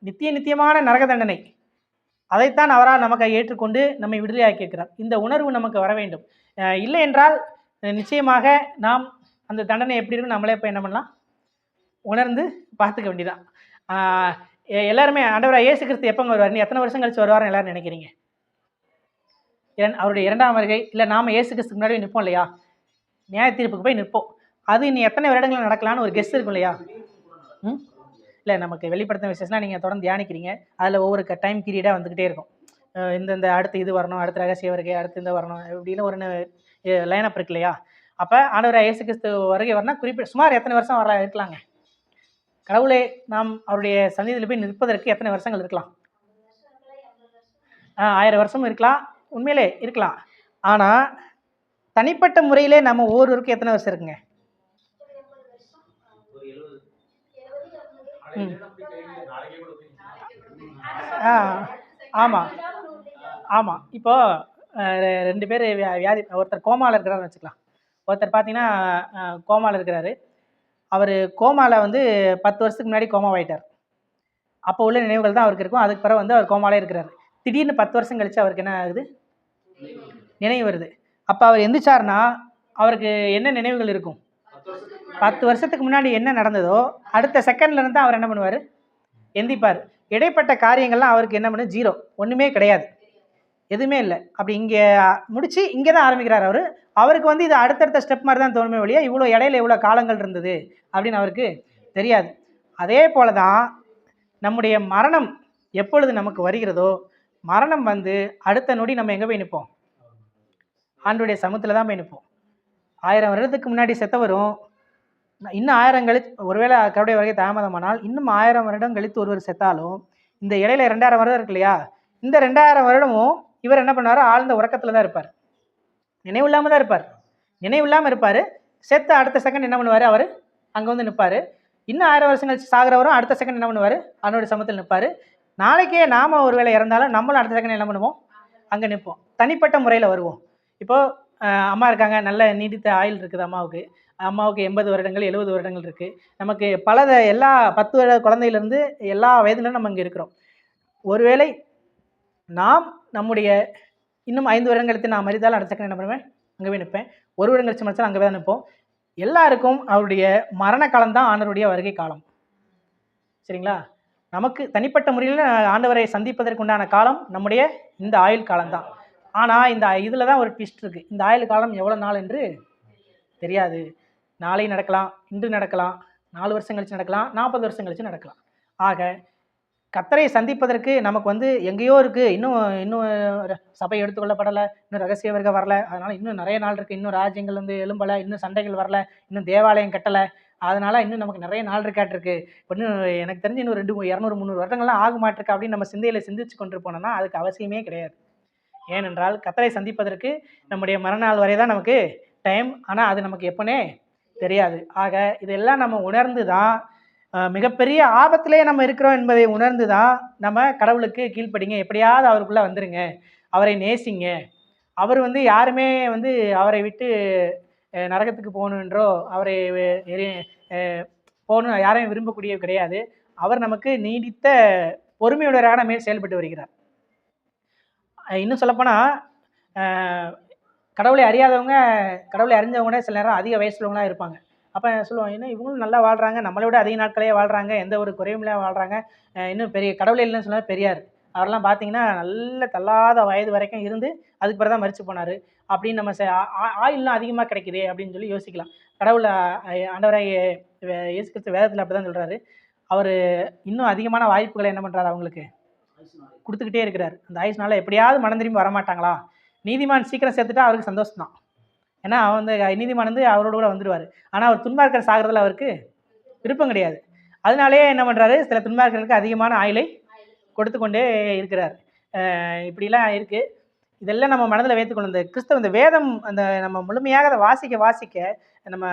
[SPEAKER 1] நித்தியமான நரக தண்டனை, அதைத்தான் அவரால் நமக்காக ஏற்றுக்கொண்டு நம்மை விடுதலையாக்கி இருக்கிறார். இந்த உணர்வு நமக்கு வர வேண்டும். இல்லை என்றால் நிச்சயமாக நாம் அந்த தண்டனை எப்படி இருக்குன்னு நம்மளே இப்போ என்ன பண்ணலாம், உணர்ந்து பார்த்துக்க வேண்டியதான். எல்லாருமே ஆண்டவராக இயேசு கிறிஸ்து எப்போ வருவார், நீ எத்தனை வருஷம் கழிச்சு வருவார்னு எல்லாரும் நினைக்கிறீங்க? அவருடைய 2ஆம் வருகை, இல்லை நாம் இயேசு கிறிஸ்துக்கு முன்னாடி நிற்போம் இல்லையா, நியாய தீர்ப்புக்கு போய் நிற்போம். அது நீ எத்தனை வருடங்கள் நடக்கலான்னு ஒரு கெஸ் இருக்கும் இல்லையா? இல்லை, நமக்கு வெளிப்படுத்தின விசேஷம்லாம் நீங்கள் தொடர்ந்து தியானிக்கிறீங்க, அதில் ஒவ்வொரு டைம் பீரியடாக வந்துக்கிட்டே இருக்கும். இந்த அடுத்து இது வரணும், அடுத்த ரகசிய வருகை, அடுத்து இந்த வரணும், இப்படின்னு ஒரு லைனப் இருக்கு இல்லையா? அப்போ ஆண்டவராக இயேசு கிறிஸ்து வருகை வரனா சுமார் எத்தனை வருஷம் இருக்கலாங்க? கடவுளை நாம் அவருடைய சந்நிதியில் போய் நிற்பதற்கு எத்தனை வருஷங்கள் இருக்கலாம்? 1000 வருஷமும் இருக்கலாம், உண்மையிலே இருக்கலாம். ஆனால் தனிப்பட்ட முறையிலே நம்ம ஒவ்வொருவருக்கும் எத்தனை வருஷம் இருக்குங்க? ஆமாம். இப்போ 2 பேர் வியாதி, ஒருத்தர் கோமாவில் இருக்கிறாருன்னு வச்சுக்கலாம். ஒருத்தர் பார்த்தீங்கன்னா கோமாவில் இருக்கிறாரு. அவர் கோமாவில் வந்து 10 வருஷத்துக்கு முன்னாடி கோமாவாயிட்டார். அப்போ உள்ள நினைவுகள் தான் அவருக்கு இருக்கும். அதுக்கு பிறகு வந்து அவர் கோமாலே இருக்கிறார். திடீர்னு 10 வருஷம் கழிச்சு அவருக்கு என்ன ஆகுது, நினைவு வருது. அப்போ அவர் எந்திரிச்சார்னா அவருக்கு என்ன நினைவுகள் இருக்கும்? 10 வருஷத்துக்கு முன்னாடி என்ன நடந்ததோ அடுத்த செகண்ட்ல இருந்து அவர் என்ன பண்ணுவார், எந்திப்பார். இடைப்பட்ட காரியங்கள்லாம் அவருக்கு என்ன பண்ணு, 0, ஒன்றுமே கிடையாது, எதுவுமே இல்லை. அப்படி இங்கே முடிச்சு இங்கே தான் ஆரம்பிக்கிறார் அவர். அவருக்கு வந்து இது அடுத்தடுத்த ஸ்டெப் மாதிரி தான் தோணுமே ஒழிய இவ்வளோ இடையில இவ்வளோ காலங்கள் இருந்தது அப்படின்னு அவருக்கு தெரியாது. அதே போல தான் நம்முடைய மரணம் எப்பொழுது நமக்கு வருகிறதோ, மரணம் வந்து அடுத்த நொடி நம்ம எங்கே போய் நிற்போம்? ஆண்டவருடைய சமூகத்தில் தான் போய் நிற்போம். 1000 வருடத்துக்கு முன்னாடி செத்தவரும் இன்னும் 1000 கழித்து, ஒருவேளை கருடைய வருகை தாமதமானால் இன்னும் 1000 வருடம் கழித்து ஒருவர் செத்தாலும் இந்த இடையில 2000 வருடம் இருக்கு இல்லையா, இந்த 2000 வருடமும் இவர் என்ன பண்ணுவார், ஆழ்ந்த உறக்கத்தில் தான் இருப்பார், நினைவு இல்லாமல் தான் இருப்பார். நினைவு இல்லாமல் இருப்பார். செத்த அடுத்த செகண்ட் என்ன பண்ணுவார், அவர் அங்கே வந்து நிற்பார். இன்னும் 1000 வருஷம் கழிச்சு சாகிறவரும் அடுத்த செகண்ட் என்ன பண்ணுவார், அவனுடைய சமூகத்தில் நிற்பார். நாளைக்கே நாம் ஒரு வேளை இறந்தாலும் நம்மளும் அடுத்த செகண்ட் என்ன பண்ணுவோம், அங்கே நிற்போம். தனிப்பட்ட முறையில் வருவோம். இப்போது அம்மா இருக்காங்க, நல்ல நீடித்த ஆயுள் இருக்குது அம்மாவுக்கு. 80 வருடங்கள் 70 வருடங்கள் இருக்குது. நமக்கு எல்லா 10 வருட குழந்தையிலேருந்து எல்லா வயதுலையும் நம்ம இங்கே இருக்கிறோம். ஒருவேளை நாம் நம்முடைய இன்னும் 5 வருடங்கள் கழித்து நான் மறித்தாலும் அடுத்த செகண்ட் என்ன பண்ணுவேன், அங்கே போய் நிற்பேன். 1 வருடம் கழிச்சு மறிச்சாலும் அங்கே தான் நிற்போம். எல்லாருக்கும் அவருடைய மரண காலம் தான் ஆண்டவருடைய வருகை காலம். சரிங்களா? நமக்கு தனிப்பட்ட முறையில் ஆண்டவரை சந்திப்பதற்குண்டான காலம் நம்முடைய இந்த ஆயுள் காலம்தான். ஆனால் இந்த இதில் தான் ஒரு ட்விஸ்ட் இருக்குது. இந்த ஆயுள் காலம் எவ்வளோ நாள் என்று தெரியாது. நாளை நடக்கலாம், இன்று நடக்கலாம், 4 வருஷம் கழிச்சு நடக்கலாம், 40 வருஷம் கழிச்சு நடக்கலாம். ஆக கர்த்தரை சந்திப்பதற்கு நமக்கு வந்து எங்கேயோ இருக்குது, இன்னும் சபை எடுத்துக்கொள்ளப்படலை, இன்னும் ரகசிய வருகை வரல, அதனால் இன்னும் நிறைய நாள் இருக்குது, இன்னும் ராஜ்யங்கள் வந்து எழும்பலை, இன்னும் சண்டைகள் வரல, இன்னும் தேவாலயம் கட்டலை, அதனால் இன்னும் நமக்கு நிறைய நாள் இருக்காட்டிருக்கு, இன்னும் எனக்கு தெரிஞ்சு இன்னும் 200 300 வருடங்கள்லாம் ஆக மாட்டிருக்கு அப்படின்னு நம்ம சிந்தையில் சிந்திச்சு கொண்டு போனோம்னா அதுக்கு அவசியமே கிடையாது. ஏனென்றால் கர்த்தரை சந்திப்பதற்கு நம்முடைய மறுநாள் வரை தான் நமக்கு டைம். ஆனால் அது நமக்கு எப்போனே தெரியாது. ஆக இதெல்லாம் நம்ம உணர்ந்து தான் மிகப்பெரிய ஆபத்திலே நம்ம இருக்கிறோம் என்பதை உணர்ந்து தான் நம்ம கடவுளுக்கு கீழ்ப்படிங்க, எப்படியாவது அவருக்குள்ளே வந்துருங்க, அவரை நேசிங்க. அவர் வந்து யாருமே வந்து அவரை விட்டு நரகத்துக்கு போகணுன்றோ அவரை போகணும் யாரையும் விரும்பக்கூடிய கிடையாது. அவர் நமக்கு நீடித்த பொறுமையுடையவராக மேல் செயல்பட்டு வருகிறார். இன்னும் சொல்லப்போனால் கடவுளை அறியாதவங்க கடவுளை அறிஞ்சவங்க சில நேரம் அதிக வயசுலவங்களாக இருப்பாங்க. அப்போ சொல்லுவாங்க, இன்னும் இவங்களும் நல்லா வாழ்கிறாங்க, நம்மளை விட அதிக நாட்களே வாழ்கிறாங்க, எந்த ஒரு குறையும் இல்லாமல் வாழ்கிறாங்க, இன்னும் பெரிய கடவுளே இல்லைன்னு சொன்னால் பெரியார். அவரெல்லாம் பார்த்தீங்கன்னா நல்ல தள்ளாத வயது வரைக்கும் இருந்து அதுக்கு பிறகு தான் மரிச்சு போனார் அப்படின்னு நம்ம ஆயுள்லாம் அதிகமாக கிடைக்குது அப்படின்னு சொல்லி யோசிக்கலாம். கடவுள் ஆண்டவராக இயேசு கிறிஸ்து வேதத்தில் அப்படி தான் சொல்கிறாரு. அவர் இன்னும் அதிகமான வாய்ப்புகளை என்ன பண்ணுறாரு அவங்களுக்கு கொடுத்துக்கிட்டே இருக்கிறார். அந்த ஆயுஷ்னால எப்படியாவது மனம் திரும்பி வரமாட்டாங்களா? நீதிமான் சீக்கிரம் சேர்த்துட்டா அவருக்கு சந்தோஷம் தான். ஏன்னா அவன் வந்து நீதிமான் வந்து அவரோட கூட வந்துடுவார். ஆனால் அவர் துன்மார்க்கர் சாகிறதுல அவருக்கு விருப்பம் கிடையாது. அதனாலே என்ன பண்ணுறாரு, சில துன்மார்க்கர்களுக்கு அதிகமான ஆயுளை கொடுத்து கொண்டே இருக்கிறார். இப்படிலாம் இருக்குது. இதெல்லாம் நம்ம மனதில் வைத்துக்கொண்டு இந்த கிறிஸ்தவ இந்த வேதம் அந்த நம்ம முழுமையாக அதை வாசிக்க நம்ம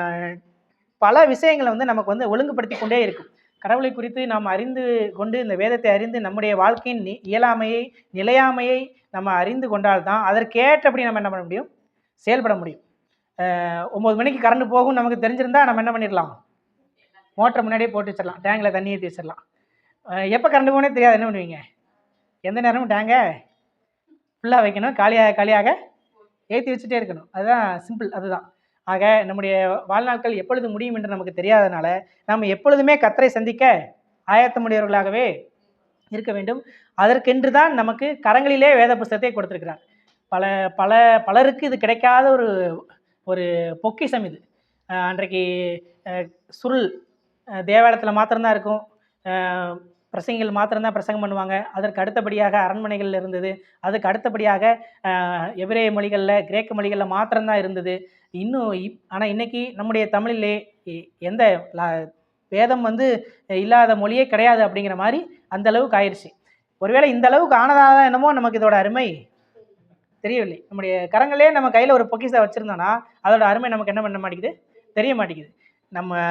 [SPEAKER 1] பல விஷயங்களை வந்து நமக்கு வந்து ஒழுங்குபடுத்தி கொண்டே இருக்கும். கடவுளை குறித்து நாம் அறிந்து கொண்டு இந்த வேதத்தை அறிந்து நம்முடைய வாழ்க்கையின் இயலாமையை நிலையாமையை நம்ம அறிந்து கொண்டால்தான் அதற்கேற்றபடி நம்ம என்ன பண்ண முடியும், செயல்பட முடியும். 9 மணிக்கு கரண்ட் போகும் நமக்கு தெரிஞ்சிருந்தா நம்ம என்ன பண்ணிடலாம், மோட்டரை முன்னாடியே போட்டு வச்சிடலாம், டேங்கில் தண்ணி ஏற்றி வச்சிடலாம். எப்போ கரண்ட் போகனே தெரியாது, என்ன பண்ணுவீங்க, எந்த நேரமும் டேங்கை ஃபுல்லாக வைக்கணும், காலியாக ஏற்றி வச்சுட்டே இருக்கணும். அதுதான் சிம்பிள், அதுதான். ஆக நம்முடைய வாழ்நாட்கள் எப்பொழுது முடியும் என்று நமக்கு தெரியாதனால நாம் எப்பொழுதுமே கர்த்தரை சந்திக்க ஆயத்தமுடையவர்களாகவே இருக்க வேண்டும். அதற்கென்று தான் நமக்கு கரங்களிலே வேத புஸ்தகத்தை கொடுத்திருக்கிறார். பலருக்கு இது கிடைக்காத ஒரு பொக்கிஷம் இது. அன்றைக்கு சுருள் தேவாலயத்தில் மாத்திரம்தான் இருக்கும், பிரசங்கிகள் மாத்திரம்தான் பிரசங்கம் பண்ணுவாங்க. அதற்கு அடுத்தபடியாக அரண்மனைகளில் இருந்தது. அதுக்கு அடுத்தபடியாக எபிரேய மொழிகளில் கிரேக்க மொழிகளில் மாத்திரம்தான் இருந்தது. இன்னும் ஆனால் இன்றைக்கி நம்முடைய தமிழிலே எந்த வேதம் வந்து இல்லாத மொழியே கிடையாது அப்படிங்கிற மாதிரி அந்த அளவுக்கு ஆயிடுச்சு. ஒருவேளை இந்த அளவுக்கு ஆனதாக என்னமோ நமக்கு இதோட அருமை தெரியவில்லை. நம்முடைய கரங்களே நம்ம கையில் ஒரு பொக்கிஷத்தை வச்சுருந்தோன்னா அதோட அருமை நமக்கு என்ன பண்ண மாட்டேங்குது, தெரிய மாட்டேங்குது. நம்ம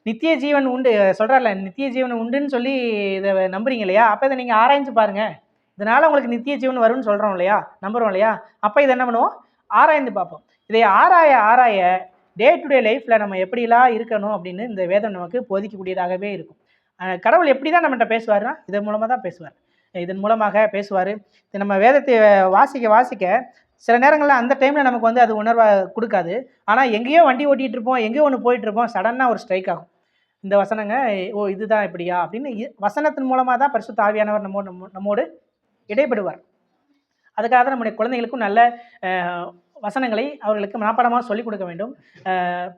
[SPEAKER 1] நித்திய ஜீவன் உண்டு சொல்கிறார்ல, நித்திய ஜீவன் உண்டுன்னு சொல்லி இதை நம்புறீங்க இல்லையா? அப்போ இதை நீங்கள் ஆராய்ஞ்சு பாருங்கள். இதனால் உங்களுக்கு நித்திய ஜீவன் வரும்னு சொல்கிறோம் இல்லையா, நம்புகிறோம் இல்லையா? அப்போ இதை என்ன பண்ணுவோம், ஆராய்ந்து பார்ப்போம். இதை ஆராய டே டு டே லைஃப்பில் நம்ம எப்படிலாம் இருக்கணும் அப்படின்னு இந்த வேதம் நமக்கு போதிக்கக்கூடியதாகவே இருக்கும். கடவுள் எப்படி தான் நம்மகிட்ட பேசுவார்னா இதன் மூலமாக தான் பேசுவார். இதன் மூலமாக பேசுவார். நம்ம வேதத்தை வாசிக்க சில நேரங்களில் அந்த டைமில் நமக்கு வந்து அது உணர்வாக கொடுக்காது. ஆனால் எங்கேயோ வண்டி ஓட்டிகிட்டு இருப்போம், எங்கேயோ ஒன்று போயிட்டுருப்போம், சடனாக ஒரு ஸ்ட்ரைக் ஆகும். இந்த வசனங்க, ஓ இதுதான் இப்படியா அப்படின்னு வசனத்தின் மூலமாக தான் பரிசுத்த ஆவியானவர் நம்மோடு இடைப்படுவார். அதுக்காக தான் நம்முடைய குழந்தைகளுக்கும் நல்ல வசனங்களை அவர்களுக்கு மனப்பாடமாக சொல்லிக் கொடுக்க வேண்டும்.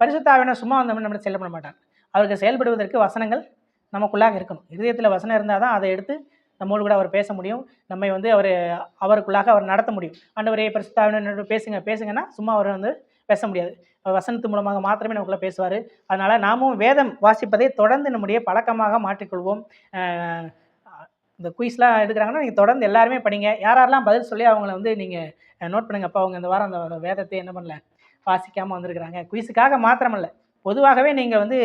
[SPEAKER 1] பரிசுத்த ஆவியானவர் சும்மா வந்தவங்க நம்மளை செயல்பட மாட்டார். அவருக்கு செயல்படுவதற்கு வசனங்கள் நமக்குள்ளாக இருக்கணும். இதயத்தில் வசனம் இருந்தால் தான் அதை எடுத்து நம்மோடு கூட அவர் பேச முடியும். நம்மை வந்து அவருக்குள்ளாக அவர் நடத்த முடியும். ஆண்டவரே பரிசுத்த ஆவியானவர் பேசுங்கன்னா சும்மா அவர் வந்து பேச முடியாது. வசனத்து மூலமாக மாத்திரமே நமக்குள்ளே பேசுவார். அதனால் நாமும் வேதம் வாசிப்பதை தொடர்ந்து நம்முடைய பழக்கமாக மாற்றிக்கொள்வோம். இந்த குயிஸ்லாம் எடுக்கிறாங்கன்னா நீங்கள் தொடர்ந்து எல்லாருமே படிங்க. யாரெல்லாம் பதில் சொல்லி அவங்கள வந்து நீங்கள் நோட் பண்ணுங்க. அப்போ அவங்க இந்த வாரம் அந்த வேதத்தை என்ன பண்ணல, வாசிக்காமல் வந்திருக்கிறாங்க. குயிஸுக்காக மாத்திரமல்ல, பொதுவாகவே நீங்கள் வந்து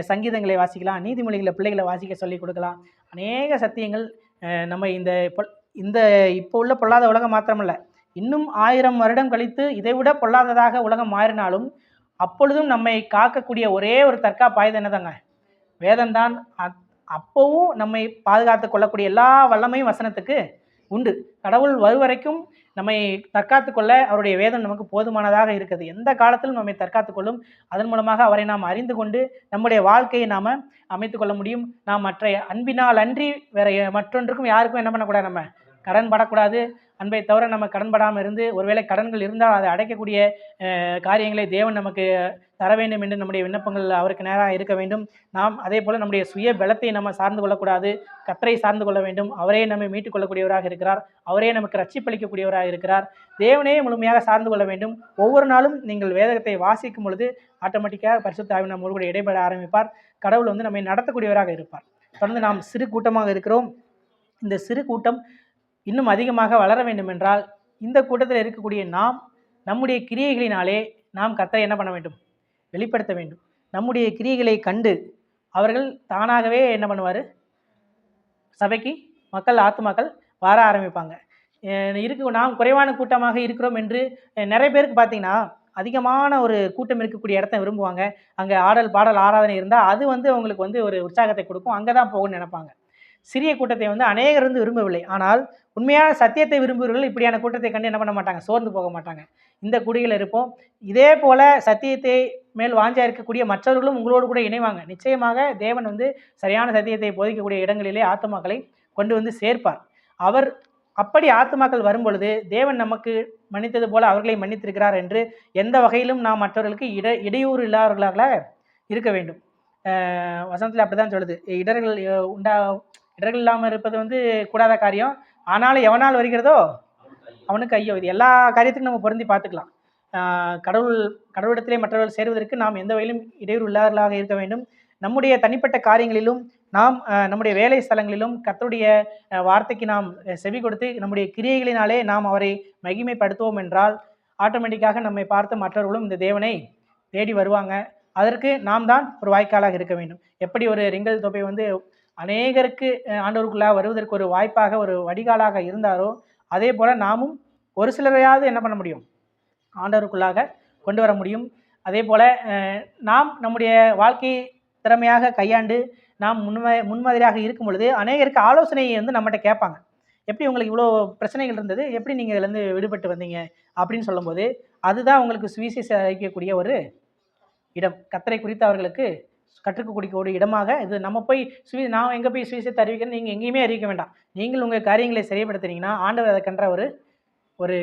[SPEAKER 1] சங்கீதங்களை வாசிக்கலாம், நீதிமொழிகளை பிள்ளைகளை வாசிக்க சொல்லி கொடுக்கலாம். அநேக சத்தியங்கள் நம்ம இந்த இப்போ உள்ள பொல்லாத உலகம் மாத்திரமல்ல, இன்னும் 1000 வருடம் கழித்து இதைவிட பொல்லாததாக உலகம் மாறினாலும் அப்பொழுதும் நம்மை காக்கக்கூடிய ஒரே ஒரு தற்காப்பு ஆயுதம் என்னதாங்க, வேதம்தான். அப்போவும் நம்மை பாதுகாத்து கொள்ளக்கூடிய எல்லா வல்லமையும் வசனத்துக்கு உண்டு. கடவுள் வருவரைக்கும் நம்மை தற்காத்து கொள்ள அவருடைய வேதம் நமக்கு போதுமானதாக இருக்குது. எந்த காலத்திலும் நம்மை தற்காத்து கொள்ளும். அதன் மூலமாக அவரை நாம் அறிந்து கொண்டு நம்முடைய வாழ்க்கையை நாம் அமைத்து கொள்ள முடியும். நாம் மற்ற அன்பினால் அன்றி வேற மற்றொன்றுக்கும் யாருக்கும் என்ன பண்ணக்கூடாது, நம்ம கடன் படக்கூடாது. அன்பை தவிர நம்ம கடன்படாமல் இருந்து, ஒருவேளை கடன்கள் இருந்தால் அதை அடைக்கக்கூடிய காரியங்களை தேவன் நமக்கு தர வேண்டும் என்று நம்முடைய விண்ணப்பங்கள் அவருக்கு நேராக இருக்க வேண்டும். நாம் அதே போல் நம்முடைய சுய பலத்தை நம்ம சார்ந்து கொள்ளக்கூடாது, கர்த்தரை சார்ந்து கொள்ள வேண்டும். அவரே நம்மை மீட்டுக் கொள்ளக்கூடியவராக இருக்கிறார், அவரே நமக்கு ரட்சிப்பளிக்கக்கூடியவராக இருக்கிறார். தேவனே முழுமையாக சார்ந்து கொள்ள வேண்டும். ஒவ்வொரு நாளும் நீங்கள் வேதத்தை வாசிக்கும் பொழுது ஆட்டோமேட்டிக்காக பரிசுத்த ஆவி நம்மோடு கூட இடைபெற ஆரம்பிப்பார். கடவுள் வந்து நம்மை நடத்தக்கூடியவராக இருப்பார். தொடர்ந்து நாம் சிறு கூட்டமாக இருக்கிறோம். இந்த சிறு கூட்டம் இன்னும் அதிகமாக வளர வேண்டும் என்றால் இந்த கூட்டத்தில் இருக்கக்கூடிய நாம் நம்முடைய கிரியைகளினாலே நாம் கர்த்தரை என்ன பண்ண வேண்டும்? வெளிப்படுத்த வேண்டும். நம்முடைய கிரியைகளை கண்டு அவர்கள் தானாகவே என்ன பண்ணுவார்? சபைக்கு ஆத்துமாக்கள் வர ஆரம்பிப்பாங்க. நாம் குறைவான கூட்டமாக இருக்கிறோம் என்று நிறைய பேருக்கு பார்த்தீங்கன்னா அதிகமான ஒரு கூட்டம் இருக்கக்கூடிய இடத்த விரும்புவாங்க. அங்கே ஆடல் பாடல் ஆராதனை இருந்தால் அது வந்து அவங்களுக்கு வந்து ஒரு உற்சாகத்தை கொடுக்கும், அங்கே தான் போகணும்னு நினைப்பாங்க. சிறிய கூட்டத்தை வந்து அநேகர் வந்து விரும்பவில்லை. ஆனால் உண்மையான சத்தியத்தை விரும்புகிறவர்கள் இப்படியான கூட்டத்தை கண்டு என்ன பண்ண மாட்டாங்க? சோர்ந்து போக மாட்டாங்க. இந்த குடிகள் இருப்போம். இதே போல சத்தியத்தை மேல் வாஞ்சா இருக்கக்கூடிய மற்றவர்களும் உங்களோடு கூட இணைவாங்க. நிச்சயமாக தேவன் வந்து சரியான சத்தியத்தை போதிக்கக்கூடிய இடங்களிலே ஆத்துமாக்களை கொண்டு வந்து சேர்ப்பார். அவர் அப்படி ஆத்துமாக்கள் வரும்பொழுது தேவன் நமக்கு மன்னித்தது போல அவர்களை மன்னித்திருக்கிறார் என்று எந்த வகையிலும் நாம் மற்றவர்களுக்கு இடையூறு இல்லாதவர்களாக இருக்க வேண்டும். வசனத்தில் அப்படி தான் சொல்லுது, இடர்கள் இல்லாமல் இருப்பது வந்து கூடாத காரியம், ஆனாலும் எவனால் வருகிறதோ அவனுக்கு ஐயோ. இது எல்லா காரியத்துக்கும் நம்ம பொருந்தி பார்த்துக்கலாம். கடவுளிடத்திலே மற்றவர்கள் சேருவதற்கு நாம் எந்த வகையிலும் இடையூறு இல்லாதவர்களாக இருக்க வேண்டும். நம்முடைய தனிப்பட்ட காரியங்களிலும் நாம் நம்முடைய வேலை ஸ்தலங்களிலும் கர்த்தருடைய வார்த்தைக்கு நாம் செவி கொடுத்து நம்முடைய கிரியைகளினாலே நாம் அவரை மகிமைப்படுத்துவோம் என்றால் ஆட்டோமேட்டிக்காக நம்மை பார்த்து மற்றவர்களும் இந்த தேவனை தேடி வருவாங்க. அதற்கு நாம் தான் ஒரு வாய்க்காலாக இருக்க வேண்டும். எப்படி ஒரு ரிங்கல் தொப்பை வந்து அநேகருக்கு ஆண்டவருக்குள்ளாக வருவதற்கு ஒரு வாய்ப்பாக ஒரு வடிகாலாக இருந்தாரோ அதே போல் நாமும் ஒரு சிலரையாவது என்ன பண்ண முடியும்? ஆண்டவருக்குள்ளாக கொண்டு வர முடியும். அதே போல் நாம் நம்முடைய வாழ்க்கையை திறமையாக கையாண்டு நாம் முன்மாதிரியாக இருக்கும் பொழுது அநேகருக்கு ஆலோசனையை வந்து நம்மகிட்ட கேட்பாங்க. எப்படி உங்களுக்கு இவ்வளோ பிரச்சனைகள் இருந்தது, எப்படி நீங்கள் இதுலேருந்து விடுபட்டு வந்தீங்க அப்படின்னு சொல்லும்போது அதுதான் உங்களுக்கு சுவிசேஷம் அறிவிக்கக்கூடிய ஒரு இடம். கர்த்தரை குறித்து அவர்களுக்கு கற்றுக்கக்கூடிய இடமாக இது. நம்ம போய் நான் எங்கே போய் சுவிசேஷத்தை அறிவிக்கிறேன், நீங்கள் எங்கேயுமே அறிவிக்க வேண்டாம். நீங்கள் உங்கள் காரியங்களை சரிப்படுத்துனீங்கன்னா ஆண்டவர் அதற்கென்ற ஒரு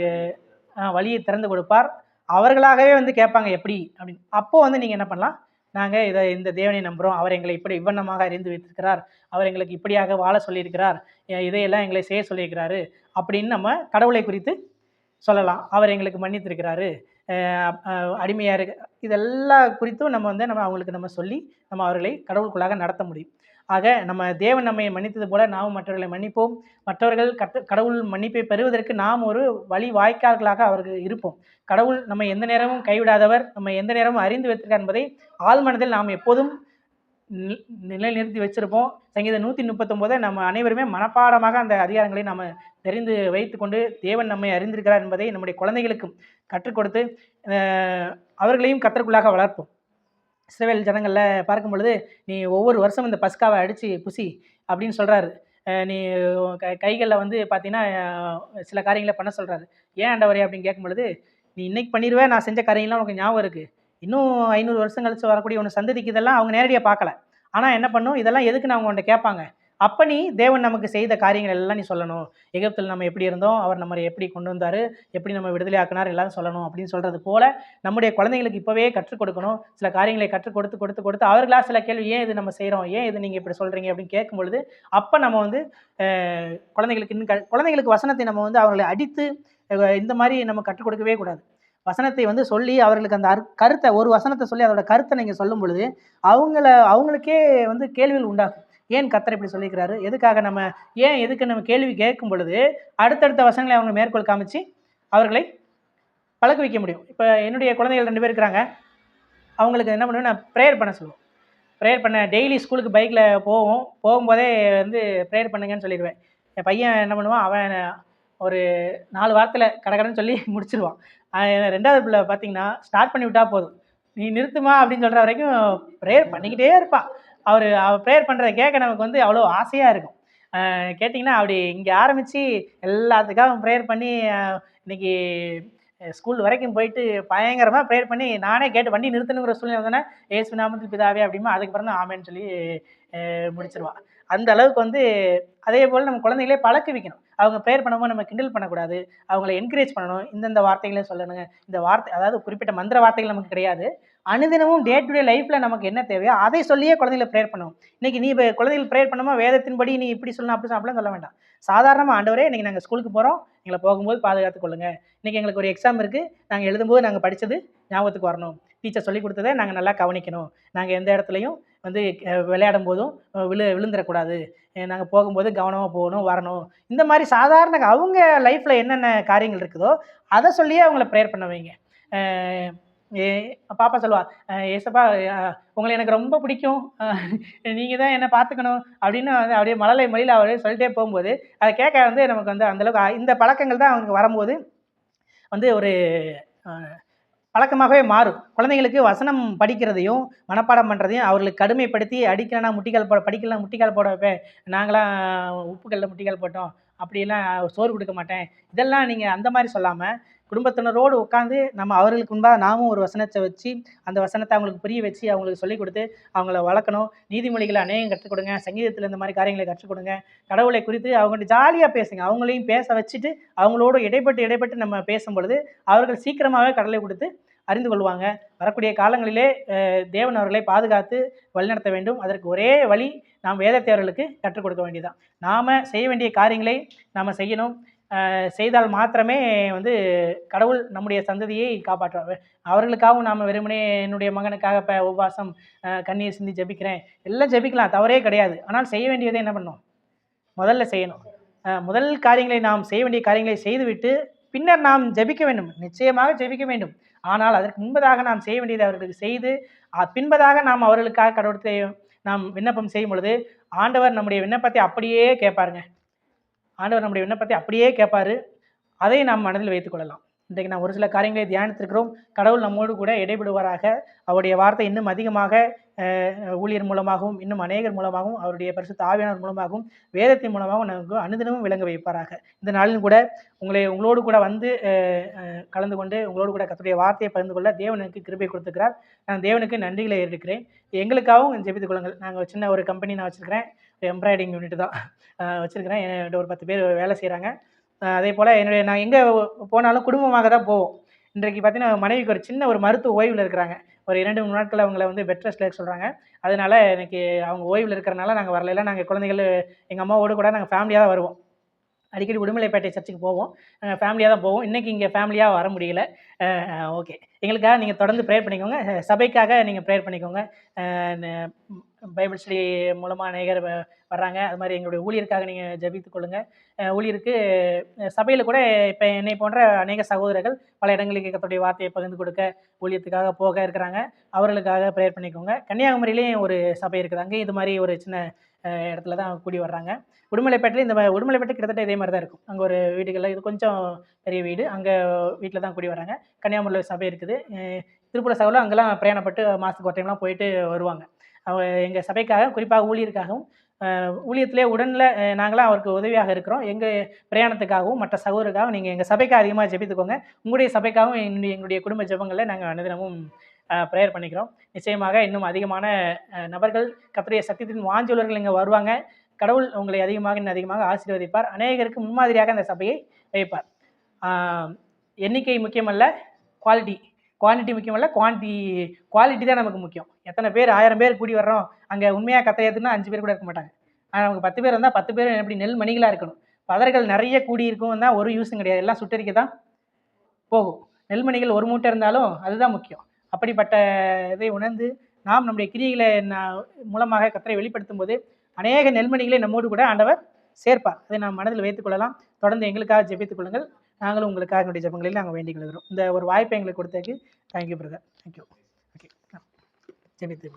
[SPEAKER 1] வழியை திறந்து கொடுப்பார். அவர்களாகவே வந்து கேட்பாங்க எப்படி அப்படின்னு. அப்போது வந்து நீங்கள் என்ன பண்ணலாம்? நாங்கள் இந்த தேவனை நம்புகிறோம், அவர் எங்களை இப்படி இவ்வண்ணமாக அறிந்து வைத்திருக்கிறார், அவர் எங்களுக்கு இப்படியாக வாழ சொல்லியிருக்கிறார், இதையெல்லாம் எங்களை செய்ய சொல்லியிருக்கிறாரு அப்படின்னு நம்ம கடவுளை குறித்து சொல்லலாம். அவர் எங்களுக்கு மன்னித்திருக்கிறாரு, அடிமையாக இருக்கு, இதெல்லாம் குறித்தும் நம்ம வந்து அவங்களுக்கு நம்ம சொல்லி நம்ம அவர்களை கடவுளுக்குள்ளாக நடத்த முடியும். ஆக நம்ம தேவன் நம்மை மன்னித்தது போல நாமும் மற்றவர்களை மன்னிப்போம். மற்றவர்கள் கடவுள் மன்னிப்பை பெறுவதற்கு நாம் ஒரு வழி வாய்க்கால்களாக அவர்கள் இருப்போம். கடவுள் நம்ம எந்த நேரமும் கைவிடாதவர், நம்ம எந்த நேரமும் அறிந்து வைத்திருக்கார் என்பதை ஆழ்மனதில் நாம் எப்போதும் நிலைநிறுத்தி வச்சிருப்போம். சங்கீதம் 139 நம்ம அனைவருமே மனப்பாடமாக அந்த அதிகாரங்களை நாம் தெரிந்து வைத்து கொண்டு தேவன் நம்மை அறிந்திருக்கிறார் என்பதை நம்முடைய குழந்தைகளுக்கும் கற்றுக் கொடுத்து அவர்களையும் கர்த்தருக்குள்ளாக வளர்ப்போம். இஸ்ரவேல் ஜனங்களில் பார்க்கும் பொழுது நீ ஒவ்வொரு வருஷம் இந்த பஸ்காவை அடித்து புசி அப்படின்னு சொல்கிறாரு. நீ கைகளில் வந்து பார்த்தீங்கன்னா சில காரியங்களை பண்ண சொல்கிறாரு. ஏன் ஆண்டவரே அப்படின்னு கேட்கும் பொழுது, நீ இன்னைக்கு பண்ணிடுவேன், நான் செஞ்ச காரியங்கள்லாம் உனக்கு ஞாபகம் இருக்குது, இன்னும் 500 வருஷம் கழிச்சு வரக்கூடிய ஒன்று சந்ததிக்கு இதெல்லாம் அவங்க நேரடியாக பார்க்கல. ஆனால் என்ன பண்ணும், இதெல்லாம் எதுக்குன்னு அவங்க உன்ட்ட கேட்பாங்க. அப்போ நீ தேவன் நமக்கு செய்த காரியங்கள் எல்லாம் நீ சொல்லணும். எகிப்தில் நம்ம எப்படி இருந்தோம், அவர் நம்மளை எப்படி கொண்டு வந்தார், எப்படி நம்ம விடுதலை ஆக்கினார், எல்லாரும் சொல்லணும் அப்படின்னு சொல்கிறது போல் நம்முடைய குழந்தைங்களுக்கு இப்போவே கற்றுக் கொடுக்கணும். சில காரியங்களை கற்றுக் கொடுத்து அவர்களாக சில கேள்வி, ஏன் இது நம்ம செய்கிறோம், ஏன் இது நீங்கள் இப்படி சொல்கிறீங்க அப்படின்னு கேட்கும் பொழுது அப்போ நம்ம வந்து குழந்தைங்களுக்கு வசனத்தை நம்ம வந்து அவர்களை அடித்து இந்த மாதிரி நம்ம கற்றுக் கொடுக்கவே கூடாது. வசனத்தை வந்து சொல்லி அவர்களுக்கு அந்த கருத்தை, ஒரு வசனத்தை சொல்லி அதோட கருத்தை நீங்கள் சொல்லும் பொழுது அவங்களுக்கே வந்து கேள்விகள் உண்டாகும். ஏன் கர்த்தர் இப்படி சொல்லியிருக்கிறாரு, எதுக்காக எதுக்கு நம்ம கேள்வி கேட்கும் பொழுது அடுத்தடுத்த வசனங்களை அவங்க மேற்கோள் காமிச்சு அவர்களை பழக்க வைக்க முடியும். இப்போ என்னுடைய குழந்தைகள் 2 பேர் இருக்கிறாங்க. அவங்களுக்கு என்ன பண்ணுவேன், நான் ப்ரேயர் பண்ண சொல்லுவோம். ப்ரேயர் பண்ண டெய்லி ஸ்கூலுக்கு பைக்கில் போகும்போதே வந்து ப்ரேயர் பண்ணுங்கன்னு சொல்லிடுவேன். என் பையன் என்ன பண்ணுவான், அவன் ஒரு 4 வாரத்தில் கடகடன்னு சொல்லி முடிச்சிருவான். 2வது பிள்ளை பார்த்தீங்கன்னா ஸ்டார்ட் பண்ணி விட்டால் போதும், நீ நிறுத்துமா அப்படின்னு சொல்கிற வரைக்கும் ப்ரேயர் பண்ணிக்கிட்டே இருப்பான். அவர் ப்ரேயர் பண்ணுறதை கேட்க நமக்கு வந்து அவ்வளோ ஆசையாக இருக்கும். கேட்டிங்கன்னா அப்படி இங்கே ஆரம்பித்து எல்லாத்துக்காகவும் ப்ரேயர் பண்ணி இன்றைக்கி ஸ்கூல் வரைக்கும் போயிட்டு பயங்கரமாக ப்ரேயர் பண்ணி நானே கேட்டு வண்டி நிறுத்தணுங்கிற சூழ்நிலை வந்தோன்னே ஏசு நாமத்தில் பிதாவே அப்படிமா அதுக்கப்புறம் தான் ஆமேன்னு சொல்லி முடிச்சிருவான். அந்த அளவுக்கு வந்து அதே போல் நம்ம குழந்தைகளே பழக்க வைக்கணும். அவங்க ப்ரேயர் பண்ணும்போது நம்ம கிண்டல் பண்ணக்கூடாது. அவங்கள என்கரேஜ் பண்ணணும். இந்தந்த வார்த்தைகள சொல்லணுங்க. இந்த வார்த்தை அதாவது குறிப்பிட்ட மந்திர வார்த்தைகள் நமக்கு கிடையாது. அனுதினமும் டே டு டே லைஃப்ல நமக்கு என்ன தேவையோ அதை சொல்லியே குழந்தைகள ப்ரேயர் பண்ணணும். இன்னைக்கு நீ குழந்தைகள் ப்ரேயர் பண்ணும்போது வேதத்தின்படி நீ இப்படி சொல்லணும், அப்படி அப்படிலாம் சொல்ல வேண்டாம். சாதாரணமா ஆண்டவரே இன்னைக்கு நாங்க ஸ்கூலுக்கு போறோம். எங்கள போகும்போது பாதுகாத்துக் கொள்ளுங்க. இன்னைக்கு எங்களுக்கு ஒரு எக்ஸாம் இருக்கு. நாங்க எழுதும்போது நாங்க படிச்சது ஞாபகத்துக்கு வரணும். டீச்சர் சொல்லிக் கொடுத்தத நாங்க நல்லா கவனிக்கணும். நாங்க எந்த இடத்துலயும் வந்து விளையாடும் போதும் விழுந்துறக்கூடாது. நாங்க போகும்போது கவனமா போகணும், வரணும். இந்த மாரி சாதாரண அவங்க லைஃப்ல என்னென்ன காரியங்கள் இருக்குதோ, அத சொல்லியே அவங்கள ப்ரேயர் பண்ண வைங்க. அ ஏ பாப்பா சொல்லுவா, "ஏசப்பா உங்கள எனக்கு ரொம்ப பிடிக்கும். நீங்க தான் என்ன பார்த்துக்கணும்." அப்படின்னு வந்து அப்படியே மழலை மொழியில அவரே சொல்லிட்டே போகும்போது, அத கேட்க வந்து நமக்கு வந்து அந்த அளவுக்கு இந்த பழக்கங்கள் தான் அவங்களுக்கு வரும்போது வந்து ஒரு அ பழக்கமாகவே மாறும். குழந்தைங்களுக்கு வசனம் படிக்கிறதையும், மனப்பாடம் பண்ணுறதையும் அவர்களுக்கு கடுமைப்படுத்தி அடிக்கலனா முட்டிக்கால் போட படிக்கலனா முட்டிக்கால் போட வைப்பேன். நாங்கலாம் உப்பு கல்ல முட்டிக்கால் போட்டோம். அப்படியெல்லாம் சோறு குடுக்க மாட்டேன். இதெல்லாம் நீங்க அந்த மாரி சொல்லாம, குடும்பத்தினரோடு உட்கார்ந்து நம்ம அவர்களுக்கு முன்பாக நாமும் ஒரு வசனத்த வச்சு, அந்த வசனத்த அவங்களுக்கு புரிய வச்சு, அவங்களுக்கு சொல்லிக் குடுத்து, அவங்கள வளர்க்கணும். நீதிமொழிகள அநேகம் கற்றுக் கொடுங்க. சங்கீதத்தில இந்த மாரி காரியங்கள கற்றுக் கொடுங்க. கடவுளை குறித்து அவங்கள்ட்ட ஜாலியா பேசுங்க. அவங்களையும் பேச வச்சுட்டு, அவங்களோடு இடைப்பட்டு நம்ம பேசும்பொழுது, அவர்கள் சீக்கிரமாவே கடவுளை குறித்து அறிந்து கொள்வாங்க. வரக்கூடிய காலங்களிலே தேவன் அவர்களை பாதுகாத்து வழிநடத்த வேண்டும். அதற்கு ஒரே வழி நாம் வேதத்தை அவர்களுக்கு கற்றுக் கொடுக்க வேண்டியதுதான். நாம செய்ய வேண்டிய காரியங்களை நாம செய்யணும். செய்தால் மாத்திரமே வந்து கடவுள் நம்முடைய சந்ததியை காப்பாற்றுவார். அவர்களுக்காகவும் நாம வெறுமனே என்னுடைய மகனுக்காக உபவாசம், கண்ணீர் சிந்தி ஜெபிக்கிறேன். எல்லாம் ஜெபிக்கலாம், தவறே கிடையாது. ஆனால் செய்ய வேண்டியதை என்ன பண்ணணும்? முதல்ல செய்யணும். முதல் காரியங்களை நாம் செய்ய வேண்டிய காரியங்களை செய்துவிட்டு, பின்னர் நாம் ஜெபிக்க வேண்டும். நிச்சயமாக ஜெபிக்க வேண்டும். ஆனால் அதற்கு முன்பதாக நாம் செய்ய வேண்டியதை அவர்களுக்கு செய்து, பின்பதாக நாம் அவர்களுக்காக கடவுளத்தை நாம் விண்ணப்பம் செய்யும் பொழுது, ஆண்டவர் நம்முடைய விண்ணப்பத்தை அப்படியே கேட்பாருங்க. ஆண்டவர் நம்முடைய விண்ணப்பத்தை அப்படியே கேட்பாரு. அதை நாம் மனதில் வைத்துக் கொள்ளலாம். இன்றைக்கு நாம் ஒரு சில காரியங்களை தியானித்திருக்கிறோம். கடவுள் நம்மோடு கூட இடைபடுவாராக. அவருடைய வார்த்தை இன்னும் அதிகமாக ஊழியர் மூலமாகவும், இன்னும் அநேகர் மூலமாகவும், அவருடைய பரிசுத்த ஆவியானவர் மூலமாகவும், வேதத்தின் மூலமாகவும் நமக்கு அனுதினமும் விளங்க வைப்பாராக. இந்த நாளிலும் கூட உங்களோடு கூட வந்து கலந்து கொண்டு உங்களோடு கூட கர்த்தருடைய வார்த்தையை பகிர்ந்து கொள்ள தேவன் எனக்கு கிருபை கொடுத்துக்கிறார். நான் தேவனுக்கு நன்றிகளை ஏறெடுக்கிறேன். எங்களுக்காகவும் ஜெபித்துக் கொள்ளுங்கள். நாங்கள் சின்ன ஒரு கம்பெனி நான் வச்சுருக்கிறேன். எம்ப்ராய்டிங் யூனிட் தான் வச்சுருக்கிறேன். என்கிட்ட ஒரு 10 பேர் வேலை செய்கிறாங்க. அதே போல் நான் எங்கே போனாலும் குடும்பமாக தான் போவோம். இன்றைக்கு பார்த்தீங்கன்னா மனைவிக்கு ஒரு சின்ன ஒரு மருத்துவ ஓய்வில் இருக்கிறாங்க. ஒரு 2, 3 நாட்கள் அவங்கள வந்து பெட் ரெஸ்ட்ல இருக்க சொல்கிறாங்க. அதனால எனக்கு அவங்க ஓய்வில் இருக்கிறனால நாங்கள் வரல. நாங்கள் குழந்தைகள் எங்கள் அம்மாவோடு கூட நாங்கள் ஃபேமிலியாக தான் வருவோம். அடிக்கடி உடுமலைப்பேட்டை சர்ச்சுக்கு போவோம். ஃபேமிலியாக தான் போவோம். இன்றைக்கி இங்கே ஃபேமிலியாக வர முடியல. ஓகே, எங்களுக்காக நீங்கள் தொடர்ந்து ப்ரேயர் பண்ணிக்கோங்க. சபைக்காக நீங்கள் ப்ரேயர் பண்ணிக்கோங்க. பைபிள் ஸ்டடி மூலமாக அநேகர் வர்றாங்க. அது மாதிரி எங்களுடைய ஊழியருக்காக நீங்கள் ஜெபித்துக் கொள்ளுங்கள். ஊழியருக்கு சபையில் கூட இப்போ என்னை போன்ற அநேக சகோதரர்கள் பல இடங்களுக்கு கர்த்தருடைய வார்த்தையை பகிர்ந்து கொடுக்க ஊழியத்துக்காக போக இருக்கிறாங்க. அவர்களுக்காக ப்ரேயர் பண்ணிக்கோங்க. கன்னியாகுமரியிலேயும் ஒரு சபை இருக்குது. அங்கே இது மாதிரி ஒரு சின்ன இடத்துல தான் கூடி வர்றாங்க. உடுமலைப்பேட்டையில் உடுமலைப்பேட்டை கிட்டத்தட்ட இதே மாதிரி தான் இருக்கும். அங்கே ஒரு வீடுகளில் இது கொஞ்சம் பெரிய வீடு. அங்கே வீட்டில் தான் கூடி வர்றாங்க. கன்னியாகுமரியில் சபை இருக்குது. திருப்புர சகோதரர் அங்கெல்லாம் பிரயாணப்பட்டு மாதத்துக்கு ஒரு டைம்லாம் போயிட்டு வருவாங்க. எங்கள் சபைக்காக குறிப்பாக ஊழியருக்காகவும் ஊழியத்திலே உடனில் நாங்களாம் அவருக்கு உதவியாக இருக்கிறோம். எங்கள் பிரயாணத்துக்காகவும் மற்ற சகோதரருக்காகவும் நீங்கள் எங்கள் சபைக்காக அதிகமாக ஜெபித்துக்கோங்க. உங்களுடைய சபைக்காகவும் எங்களுடைய குடும்ப ஜெபங்களில் நாங்கள் அனுதினமும் ப்ரேயர் பண்ணிக்கிறோம். நிச்சயமாக இன்னும் அதிகமான நபர்கள் கர்த்தருடைய சத்தியத்தின் வாஞ்சுள்ளவர்கள் இங்கே வருவாங்க. கடவுள் உங்களை இன்னும் அதிகமாக ஆசீர்வதிப்பார். அநேகருக்கு முன்மாதிரியாக அந்த சபையை வைப்பார். எண்ணிக்கை முக்கியமல்ல, குவாலிட்டி முக்கியமல்ல, குவாலிட்டி தான் நமக்கு முக்கியம். எத்தனை பேர் 1000 பேர் கூடி வர்றோம், அங்கே உண்மையாக கர்த்தரை ஏற்றுனா 5 பேர் கூட இருக்க மாட்டாங்க. ஆனால் நமக்கு 10 பேர் இருந்தால் 10 பேர் எப்படி நெல் மணிகளாக இருக்கணும். பதர்கள் நிறைய கூடி இருக்கும் தான் ஒரு யூஸும் கிடையாது. எல்லாம் சுட்டரிக்க தான் போகும். நெல்மணிகள் ஒரு மூட்டை இருந்தாலும் அதுதான் முக்கியம். அப்படிப்பட்ட இதை உணர்ந்து நாம் நம்முடைய கிரியைகளை மூலமாக கர்த்தரை வெளிப்படுத்தும் போது அநேக நெல்மணிகளை நம்மோடு கூட ஆண்டவர் சேர்ப்பார். அதை நாம் மனதில் வைத்துக் கொள்ளலாம். தொடர்ந்து எங்களுக்காக ஜெபித்துக் கொள்ளுங்கள். நாங்களும் உங்களுக்காக என்னுடைய ஜெபங்களில் நாங்கள் வேண்டிக் கொள்கிறோம். இந்த ஒரு வாய்ப்பை எங்களுக்கு கொடுத்ததுக்கு தேங்க்யூ பிரதர். தேங்க்யூ. ஓகே, ஜெபித்து